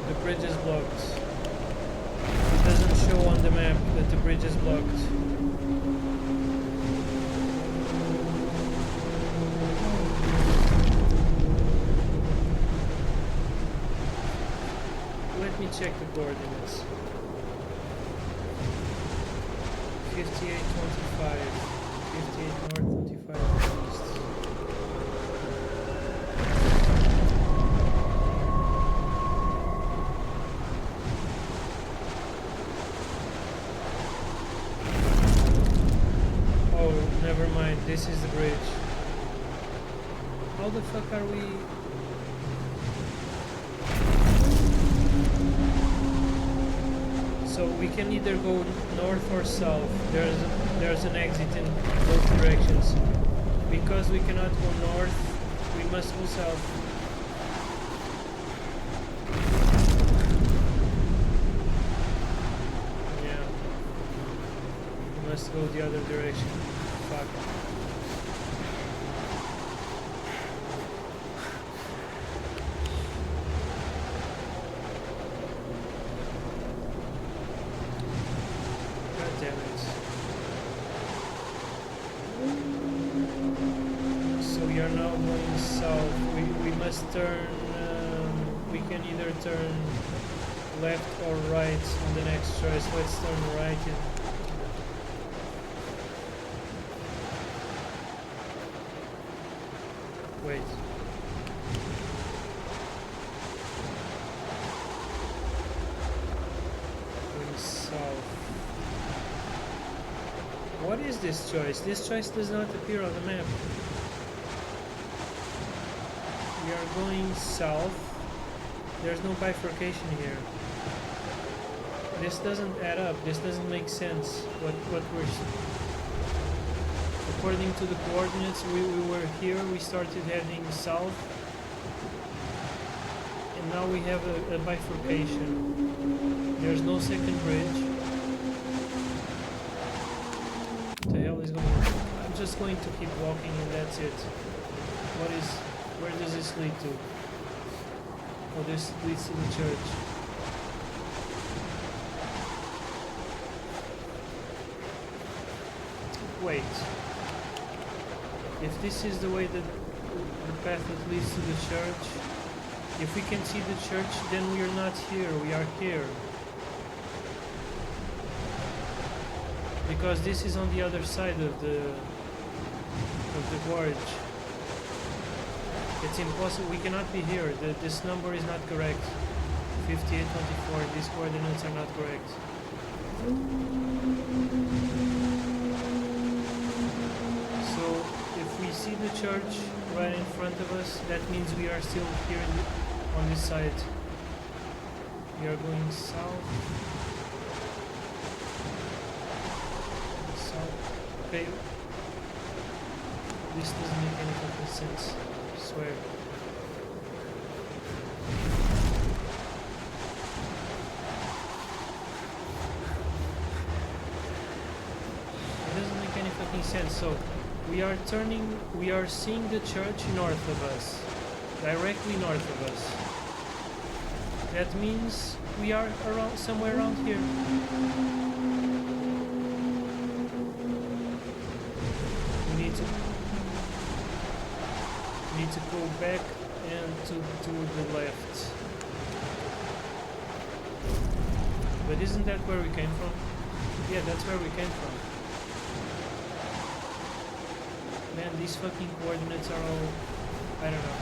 Speaker 1: The bridge is blocked. It doesn't show on the map that the bridge is blocked. Let me check the coordinates. 5825. 58 north, 25 east. Oh, never mind. This is the bridge. How the fuck are we? So we can either go north or south. There's an exit in both directions. Because we cannot go north, we must go south. Yeah. We must go the other direction. Fuck. God damn it. So we are now going south. We must turn. We can either turn left or right on the next choice. Let's turn right. Wait. Going south. What is this choice? This choice does not appear on the map. We are going south. There's no bifurcation here. This doesn't add up. This doesn't make sense. What we're... According to the coordinates, we were here. We started heading south. And now we have a bifurcation. There's no second bridge. What the hell is going on? I'm just going to keep walking and that's it. Where does this lead to? Oh, this leads to the church. Wait. If this is the way that the path that leads to the church, if we can see the church, then we are not here, we are here. Because this is on the other side of the gorge. It's impossible, we cannot be here. This number is not correct. 5824, these coordinates are not correct. So if we see the church right in front of us, that means we are still here on this side. We are going south. Okay, this doesn't make any fucking sense, I swear. It doesn't make any fucking sense. So we are seeing the church north of us, directly north of us. That means we are somewhere around here. Need to go back and to the left. But isn't that where we came from? Yeah, that's where we came from. Man, these fucking coordinates are all... I don't know.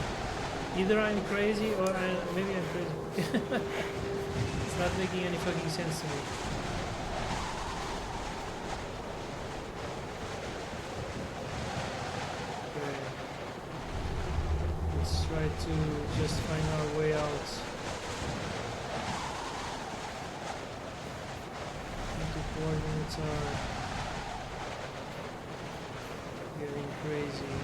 Speaker 1: Either I'm crazy or maybe I'm crazy. It's not making any fucking sense to me. Try to just find our way out. The coordinates are getting crazy.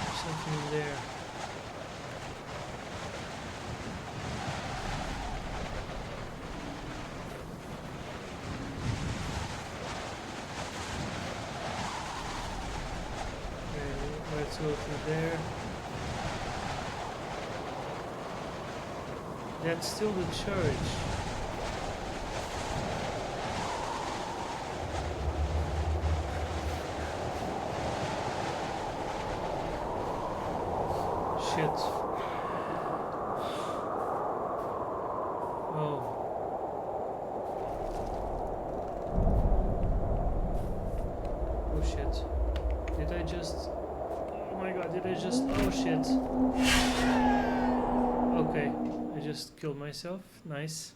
Speaker 1: There's something there. Let's go through there. That's still the church. Shit. Oh. Oh shit. Did I just... Oh my god, did I just... Oh shit. Okay, I just killed myself. Nice.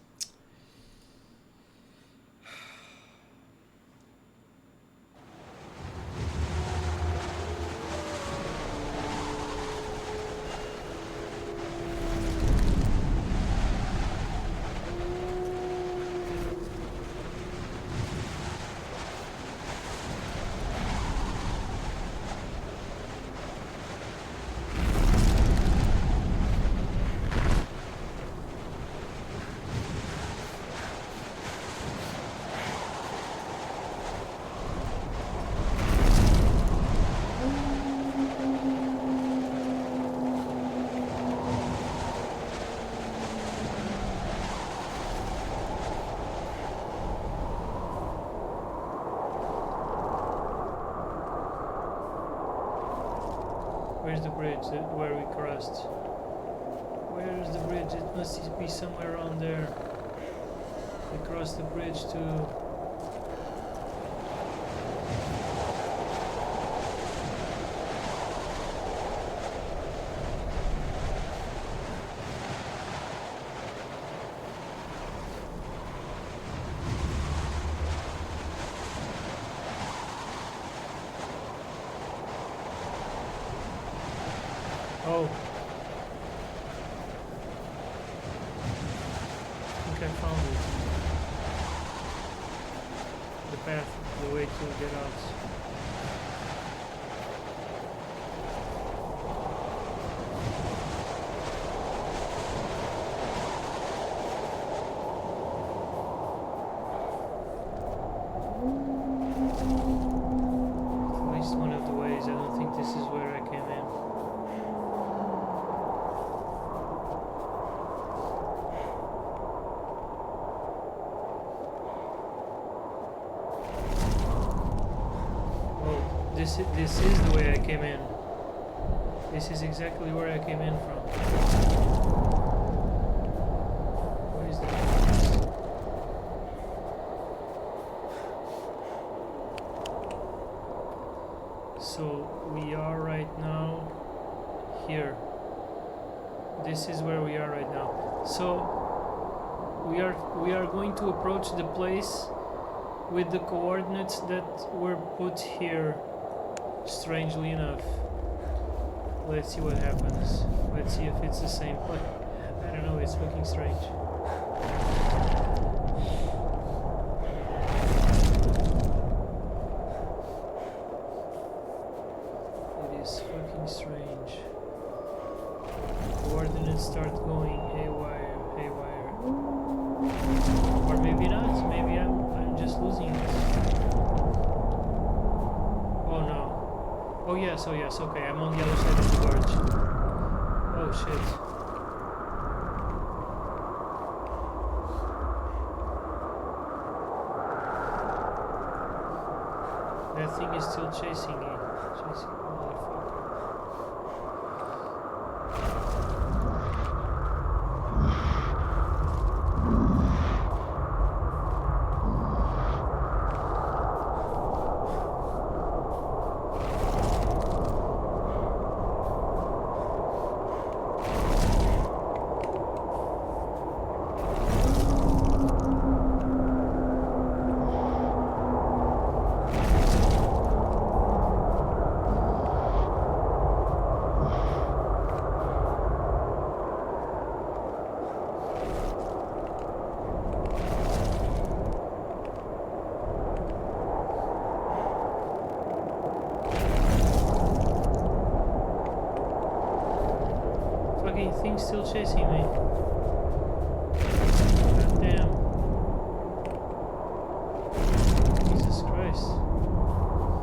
Speaker 1: Where's the bridge where we crossed? Where is the bridge? It must be somewhere around there. We crossed the bridge to... Oh. I think I found it. The path, the way to get out. At least one of the ways. I don't think this is where I came in. This is the way I came in. This is exactly where I came in from. Where is that? So we are right now here. This is where we are right now. So we are going to approach the place with the coordinates that were put here, strangely enough. Let's see what happens. Let's see if it's the same place. I don't know, it's fucking strange. It is fucking strange. Coordinates start going haywire. Or maybe not, maybe I'm just losing it. Oh no. Oh yes, okay, I'm on the other side of the gorge. Oh shit. That thing is still chasing me. Chasing motherfucker. Thing's still chasing me. God damn. Jesus Christ.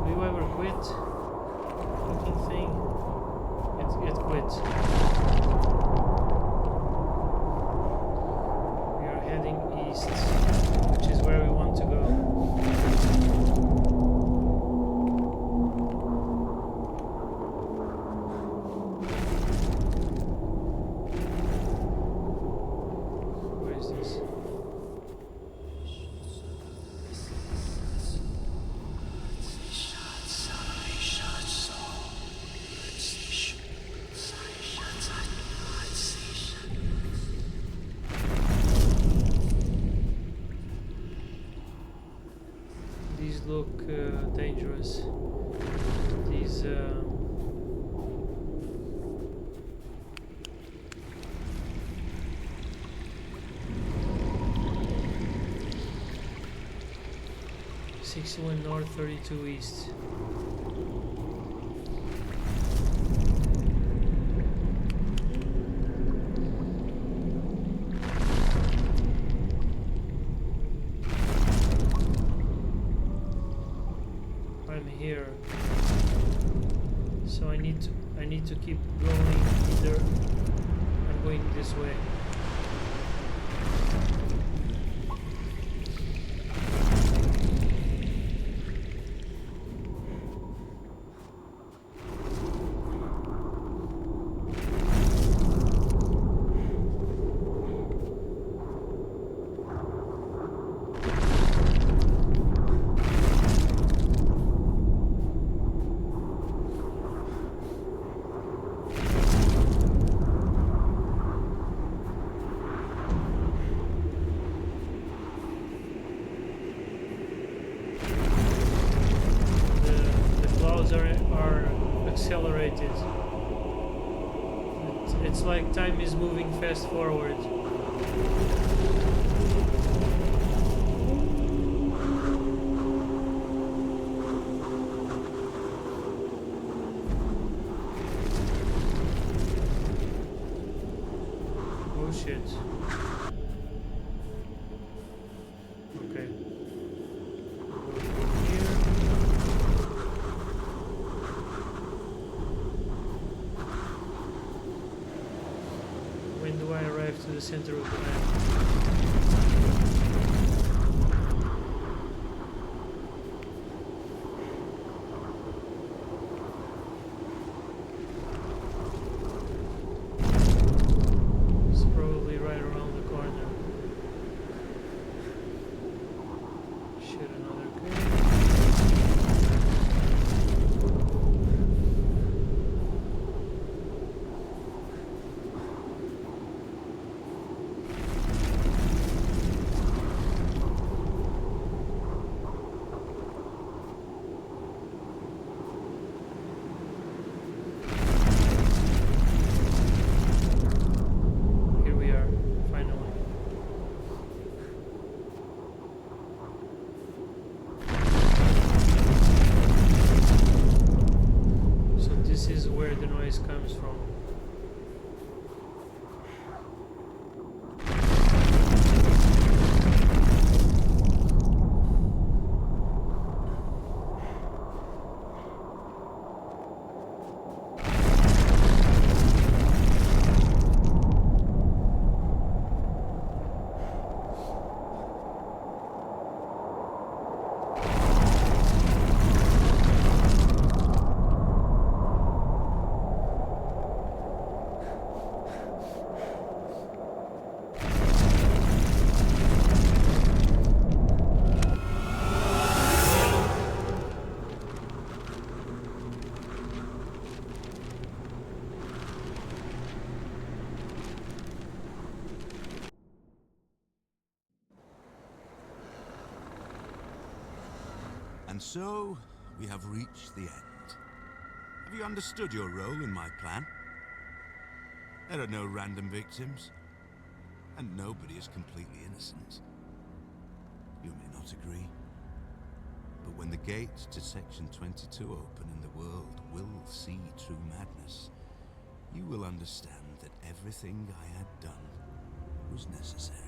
Speaker 1: Do you ever quit? Fucking thing. It quit. We are heading east, which is where we want to go. These look dangerous. These 61 north, 32 east. I'm here, so I need to keep going. Either I'm going this way. Are accelerated. It's like time is moving fast forward. Oh shit. Okay. When do I arrive to the center of the map? noise comes from.
Speaker 4: And so, we have reached the end. Have you understood your role in my plan? There are no random victims, and nobody is completely innocent. You may not agree, but when the gates to Section 22 open and the world will see true madness, you will understand that everything I had done was necessary.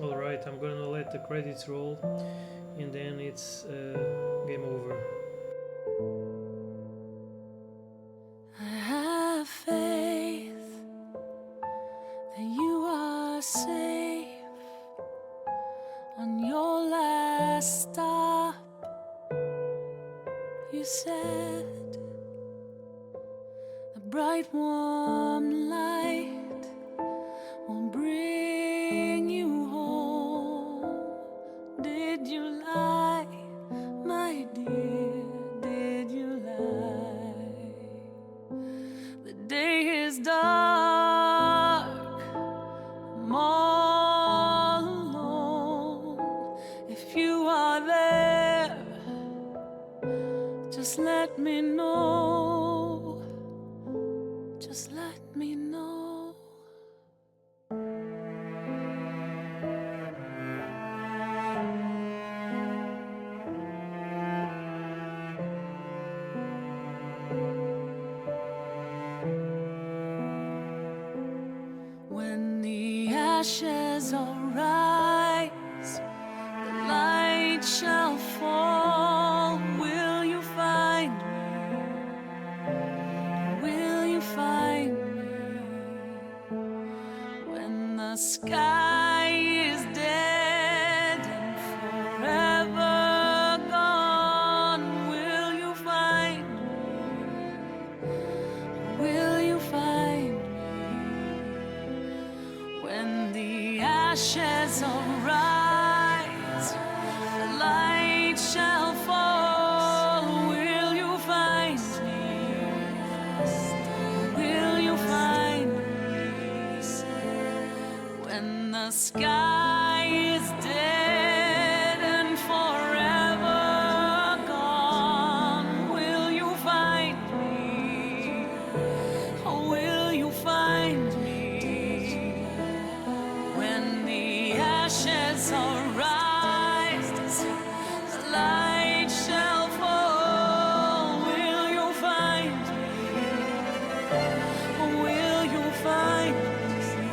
Speaker 1: Alright, I'm gonna let the credits roll and then it's game over.
Speaker 6: I have faith that you are safe on your last stop. You said the bright warm light will bring you home. Did you lie, my dear? Did you lie? The day is dark, I'm all alone. If you are there, just let me ashes arise, the light shall fall. Will you find me? Will you find me when the sky is dead and forever gone? Will you find me? Will you find me when the ashes arise, the light shall fall? Will you find me? Will you find me when the sky is dead and forever gone? Will you find me? Or will you find me when the ashes arise, the light shall fall? Will you find me? Or will you find me?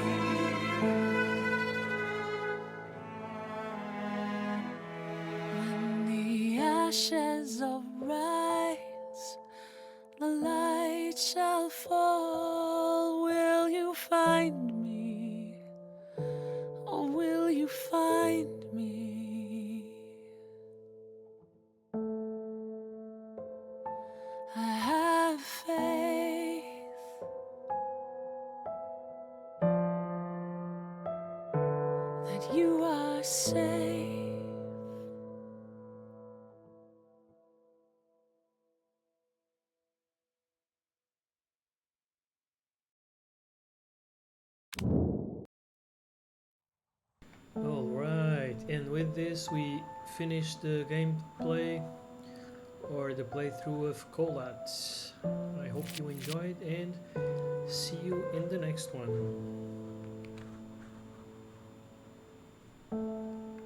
Speaker 6: When the ashes arise, the light shall fall. Will you find me? Or will you find me? I have faith that you are safe.
Speaker 1: Alright, and with this we finish the gameplay or the playthrough of Kholat. I hope you enjoyed and see you in the next one.